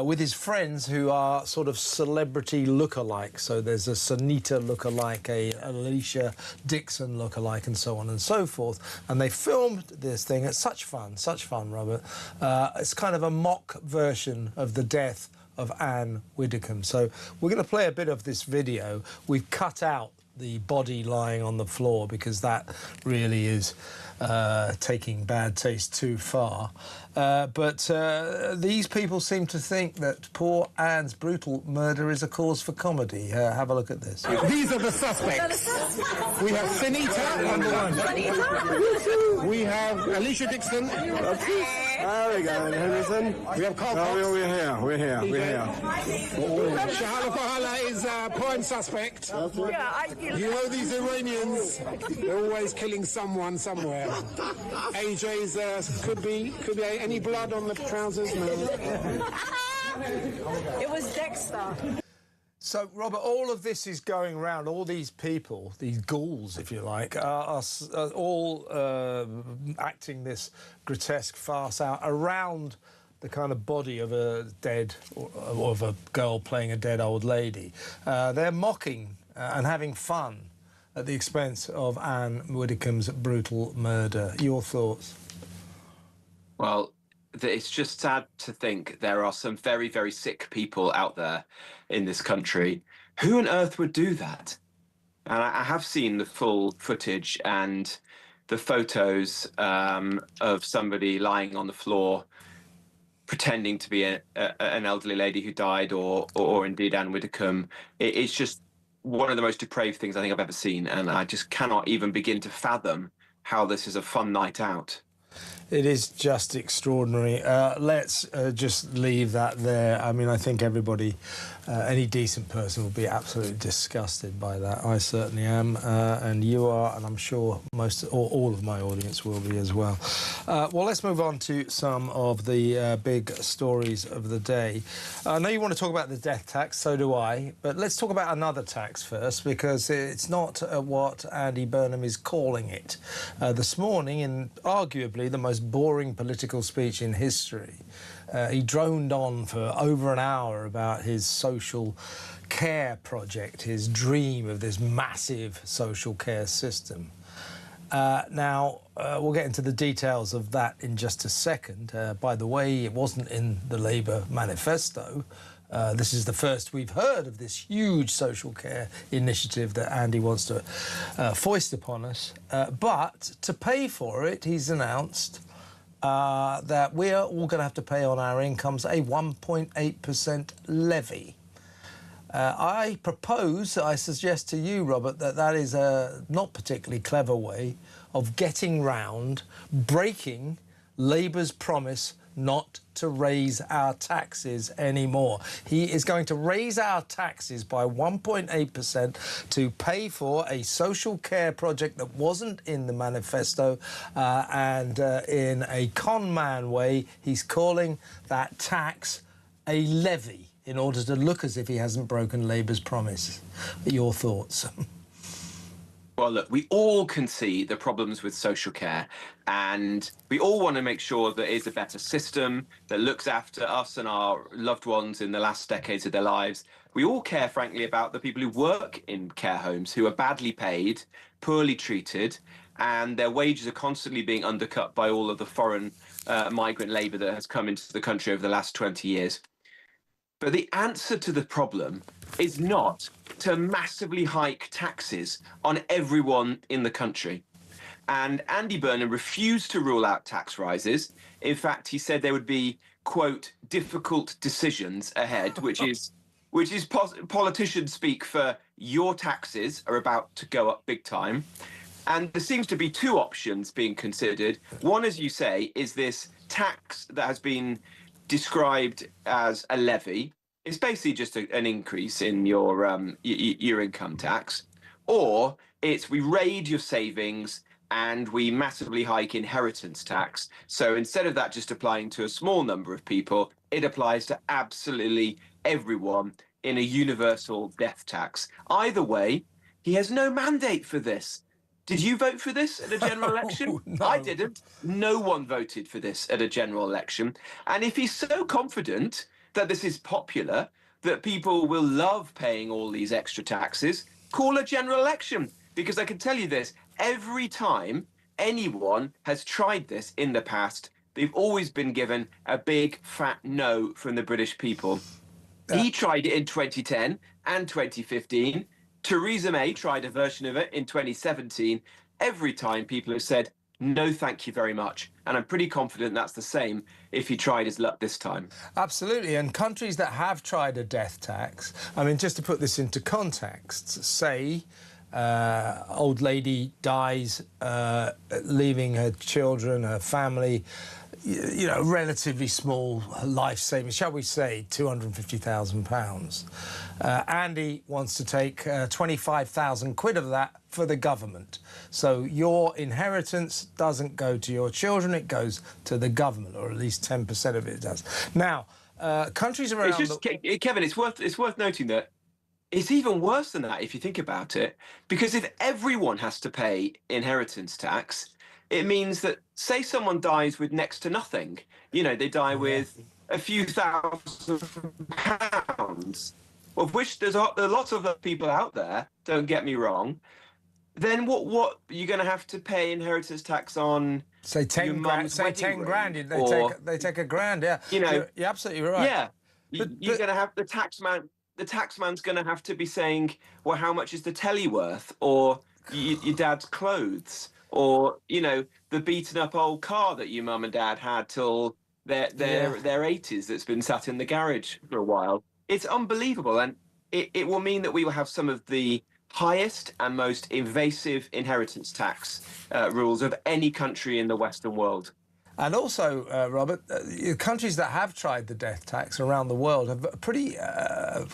with his friends who are sort of celebrity lookalikes. So there's a Sunita lookalike, a Alicia Dixon lookalike, and so on and so forth. And they filmed this thing. It's such fun, Robert. It's kind of a mock version of the death of Anne Widdecombe. So we're going to play a bit of this video. We've cut out the body lying on the floor because that really is taking bad taste too far. But these people seem to think that poor Anne's brutal murder is a cause for comedy. Have a look at this. These are the suspects. We have Sunita, number one. We have Alicia Dixon. There we go, Henderson. We have Carl Cox. We're here. Shahala Fahala is a prime suspect. You know these Iranians, they're always killing someone somewhere. AJ's could be any blood on the trousers? No. It was Dexter. So, Robert, all of this is going around. All these people, these ghouls, if you like, are all acting this grotesque farce out around the kind of body of a dead, or of a girl playing a dead old lady. They're mocking and having fun at the expense of Anne Widdecombe's brutal murder. Your thoughts? Well, it's just sad to think there are some very, very sick people out there in this country. Who on earth would do that? And I have seen the full footage and the photos of somebody lying on the floor pretending to be an elderly lady who died, or indeed Anne Widdecombe. It's just one of the most depraved things I think I've ever seen, and I just cannot even begin to fathom how this is a fun night out. It is just extraordinary. Let's just leave that there. I mean, I think everybody, any decent person will be absolutely disgusted by that. I certainly am, and you are, and I'm sure most or all of my audience will be as well. Well, let's move on to some of the big stories of the day. I know you want to talk about the death tax, so do I, but let's talk about another tax first, because it's not what Andy Burnham is calling it. This morning, in arguably the most boring political speech in history, he droned on for over an hour about his social care project, his dream of this massive social care system. Now, we'll get into the details of that in just a second. By the way, it wasn't in the Labour manifesto. This is the first we've heard of this huge social care initiative that Andy wants to foist upon us. But to pay for it, he's announced that we are all going to have to pay on our incomes a 1.8% levy. I suggest to you, Robert, that is a not particularly clever way of getting round breaking Labour's promise not to raise our taxes anymore. He is going to raise our taxes by 1.8% to pay for a social care project that wasn't in the manifesto, and in a con man way, he's calling that tax a levy in order to look as if he hasn't broken Labour's promise. Your thoughts? Well, look, we all can see the problems with social care, and we all want to make sure that it's a better system that looks after us and our loved ones in the last decades of their lives. We all care, frankly, about the people who work in care homes, who are badly paid, poorly treated, and their wages are constantly being undercut by all of the foreign migrant labour that has come into the country over the last 20 years. But the answer to the problem is not to massively hike taxes on everyone in the country. And Andy Burnham refused to rule out tax rises. In fact, he said there would be, quote, difficult decisions ahead, which is politician speak for your taxes are about to go up big time. And there seems to be two options being considered. One, as you say, is this tax that has been described as a levy. It's basically just an increase in your income tax. Or it's we raid your savings and we massively hike inheritance tax. So instead of that just applying to a small number of people, it applies to absolutely everyone in a universal death tax. Either way, he has no mandate for this. Did you vote for this at a general election? No. I didn't. No one voted for this at a general election. And if he's so confident that this is popular, that people will love paying all these extra taxes, call a general election. Because I can tell you this, every time anyone has tried this in the past, they've always been given a big fat no from the British people. He tried it in 2010 and 2015. Theresa May tried a version of it in 2017. Every time people have said, no, thank you very much. And I'm pretty confident that's the same if he tried his luck this time. Absolutely. And countries that have tried a death tax, I mean, just to put this into context, say old lady dies, leaving her children, her family, you know, relatively small life savings, shall we say, £250,000. Andy wants to take 25,000 quid of that for the government. So your inheritance doesn't go to your children, it goes to the government, or at least 10% of it does. Now, countries around... Kevin, it's worth noting that it's even worse than that if you think about it, because if everyone has to pay inheritance tax, it means that, say someone dies with next to nothing, you know, they die with a few £1,000s, of which there are lots of people out there, don't get me wrong, then what you're going to have to pay inheritance tax on? Say 10 grand, say 10 grand, they take a grand, yeah. You know, you're absolutely right. Yeah, you're going to have the taxman's going to have to be saying, well, how much is the telly worth? Or your dad's clothes? Or, you know, the beaten up old car that your mum and dad had till their 80s that's been sat in the garage for a while. It's unbelievable. And it will mean that we will have some of the highest and most invasive inheritance tax rules of any country in the Western world. And also, Robert, countries that have tried the death tax around the world have pretty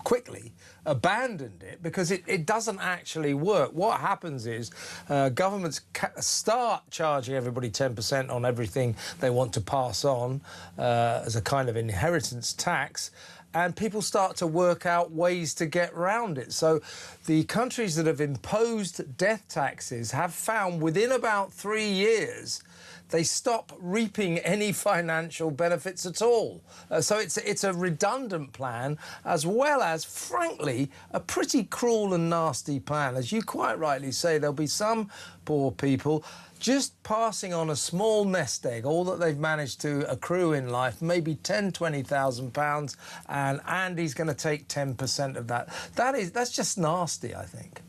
quickly abandoned it because it doesn't actually work. What happens is governments start charging everybody 10% on everything they want to pass on as a kind of inheritance tax, and people start to work out ways to get around it. So the countries that have imposed death taxes have found within about 3 years they stop reaping any financial benefits at all. So it's a redundant plan, as well as, frankly, a pretty cruel and nasty plan. As you quite rightly say, there'll be some poor people just passing on a small nest egg, all that they've managed to accrue in life, maybe £10,000-20,000, and Andy's going to take 10% of that. That's just nasty, I think.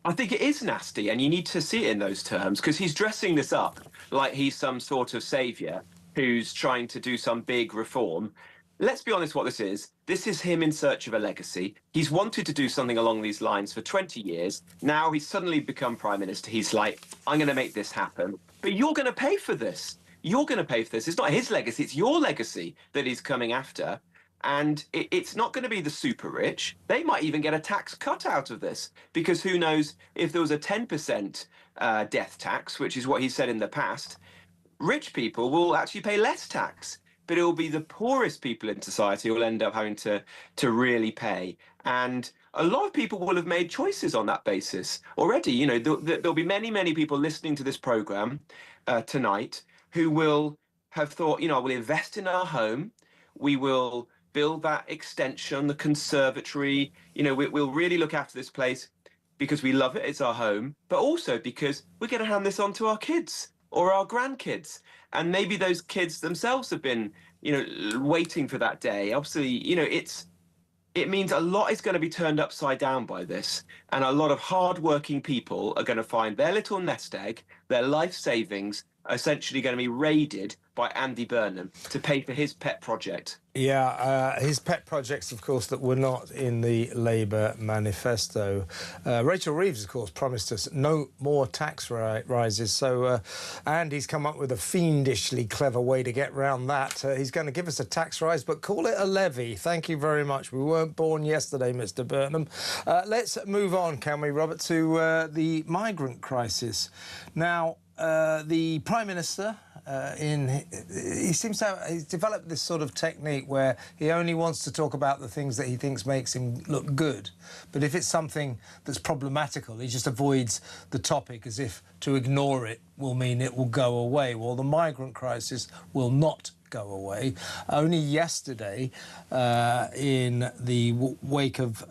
I think it is nasty, and you need to see it in those terms, because he's dressing this up like he's some sort of saviour who's trying to do some big reform. Let's be honest what this is. This is him in search of a legacy. He's wanted to do something along these lines for 20 years. Now he's suddenly become Prime Minister. He's like, I'm going to make this happen. But you're going to pay for this. You're going to pay for this. It's not his legacy. It's your legacy that he's coming after. And it's not going to be the super rich. They might even get a tax cut out of this, because who knows, if there was a 10% death tax, which is what he said in the past, rich people will actually pay less tax. but it will be the poorest people in society who will end up having to really pay. And a lot of people will have made choices on that basis already. You know, there'll be many, many people listening to this programme tonight who will have thought, you know, we'll invest in our home, we will build that extension, the conservatory, you know, we'll really look after this place because we love it, it's our home, but also because we're going to hand this on to our kids or our grandkids. And maybe those kids themselves have been, you know, waiting for that day. Obviously, you know, it means a lot is going to be turned upside down by this. And a lot of hard-working people are going to find their little nest egg, their life savings, essentially going to be raided by Andy Burnham to pay for his pet project. Yeah, his pet projects, of course, that were not in the Labour manifesto. Rachel Reeves, of course, promised us no more tax rises. So Andy's come up with a fiendishly clever way to get round that. He's going to give us a tax rise, but call it a levy. Thank you very much. We weren't born yesterday, Mr. Burnham. Let's move on, can we, Robert, to the migrant crisis. Now, the Prime Minister, he seems to have he's developed this sort of technique where he only wants to talk about the things that he thinks makes him look good. But if it's something that's problematical, he just avoids the topic as if to ignore it will mean it will go away. Well, the migrant crisis will not go away. Only yesterday, in the wake of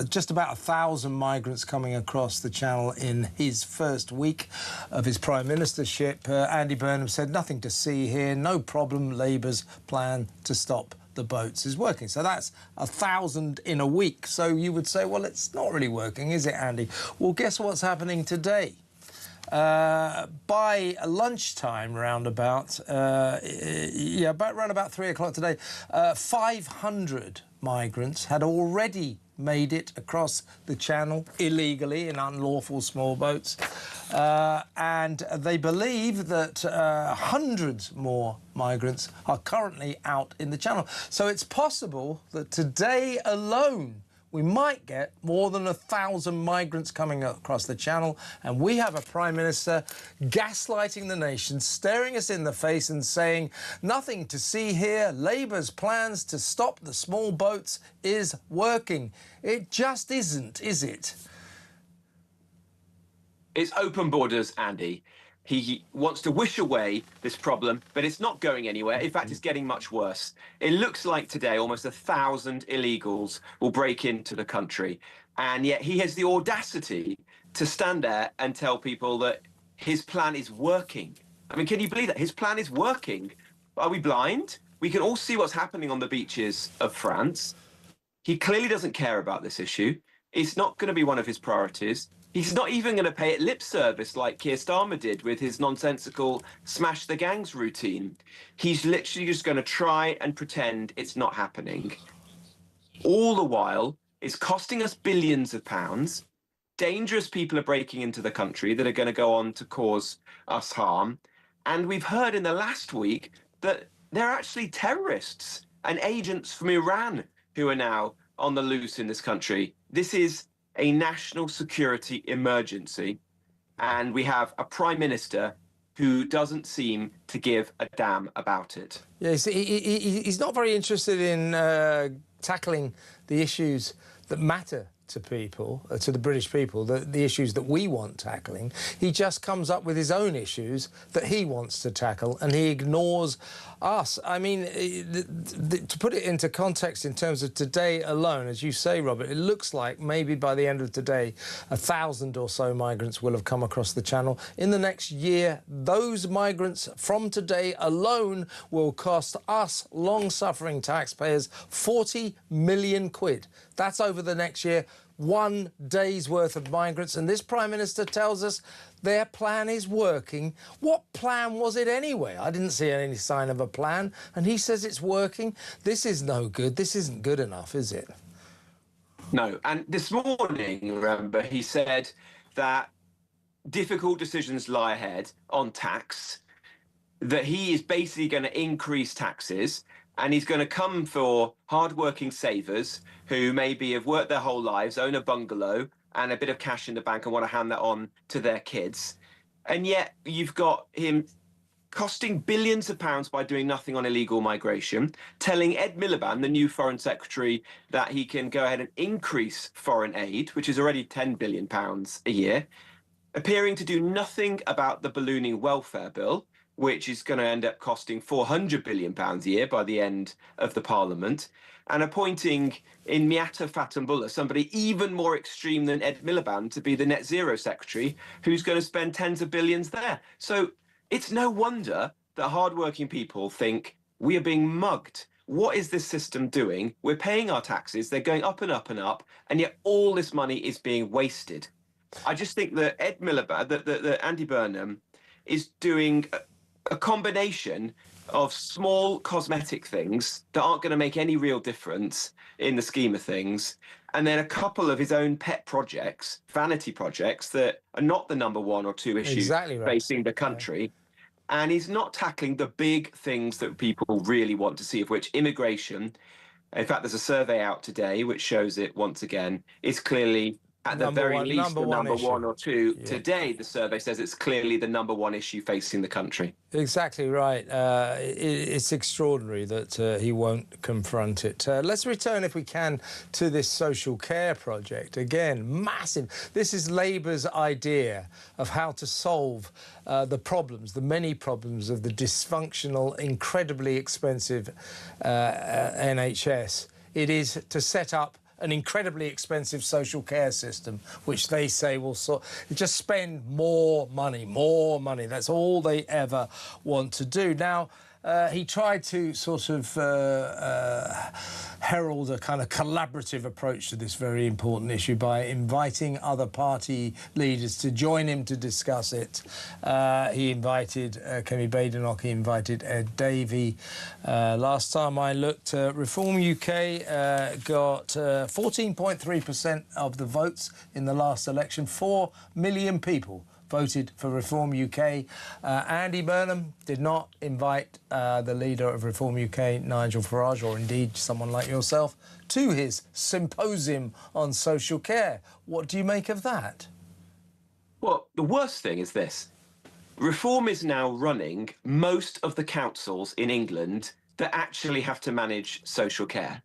just about 1,000 migrants coming across the Channel in his first week of his prime ministership, Andy Burnham said nothing to see here, no problem, Labour's plan to stop the boats is working. So that's 1,000 in a week. So you would say, well, it's not really working, is it, Andy? Well, guess what's happening today? By lunchtime, around about 3 o'clock today, 500 migrants had already made it across the Channel illegally in unlawful small boats. And they believe that hundreds more migrants are currently out in the Channel. So it's possible that today alone we might get more than 1,000 migrants coming across the Channel, and we have a Prime Minister gaslighting the nation, staring us in the face and saying, nothing to see here, Labour's plans to stop the small boats is working. It just isn't, is it? It's open borders, Andy. He wants to wish away this problem, but it's not going anywhere. In fact, it's getting much worse. It looks like today almost 1,000 illegals will break into the country. And yet he has the audacity to stand there and tell people that his plan is working. I mean, can you believe that? His plan is working. Are we blind? We can all see what's happening on the beaches of France. He clearly doesn't care about this issue. It's not going to be one of his priorities. He's not even going to pay it lip service like Keir Starmer did with his nonsensical smash the gangs routine. He's literally just going to try and pretend it's not happening. All the while, it's costing us billions of pounds. Dangerous people are breaking into the country that are going to go on to cause us harm. And we've heard in the last week that they're actually terrorists and agents from Iran who are now on the loose in this country. This is a national security emergency, and we have a Prime Minister who doesn't seem to give a damn about it. Yeah, he's not very interested in tackling the issues that matter to people, to the British people, the issues that we want tackling. He just comes up with his own issues that he wants to tackle, and he ignores us. I mean, to put it into context in terms of today alone, as you say, Robert, it looks like maybe by the end of today, 1,000 or so migrants will have come across the Channel. In the next year, those migrants from today alone will cost us, long-suffering taxpayers, 40 million quid. That's over the next year. 1 day's worth of migrants, and this Prime Minister tells us their plan is working. What plan was it anyway? I didn't see any sign of a plan, and he says it's working. This is no good. This isn't good enough, is it? No, and this morning, remember, he said that difficult decisions lie ahead on tax, that he is basically going to increase taxes, and he's going to come for hard-working savers who maybe have worked their whole lives, own a bungalow and a bit of cash in the bank and want to hand that on to their kids. And yet you've got him costing billions of pounds by doing nothing on illegal migration, telling Ed Miliband, the new Foreign Secretary, that he can go ahead and increase foreign aid, which is already £10 billion a year, appearing to do nothing about the ballooning welfare bill, which is going to end up costing £400 billion a year by the end of the Parliament, and appointing in Miatta Fatanbullah somebody even more extreme than Ed Miliband to be the Net Zero Secretary, who's going to spend tens of billions there. So it's no wonder that hardworking people think we are being mugged. What is this system doing? We're paying our taxes, they're going up and up and up, and yet all this money is being wasted. I just think that Ed Miliband, that Andy Burnham, is doing a combination of small cosmetic things that aren't going to make any real difference in the scheme of things, and then a couple of his own pet projects, vanity projects, that are not the number 1 or 2 issues facing the country. And he's not tackling the big things that people really want to see, of which immigration, in fact, there's a survey out today which shows it once again, is clearly at the very least the number 1 or 2. Yeah. Today, the survey says it's clearly the number 1 issue facing the country. Exactly right. It's extraordinary that he won't confront it. Let's return, if we can, to this social care project. Again, massive. This is Labour's idea of how to solve the problems, the many problems of the dysfunctional, incredibly expensive NHS. It is to set up an incredibly expensive social care system, which they say will just spend more money. That's all they ever want to do. Now, he tried to sort of herald a kind of collaborative approach to this very important issue by inviting other party leaders to join him to discuss it. He invited Kemi Badenoch, he invited Ed Davey. Last time I looked, Reform UK got 14.3% of the votes in the last election. 4 million people voted for Reform UK. Andy Burnham did not invite the leader of Reform UK, Nigel Farage, or indeed someone like yourself, to his symposium on social care. What do you make of that? Well, the worst thing is this. Reform is now running most of the councils in England that actually have to manage social care.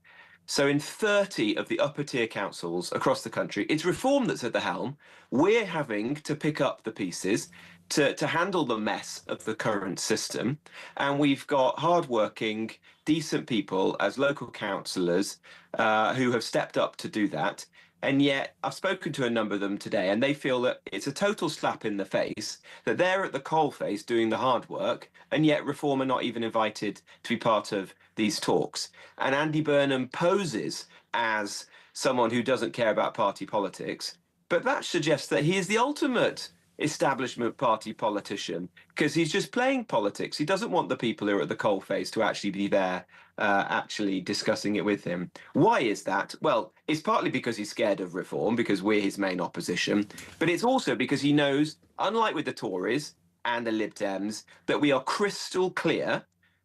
So in 30 of the upper tier councils across the country, it's Reform that's at the helm. We're having to pick up the pieces to handle the mess of the current system. And we've got hardworking, decent people as local councillors who have stepped up to do that. And yet I've spoken to a number of them today, and they feel that it's a total slap in the face that they're at the coalface doing the hard work, and yet Reform are not even invited to be part of these talks. And Andy Burnham poses as someone who doesn't care about party politics, but that suggests that he is the ultimate establishment party politician, because he's just playing politics. He doesn't want the people who are at the coalface to actually be there actually discussing it with him. Why is that? Well, it's partly because he's scared of Reform, because we're his main opposition, but it's also because he knows, unlike with the Tories and the Lib Dems, that we are crystal clear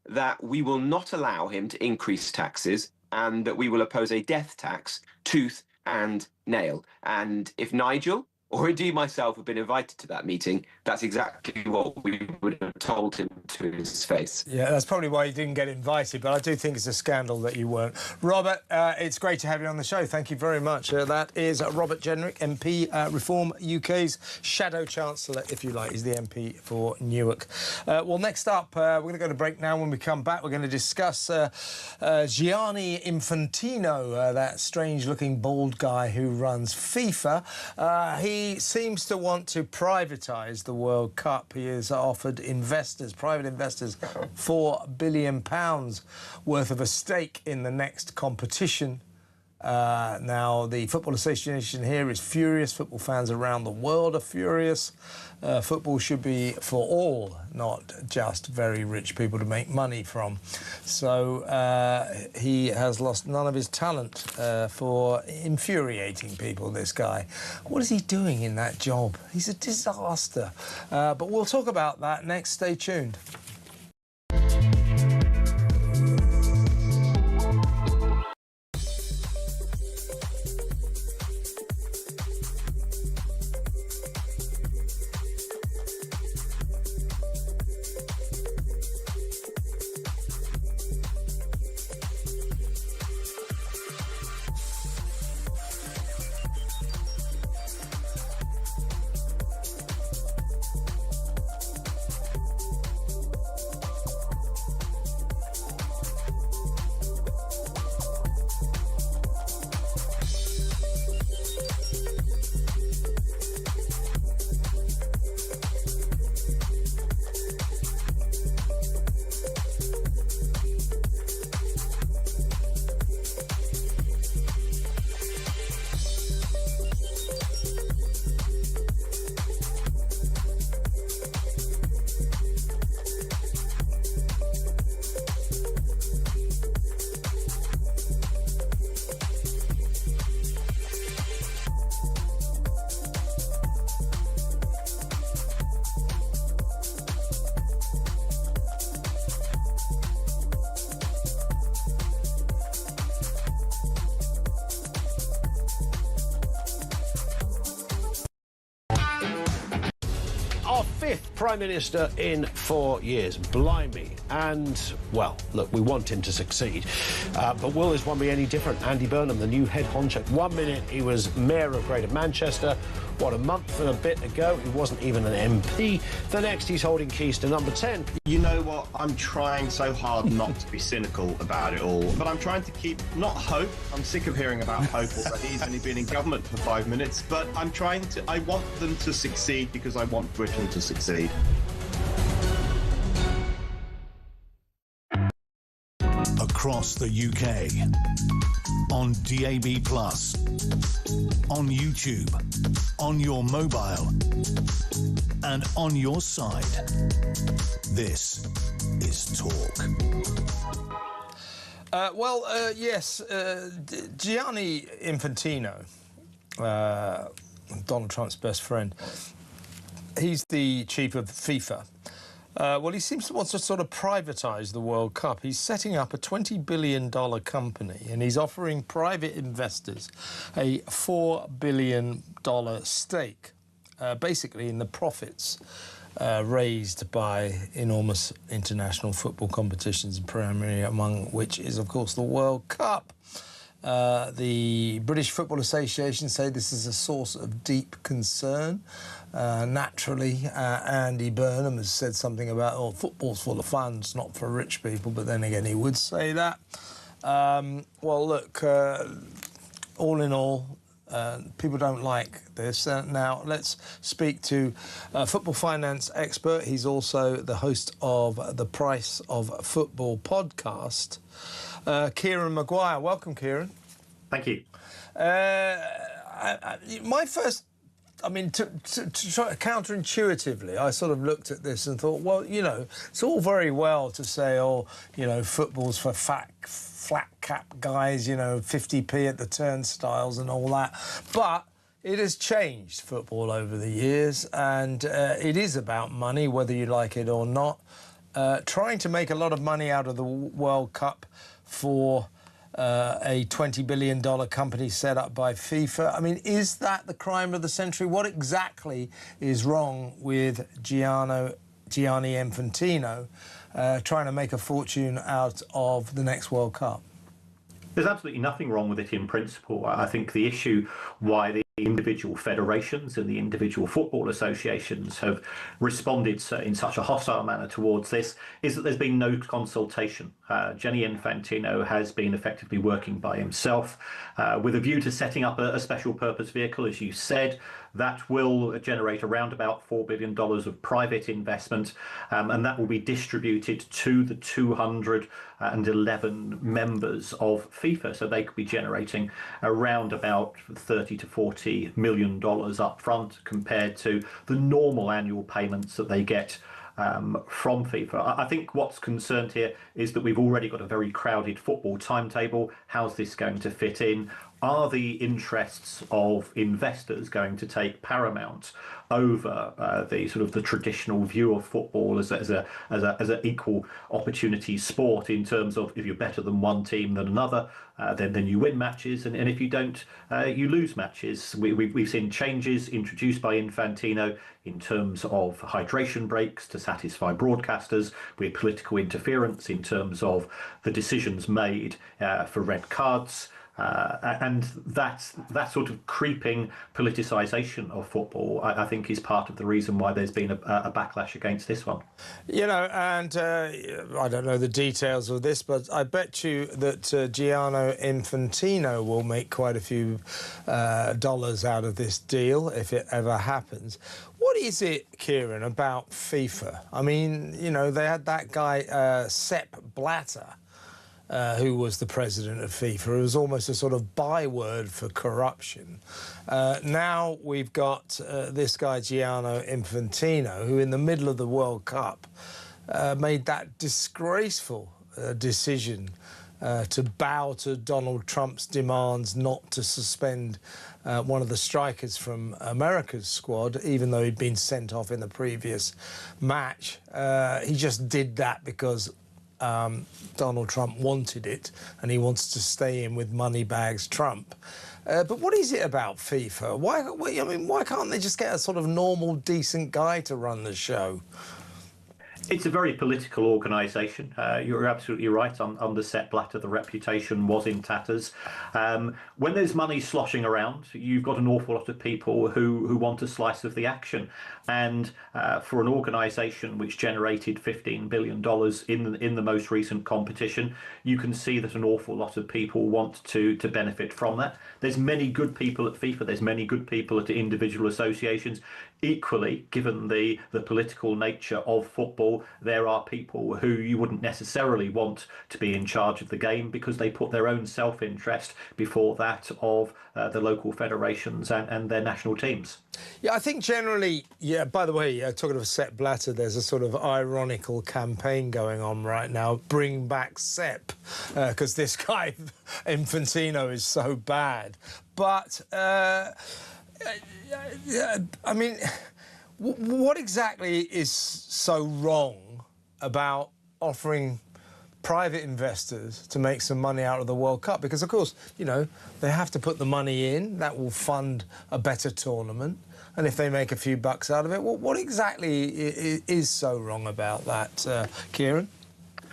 that we will not allow him to increase taxes, and that we will oppose a death tax tooth and nail. And if Nigel, or indeed myself, have been invited to that meeting, that's exactly what we would have told him to his face. Yeah, that's probably why you didn't get invited, but I do think it's a scandal that you weren't. Robert, it's great to have you on the show. Thank you very much. That is Robert Jenrick, MP, Reform UK's Shadow Chancellor, if you like. He's the MP for Newark. Well, next up, we're going to go to break now. When we come back, we're going to discuss Gianni Infantino, that strange-looking bald guy who runs FIFA. He seems to want to privatise the World Cup. He has offered private investors, £4 billion worth of a stake in the next competition. Now, the Football Association here is furious. Football fans around the world are furious. Football should be for all, not just very rich people to make money from. So he has lost none of his talent for infuriating people, this guy. What is he doing in that job? He's a disaster. But we'll talk about that next. Stay tuned. fifth Prime Minister in 4 years. Blimey. And, well, look, we want him to succeed. But will this one be any different? Andy Burnham, the new head honcho. 1 minute he was Mayor of Greater Manchester. What, a month and a bit ago, he wasn't even an MP. The next, he's holding keys to number 10. You know what? I'm trying so hard not to be cynical about it all, but I'm trying to keep, not hope. I'm sick of hearing about hope already. He's only been in government for 5 minutes, but I want them to succeed because I want Britain to succeed. Across the UK, on DAB+, on YouTube, on your mobile, and on your side. This is Talk. Yes, Gianni Infantino, Donald Trump's best friend, he's the chief of FIFA. Well, he seems to want to sort of privatise the World Cup. He's setting up a $20 billion company and he's offering private investors a $4 billion stake, basically in the profits raised by enormous international football competitions, primarily among which is, of course, the World Cup. The British Football Association say this is a source of deep concern. Naturally, Andy Burnham has said something about, oh, football's full of fun, it's not for rich people, but then again, he would say that. Well, look, all in all, people don't like this. Now, let's speak to a football finance expert. He's also the host of the Price of Football podcast, Kieran Maguire. Welcome, Kieran. Thank you. My first... I mean, to try counterintuitively, I sort of looked at this and thought, well, you know, it's all very well to say, oh, you know, football's for flat cap guys, you know, 50p at the turnstiles and all that. But it has changed, football, over the years, and it is about money, whether you like it or not. Trying to make a lot of money out of the World Cup for a $20 billion company set up by FIFA. I mean, is that the crime of the century? What exactly is wrong with Gianni Infantino trying to make a fortune out of the next World Cup? There's absolutely nothing wrong with it in principle. I think the issue why the individual federations and the individual football associations have responded in such a hostile manner towards this is that there's been no consultation. Gianni Infantino has been effectively working by himself with a view to setting up a special purpose vehicle, as you said, that will generate around about $4 billion of private investment, and that will be distributed to the 211 members of FIFA. So they could be generating around about 30 to 40 $40 million up front compared to the normal annual payments that they get from FIFA. I think what's concerned here is that we've already got a very crowded football timetable. How's this going to fit in? Are the interests of investors going to take paramount over the sort of the traditional view of football as an equal opportunity sport, in terms of if you're better than one team than another, then you win matches, and if you don't, you lose matches. We've seen changes introduced by Infantino in terms of hydration breaks to satisfy broadcasters, with political interference in terms of the decisions made for red cards. And that sort of creeping politicisation of football, I think, is part of the reason why there's been a backlash against this one. You know, and I don't know the details of this, but I bet you that Gianni Infantino will make quite a few dollars out of this deal if it ever happens. What is it, Kieran, about FIFA? I mean, you know, they had that guy, Sepp Blatter, who was the president of FIFA. It was almost a sort of byword for corruption. Now we've got this guy, Gianni Infantino, who in the middle of the World Cup made that disgraceful decision to bow to Donald Trump's demands not to suspend one of the strikers from America's squad, even though he'd been sent off in the previous match. He just did that because Donald Trump wanted it, and he wants to stay in with Moneybags Trump. But what is it about FIFA? Why can't they just get a sort of normal, decent guy to run the show? It's a very political organisation. You're absolutely right. Under Sepp Blatter, the reputation was in tatters. When there's money sloshing around, you've got an awful lot of people who want a slice of the action. And for an organisation which generated $15 billion in the most recent competition, you can see that an awful lot of people want to benefit from that. There's many good people at FIFA. There's many good people at individual associations. Equally, given the political nature of football, there are people who you wouldn't necessarily want to be in charge of the game because they put their own self-interest before that of the local federations and their national teams. Yeah, I think generally, yeah, by the way, talking of Sepp Blatter, there's a sort of ironical campaign going on right now, bring back Sepp, because this guy, Infantino, is so bad. But... I mean, what exactly is so wrong about offering private investors to make some money out of the World Cup? Because, of course, you know, they have to put the money in. That will fund a better tournament. And if they make a few bucks out of it, what exactly is so wrong about that, Kieran?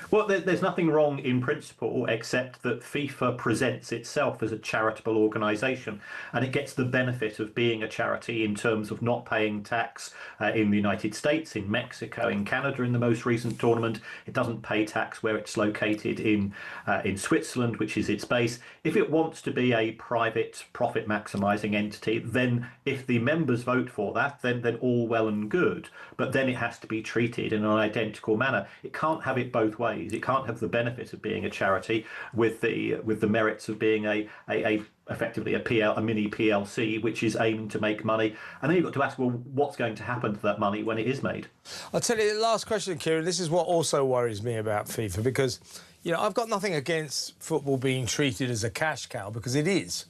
Well, there's nothing wrong in principle, except that FIFA presents itself as a charitable organisation, and it gets the benefit of being a charity in terms of not paying tax in the United States, in Mexico, in Canada in the most recent tournament. It doesn't pay tax where it's located in Switzerland, which is its base. If it wants to be a private profit maximising entity, then if the members vote for that, then all well and good. But then it has to be treated in an identical manner. It can't have it both ways. It can't have the benefit of being a charity with the merits of being effectively a mini PLC, which is aiming to make money. And then you've got to ask, well, what's going to happen to that money when it is made? I'll tell you, the last question, Kieran, this is what also worries me about FIFA, because, you know, I've got nothing against football being treated as a cash cow, because it is.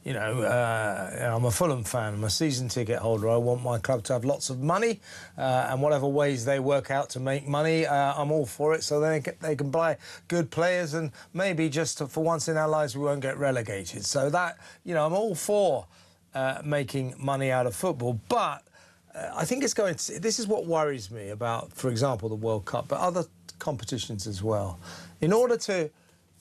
You know, I'm a Fulham fan, I'm a season ticket holder. I want my club to have lots of money, and whatever ways they work out to make money, I'm all for it, so they can buy good players, and maybe just for once in our lives we won't get relegated. So that, you know, I'm all for making money out of football, but I think it's going to... This is what worries me about, for example, the World Cup, but other competitions as well. In order to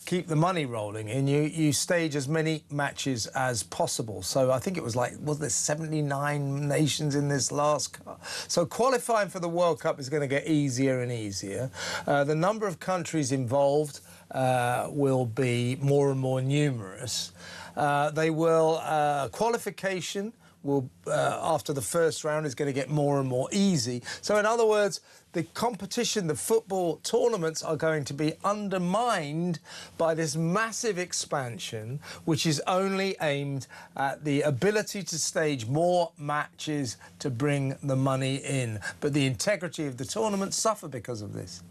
keep the money rolling in, you stage as many matches as possible. So I think it was like, was there 79 nations in this last cup? So qualifying for the World Cup is going to get easier and easier. The number of countries involved will be more and more numerous. Qualification will, after the first round, is going to get more and more easy. So in other words, the competition, the football tournaments are going to be undermined by this massive expansion, which is only aimed at the ability to stage more matches to bring the money in. But the integrity of the tournaments suffer because of this.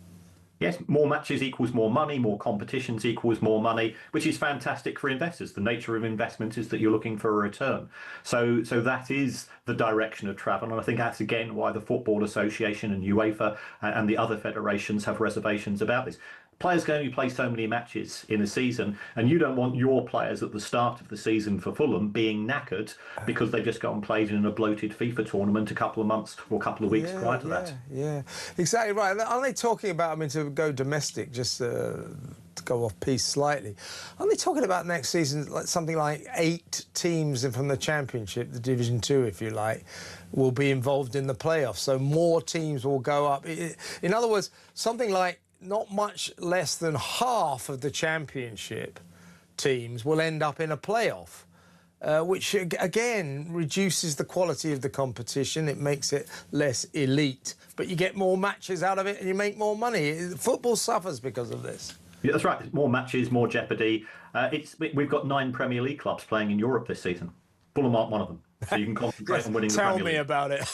Yes, more matches equals more money, more competitions equals more money, which is fantastic for investors. The nature of investment is that you're looking for a return. So that is the direction of travel. And I think that's, again, why the Football Association and UEFA and the other federations have reservations about this. Players can only play so many matches in a season, and you don't want your players at the start of the season for Fulham being knackered because they've just gone and played in a bloated FIFA tournament a couple of months or a couple of weeks prior to that. Yeah, exactly right. Aren't they talking about, I mean, to go domestic, just to go off piece slightly, aren't they talking about next season like something like 8 teams from the Championship, the Division 2, if you like, will be involved in the playoffs? So more teams will go up. In other words, something like not much less than half of the Championship teams will end up in a playoff, which, again, reduces the quality of the competition. It makes it less elite, but you get more matches out of it and you make more money. Football suffers because of this. Yeah, that's right. More matches, more jeopardy. We've got 9 Premier League clubs playing in Europe this season. Fulham aren't one of them, so you can concentrate on winning the Premier League. Tell me about it.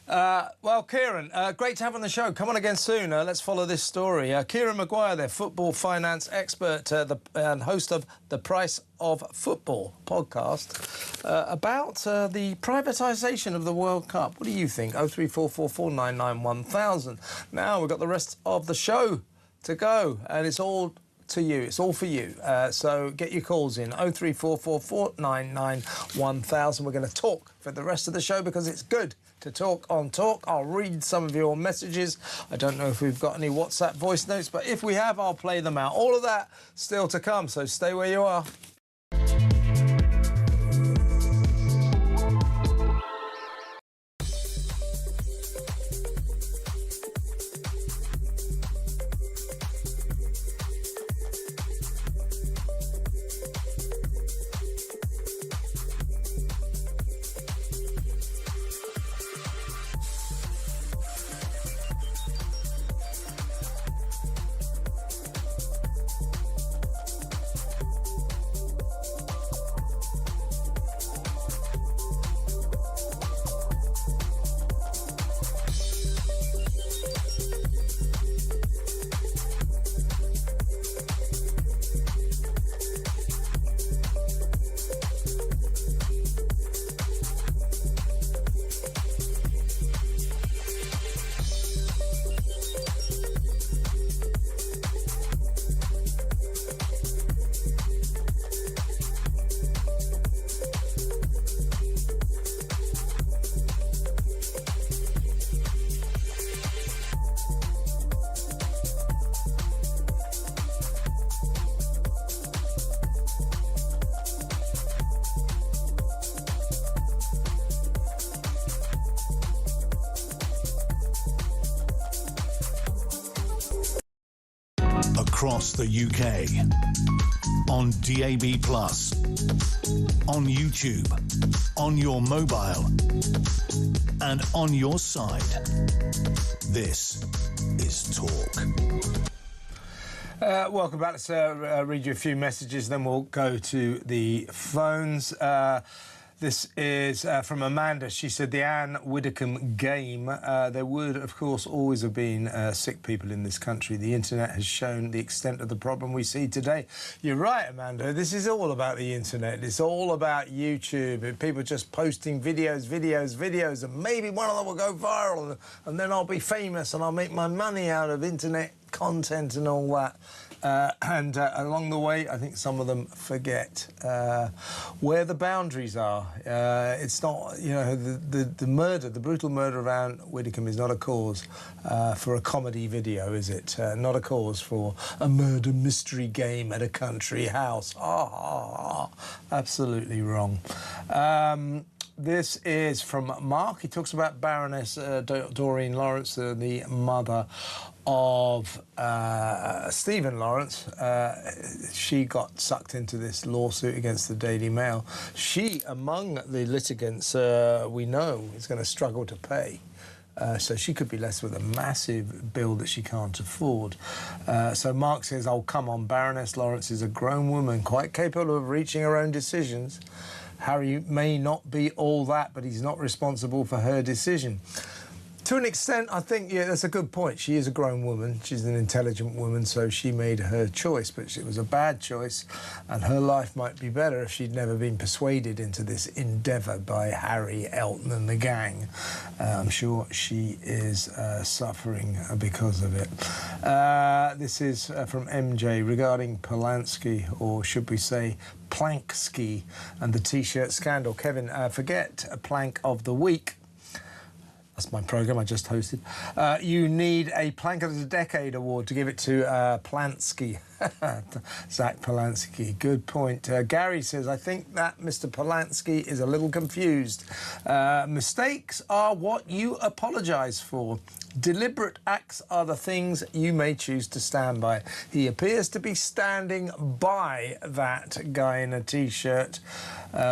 Well, Kieran, great to have on the show. Come on again soon. Let's follow this story. Kieran Maguire, their football finance expert and host of the Price of Football podcast, about the privatisation of the World Cup. What do you think? 03444991000. Now we've got the rest of the show to go, and it's all to you. It's all for you. So get your calls in. 03444991000. We're going to talk for the rest of the show because it's good to talk on Talk. I'll read some of your messages. I don't know if we've got any WhatsApp voice notes, but if we have, I'll play them out. All of that still to come, so stay where you are. Across the UK, on DAB+, on YouTube, on your mobile, and on your side. This is Talk. Welcome back. Let's read you a few messages, then we'll go to the phones. This is from Amanda. She said the Anne Widdecombe game. There would, of course, always have been sick people in this country. The internet has shown the extent of the problem we see today. You're right, Amanda. This is all about the internet. It's all about YouTube. People just posting videos, and maybe one of them will go viral, and then I'll be famous and I'll make my money out of internet content and all that. And along the way, I think some of them forget where the boundaries are. It's not, you know, the murder, the brutal murder of Anne Widdecombe is not a cause for a comedy video, is it? Not a cause for a murder mystery game at a country house. Absolutely wrong. This is from Mark. He talks about Baroness Doreen Lawrence, the mother of Stephen Lawrence. She got sucked into this lawsuit against the Daily Mail. She, among the litigants, we know is going to struggle to pay. So she could be left with a massive bill that she can't afford. So Mark says, oh, come on, Baroness Lawrence is a grown woman, quite capable of reaching her own decisions. Harry may not be all that, but he's not responsible for her decision. To an extent, I think, yeah, that's a good point. She is a grown woman. She's an intelligent woman, so she made her choice, but it was a bad choice, and her life might be better if she'd never been persuaded into this endeavour by Harry, Elton and the gang. I'm sure she is suffering because of it. This is from MJ regarding Polanski, or should we say Planksky, and the T-shirt scandal. Kevin, forget a plank of the week. That's my programme I just hosted. You need a Plank of the Decade award to give it to Polanski. Zack Polanski. Good point. Gary says, I think that Mr. Polanski is a little confused. Mistakes are what you apologise for. Deliberate acts are the things you may choose to stand by. He appears to be standing by that guy in a T-shirt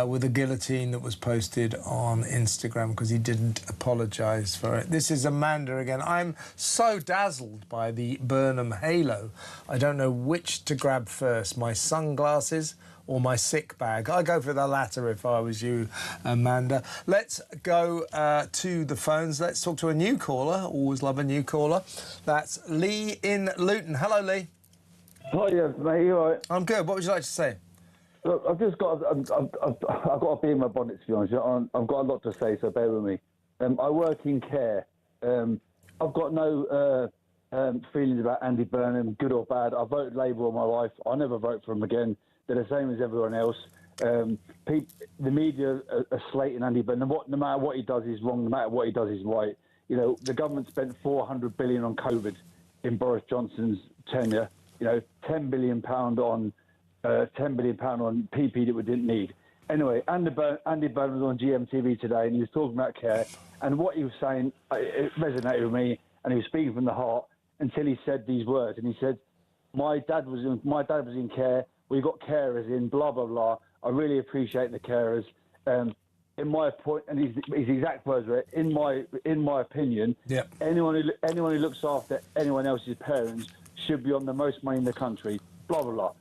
with a guillotine that was posted on Instagram because he didn't apologise for it. This is Amanda again. I'm so dazzled by the Burnham halo. I don't know which to grab first, my sunglasses or my sick bag. I go for the latter if I was you, Amanda. Let's go to the phones. Let's talk to a new caller. Always love a new caller. That's Lee in Luton. Hello, Lee. Hi, yeah, mate. You all right? I'm good. What would you like to say? Look, I've just got. I've got to be in my bonnet, to be honest. I've got a lot to say, so bear with me. I work in care. I've got no feelings about Andy Burnham, good or bad. I voted Labour all my life. I'll never vote for him again. They're the same as everyone else. The media are slating Andy Burnham. No matter what he does is wrong. No matter what he does is right. You know, the government spent $400 billion on COVID in Boris Johnson's tenure. You know, £10 billion on PP that we didn't need. Anyway, Andy Burnham was on GMTV today, and he was talking about care. And what he was saying, it resonated with me. And he was speaking from the heart until he said these words. And he said, "My dad was in care. We got carers in. Blah blah blah. I really appreciate the carers. In my point, and his exact words were, in my opinion, anyone who looks after anyone else's parents should be on the most money in the country. Blah blah blah."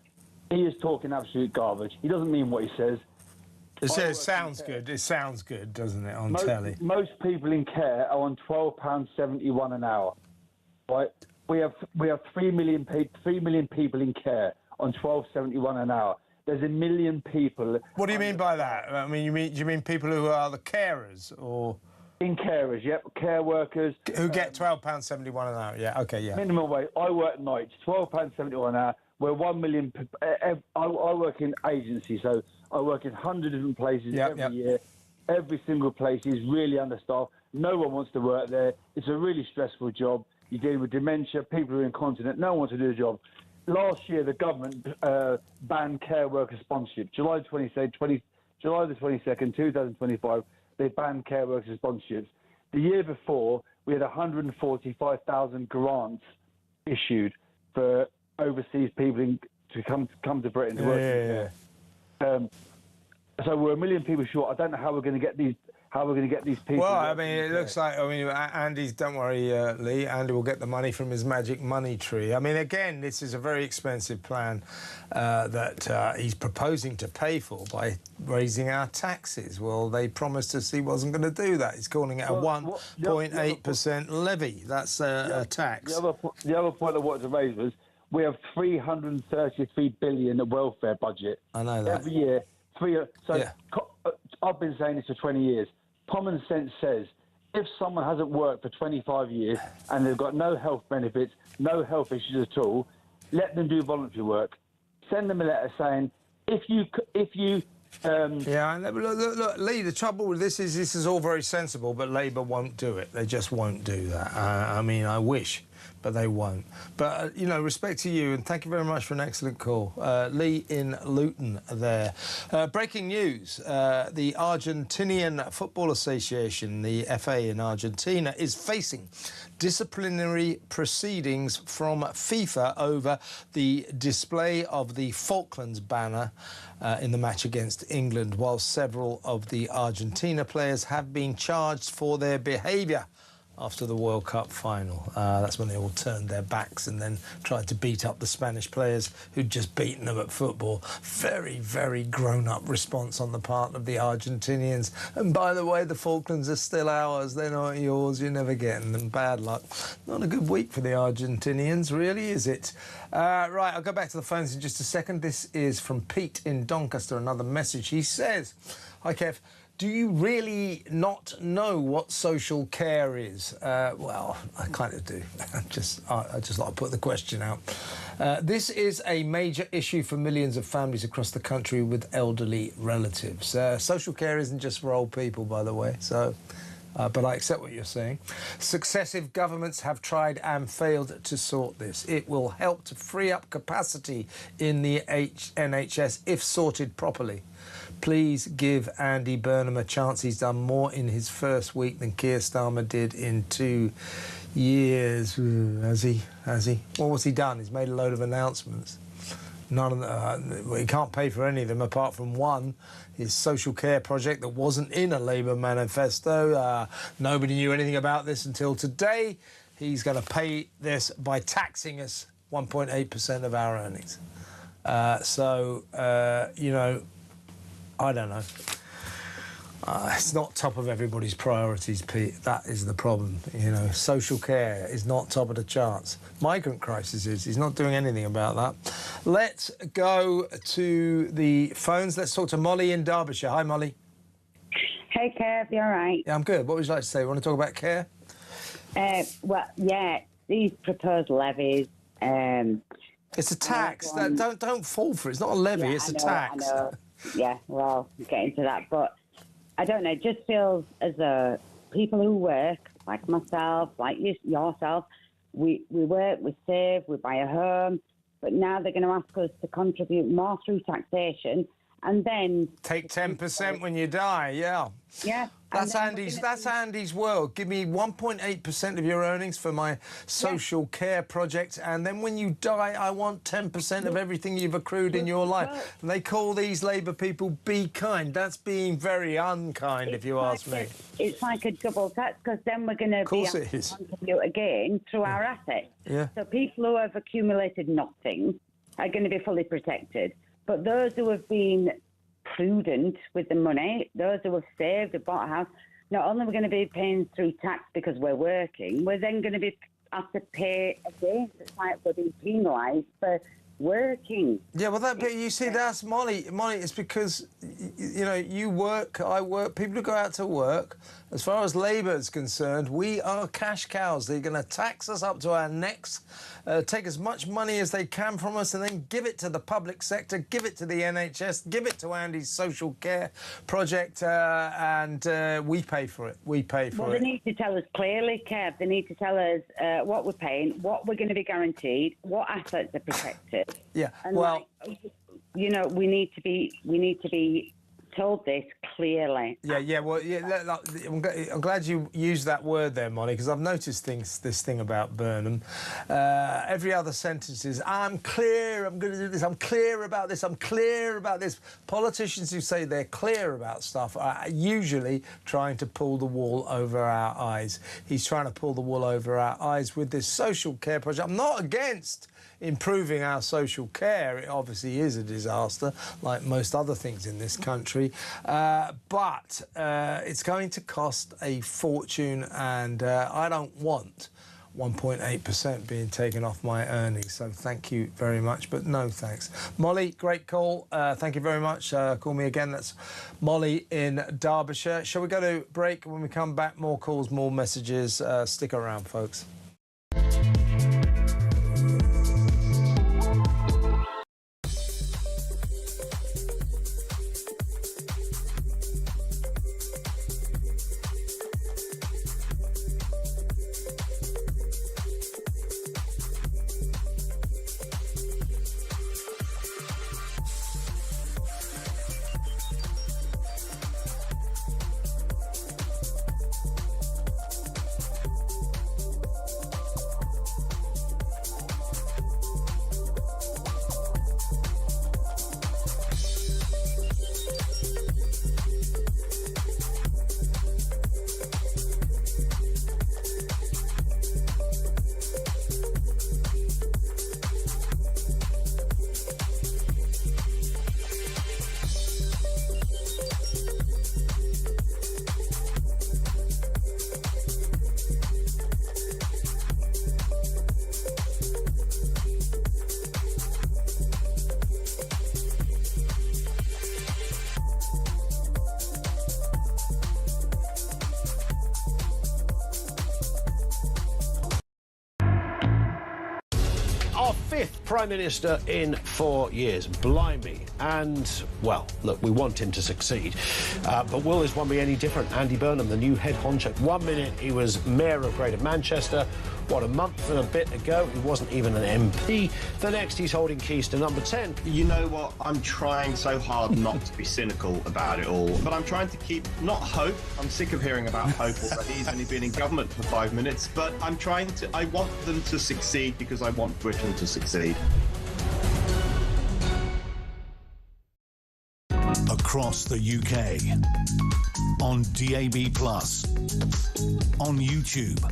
He is talking absolute garbage. He doesn't mean what he says. It sounds good. It sounds good, doesn't it, on telly? Most people in care are on £12.71 an hour. Right? We have 3 million people in care on £12.71 an hour. There's 1 million people. What do you mean by that? I mean, do you mean people who are the carers, or in carers? Yep, care workers who get £12.71 an hour. Yeah, okay, yeah. Minimum wage. I work nights, £12.71 an hour. We're 1 million. I work in agency, so I work in 100 different places every year. Every single place is really understaffed. No one wants to work there. It's a really stressful job. You deal with dementia, people who are incontinent. No one wants to do the job. Last year, the government banned care worker sponsorship. July the 22nd, 2025, they banned care worker sponsorships. The year before, we had 145,000 grants issued for overseas people to come to Britain to work in care. So we're 1 million people short. I don't know how we're going to get these. How we're going to get these people. Well, I mean, it looks like. I mean, Andy's. Don't worry, Lee. Andy will get the money from his magic money tree. I mean, again, this is a very expensive plan that he's proposing to pay for by raising our taxes. Well, they promised us he wasn't going to do that. He's calling it a 1.8% levy. That's a tax. The other point I wanted to raise was we have $333 billion in welfare budget. I know that every year. I've been saying this for 20 years. Common sense says if someone hasn't worked for 25 years and they've got no health benefits, no health issues at all, let them do voluntary work. Send them a letter saying, if you look, Lee, the trouble with this is all very sensible, but Labour won't do it. They just won't do that. I mean, I wish, but they won't. But, you know, respect to you, and thank you very much for an excellent call. Lee in Luton there. Breaking news, the Argentinian Football Association, the FA in Argentina, is facing disciplinary proceedings from FIFA over the display of the Falklands banner in the match against England, while several of the Argentina players have been charged for their behaviour after the World Cup final. That's when they all turned their backs and then tried to beat up the Spanish players who'd just beaten them at football. Very, very grown-up response on the part of the Argentinians. And by the way, the Falklands are still ours. They're not yours. You're never getting them. Bad luck. Not a good week for the Argentinians, really, is it? Right, I'll go back to the phones in just a second. This is from Pete in Doncaster, another message. He says, "Hi, Kev. Do you really not know what social care is?" Well, I kind of do. I just like to put the question out. This is a major issue for millions of families across the country with elderly relatives. Social care isn't just for old people, by the way, so... but I accept what you're saying. Successive governments have tried and failed to sort this. It will help to free up capacity in the NHS if sorted properly. Please give Andy Burnham a chance. He's done more in his first week than Keir Starmer did in 2 years. Has he? Well, what's he done? He's made a load of announcements. None of them. He can't pay for any of them apart from one, his social care project that wasn't in a Labour manifesto. Nobody knew anything about this until today. He's going to pay this by taxing us 1.8% of our earnings. You know, I don't know. It's not top of everybody's priorities, Pete. That is the problem. You know, social care is not top of the charts. Migrant crisis is. He's not doing anything about that. Let's go to the phones. Let's talk to Molly in Derbyshire. Hi, Molly. Hey, Kev, you all right? Yeah, I'm good. What would you like to say? Want to talk about care? Well, yeah, these proposed levies. It's a tax. Don't fall for it. It's not a levy. It's a tax. I know. Yeah, well, we'll get into that, but I don't know. It just feels as though people who work, like myself, like yourself, we work, we save, we buy a home, but now they're going to ask us to contribute more through taxation, and then take 10% when you die. Yeah. Yeah. That's Andy's world. Give me 1.8% of your earnings for my social care project, and then when you die, I want 10% of everything you've accrued in your life. And they call these Labour people be kind. That's being very unkind, if you ask me. It's like a double tax, because then we're going to be able to contribute again through our assets. Yeah. So people who have accumulated nothing are going to be fully protected. But those who have been prudent with the money, those who have saved, have bought a house, not only are we going to be paying through tax because we're working, we're then going to have to pay again. It's like we're being penalised for working. Yeah, well, you see, that's Molly. It's because, you know, you work, I work, people who go out to work, as far as Labour is concerned, we are cash cows. They're going to tax us up to our necks, take as much money as they can from us, and then give it to the public sector, give it to the NHS, give it to Andy's social care project, and we pay for it. We pay for it. Well, they need to tell us clearly, Kev. They need to tell us what we're paying, what we're going to be guaranteed, what assets are protected. Yeah. And well, you know, we need to be told this clearly. Yeah. Well, yeah. I'm glad you used that word there, Molly, because I've noticed this thing about Burnham. Every other sentence is, "I'm clear. I'm going to do this. I'm clear about this. I'm clear about this." Politicians who say they're clear about stuff are usually trying to pull the wool over our eyes. He's trying to pull the wool over our eyes with this social care project. I'm not against improving our social care. It obviously is a disaster, like most other things in this country, but it's going to cost a fortune, and I don't want 1.8% being taken off my earnings. So thank you very much, but no thanks. Molly, great call. Thank you very much. Call me again. That's Molly in Derbyshire. Shall we go to break? When we come back, more calls, more messages. Stick around, folks. Fifth Prime Minister in 4 years. Blimey. And, well, look, we want him to succeed. But will this one be any different? Andy Burnham, the new head honcho. 1 minute he was Mayor of Greater Manchester. What, a month and a bit ago, he wasn't even an MP. The next, he's holding keys to number 10. You know what? I'm trying so hard not to be cynical about it all, but I'm trying to keep, not hope. I'm sick of hearing about hope already. He's only been in government for 5 minutes, but I want them to succeed because I want Britain to succeed. across the UK. On DAB+, on YouTube,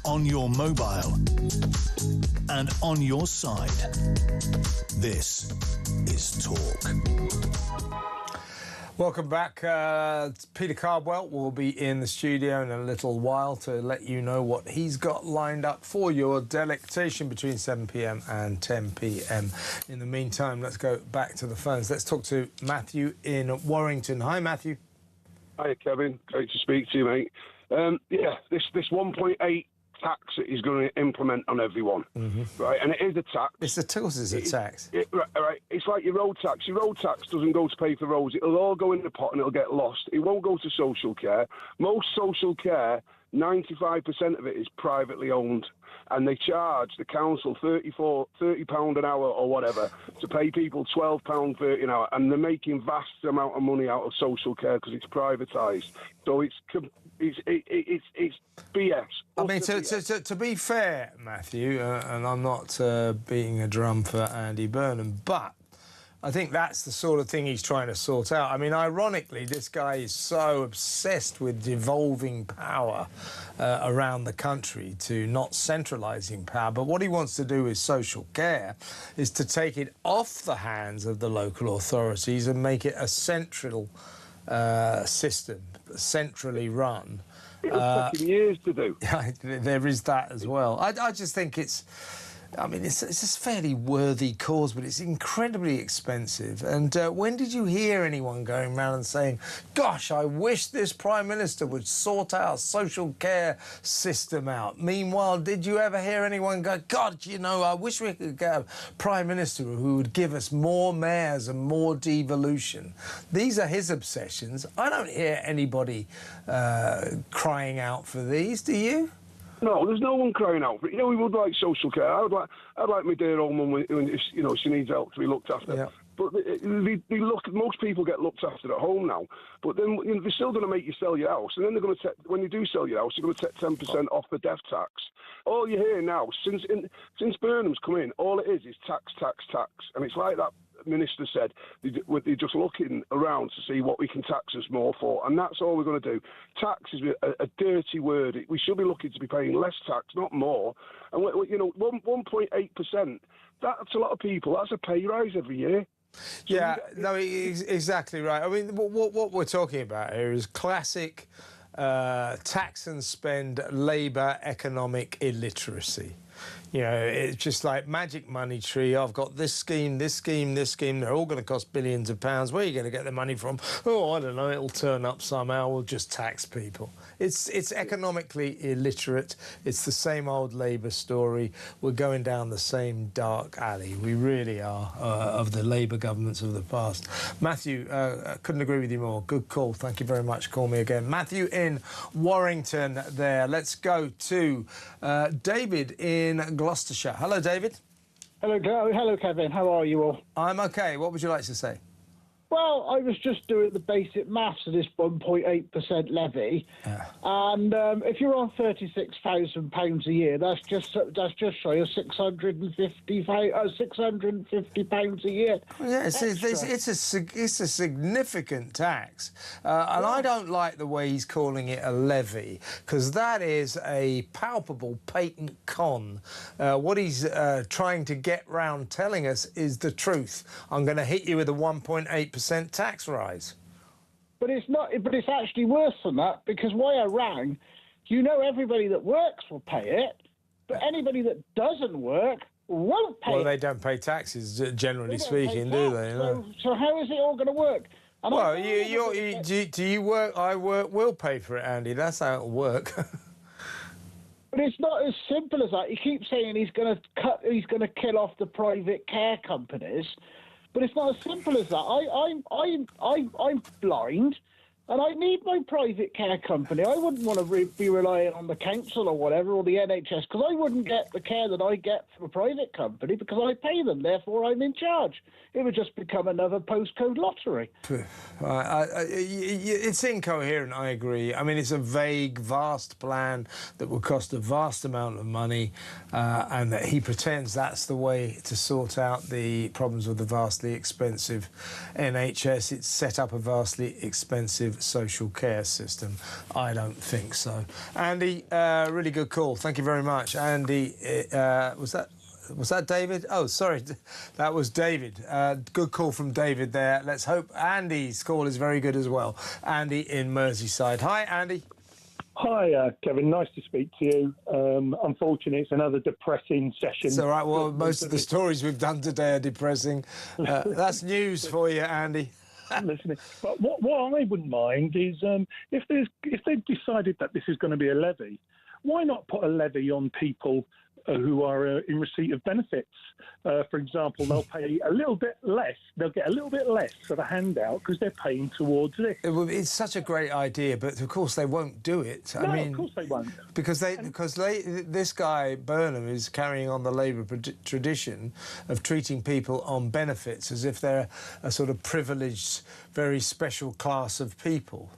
on your mobile, and on your side. This is Talk. Welcome back. Peter Cardwell will be in the studio in a little while to let you know what he's got lined up for your delectation between 7 p.m. and 10 p.m. In the meantime, let's go back to the phones. Let's talk to Matthew in Warrington. Hi, Matthew. Hi, Kevin. Great to speak to you, mate. This 1.8 tax that he's going to implement on everyone, right? And it is a tax. It's a tax. Right. It's like your road tax. Your road tax doesn't go to pay for roads. It'll all go in the pot and it'll get lost. It won't go to social care. Most social care, 95% of it is privately owned. And they charge the council £30 an hour or whatever to pay people £12.30 an hour, and they're making vast amount of money out of social care because it's privatised. So it's BS. I mean, to be fair, Matthew, and I'm not beating a drum for Andy Burnham, but I think that's the sort of thing he's trying to sort out. I mean, ironically, this guy is so obsessed with devolving power around the country to not centralising power. But what he wants to do with social care is to take it off the hands of the local authorities and make it a central system, centrally run. It'll take him years to do. There is that as well. I just think it's a fairly worthy cause, but it's incredibly expensive. And when did you hear anyone going around and saying, gosh, I wish this Prime Minister would sort our social care system out? Meanwhile, did you ever hear anyone go, God, I wish we could get a Prime Minister who would give us more mayors and more devolution? These are his obsessions. I don't hear anybody crying out for these, do you? No, there's no one crying out for it. We would like social care. I'd like my dear old mum when she needs help to be looked after. Yeah. But most people get looked after at home now. But then they're still going to make you sell your house, and then they're going to when you do sell your house, they're going to take 10% off the death tax. All you hear now, since Burnham's come in, all it is tax, and it's like that minister said, they're just looking around to see what we can tax us more for, and that's all we're going to do. Tax is a dirty word. We should be looking to be paying less tax, not more. And 1.8%, that's a lot of people. That's a pay rise every year. Yeah, no, exactly right. I mean, what we're talking about here is classic tax and spend Labour economic illiteracy. It's just like magic money tree. I've got this scheme, this scheme, this scheme. They're all going to cost billions of pounds. Where are you going to get the money from? Oh, I don't know. It'll turn up somehow. We'll just tax people. It's economically illiterate. It's the same old Labour story. We're going down the same dark alley. We really are, of the Labour governments of the past. Matthew, couldn't agree with you more. Good call. Thank you very much. Call me again. Matthew in Warrington there. Let's go to David in Gloucestershire. Hello, David. Hello, Kevin. How are you all? I'm OK. What would you like to say? Well, I was just doing the basic maths of this 1.8% levy, and if you're on £36,000 a year, that's just shy of £650 a year. Yeah, it's a significant tax, and I don't like the way he's calling it a levy, because that is a palpable, patent con. What he's trying to get round telling us is the truth. I'm going to hit you with a 1.8% tax rise. But it's not. But it's actually worse than that, because why I rang, everybody that works will pay it, but anybody that doesn't work won't pay it. Well, they don't pay taxes, generally speaking, do they? So how is it all going to work? And well, do you work? I work. We'll pay for it, Andy. That's how it'll work. But it's not as simple as that. He keeps saying he's going to kill off the private care companies. But it's not as simple as that. I'm blind. And I need my private care company. I wouldn't want to be relying on the council or whatever, or the NHS, because I wouldn't get the care that I get from a private company because I pay them, therefore I'm in charge. It would just become another postcode lottery. It's incoherent, I agree. I mean, it's a vague, vast plan that will cost a vast amount of money, and that he pretends that's the way to sort out the problems with the vastly expensive NHS. It's set up a vastly expensive social care system. I don't think so. Andy, really good call. Thank you very much. Andy, was that David? Oh, sorry, that was David. Good call from David there. Let's hope Andy's call is very good as well. Andy in Merseyside. Hi, Andy. Hi, Kevin. Nice to speak to you. Unfortunately, it's another depressing session. It's all right. Well, most of the stories we've done today are depressing. That's news for you, Andy. Listening. But what I wouldn't mind is if they've decided that this is going to be a levy, why not put a levy on people who are in receipt of benefits? For example, they'll pay a little bit less. They'll get a little bit less of a handout because they're paying towards this. It's such a great idea, but of course they won't do it. No, of course they won't. Because this guy Burnham is carrying on the Labour tradition of treating people on benefits as if they're a sort of privileged, very special class of people.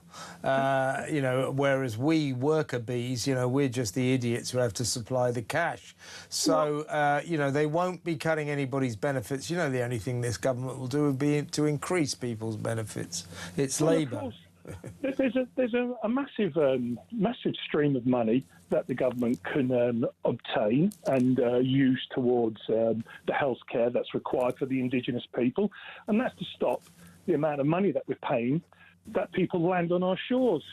You know, whereas we worker bees, you know, we're just the idiots who have to supply the cash. So, you know, they won't be cutting anybody's benefits. You know, the only thing this government will do would be to increase people's benefits. It's Labour. There's a massive stream of money that the government can obtain and use towards the healthcare that's required for the indigenous people, and that's to stop the amount of money that we're paying that people land on our shores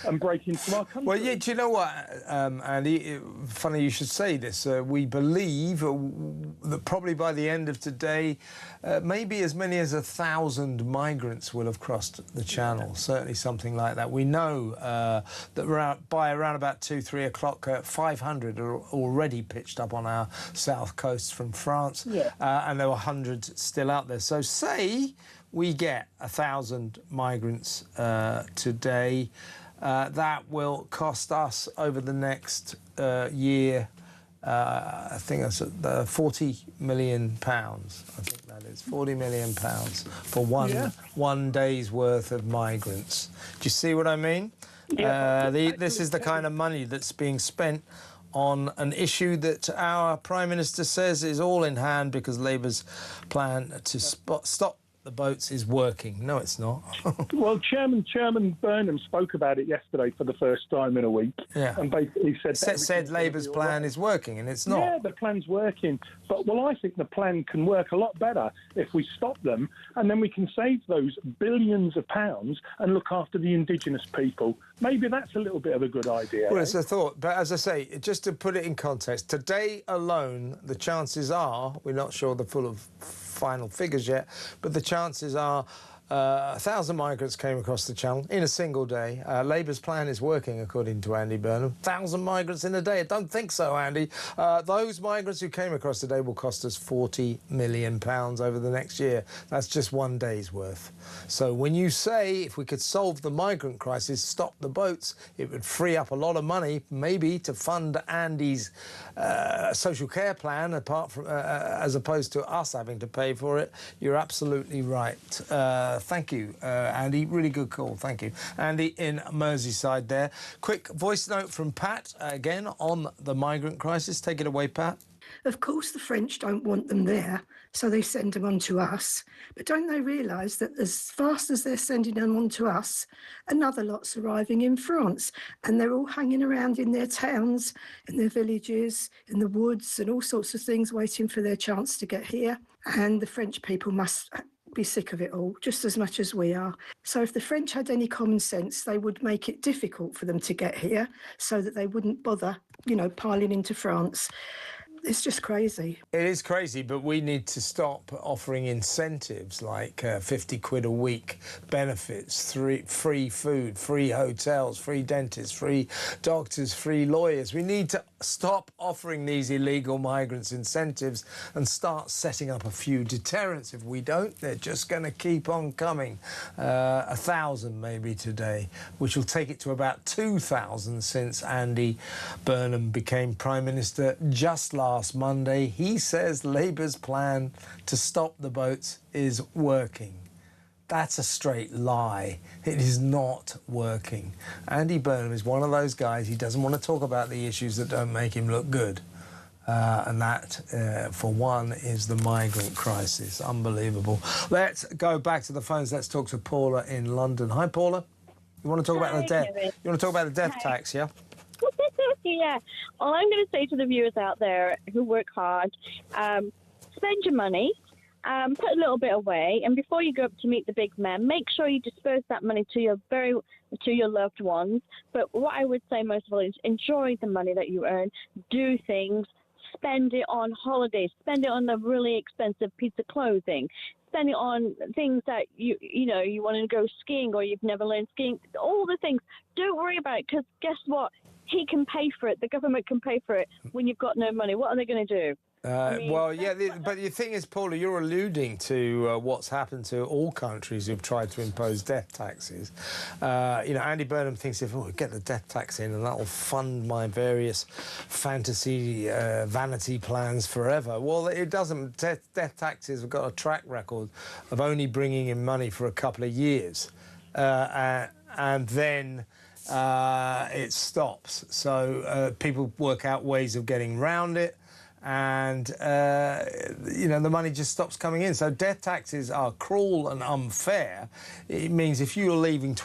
and break into our country. Well, yeah, do you know what, Andy? Funny you should say this. We believe that probably by the end of today, maybe as many as 1,000 migrants will have crossed the Channel. Certainly something like that. We know that by around about 2-3 o'clock, 500 are already pitched up on our south coast from France, and there were hundreds still out there. So say we get 1,000 migrants today. That will cost us over the next year, I think that's £40 million. I think that is £40 million for one day's worth of migrants. Do you see what I mean? Yeah. This is the kind of money that's being spent on an issue that our Prime Minister says is all in hand because Labour's plan to stop the boats is working. No, it's not. Well, Chairman Burnham spoke about it yesterday for the first time in a week. Yeah. And basically said Labour's plan is working, and it's not. Yeah, the plan's working. But, well, I think the plan can work a lot better if we stop them, and then we can save those billions of pounds and look after the indigenous people. Maybe that's a little bit of a good idea. Well, it's a thought. But as I say, just to put it in context, today alone, the chances are, we're not sure the final figures yet, but the chances are 1,000 migrants came across the Channel in a single day. Labour's plan is working, according to Andy Burnham. 1,000 migrants in a day. I don't think so, Andy. Those migrants who came across today will cost us £40 million over the next year. That's just one day's worth. So when you say if we could solve the migrant crisis, stop the boats, it would free up a lot of money, maybe to fund Andy's social care plan, apart from as opposed to us having to pay for it. You're absolutely right. Thank you, Andy. Really good call. Thank you. Andy in Merseyside there. Quick voice note from Pat, again, on the migrant crisis. Take it away, Pat. Of course, the French don't want them there, so they send them on to us. But don't they realise that as fast as they're sending them on to us, another lot's arriving in France, and they're all hanging around in their towns, in their villages, in the woods, and all sorts of things, waiting for their chance to get here. And the French people must be sick of it all, just as much as we are. So if the French had any common sense, they would make it difficult for them to get here so that they wouldn't bother, you know, piling into France. It's just crazy. It is crazy, but we need to stop offering incentives like 50 quid a week, benefits, free food, free hotels, free dentists, free doctors, free lawyers. We need to stop offering these illegal migrants incentives and start setting up a few deterrents. If we don't, they're just going to keep on coming. 1,000 maybe today, which will take it to about 2,000 since Andy Burnham became Prime Minister just last Monday. He says Labour's plan to stop the boats is working. That's a straight lie. It is not working. Andy Burnham is one of those guys, he doesn't want to talk about the issues that don't make him look good. And that, for one, is the migrant crisis. Unbelievable. Let's go back to the phones. Let's talk to Paula in London. Hi, Paula. You want to talk about the death? You want to talk about the death tax, yeah? Yeah. All I'm going to say to the viewers out there who work hard, spend your money. Put a little bit away, and before you go up to meet the big man, make sure you disperse that money to your loved ones. But what I would say most of all is enjoy the money that you earn, do things, spend it on holidays, spend it on a really expensive piece of clothing, spend it on things that you want to go skiing or you've never learned skiing. All the things. Don't worry about it, because guess what? He can pay for it. The government can pay for it when you've got no money. What are they going to do? Well, yeah, but the thing is, Paula, you're alluding to what's happened to all countries who've tried to impose death taxes. Andy Burnham thinks if we get the death tax in and that'll fund my various fantasy, vanity plans forever. Well, it doesn't. Death taxes have got a track record of only bringing in money for a couple of years. And then it stops. So people work out ways of getting round it. And, the money just stops coming in. So death taxes are cruel and unfair. It means if you're leaving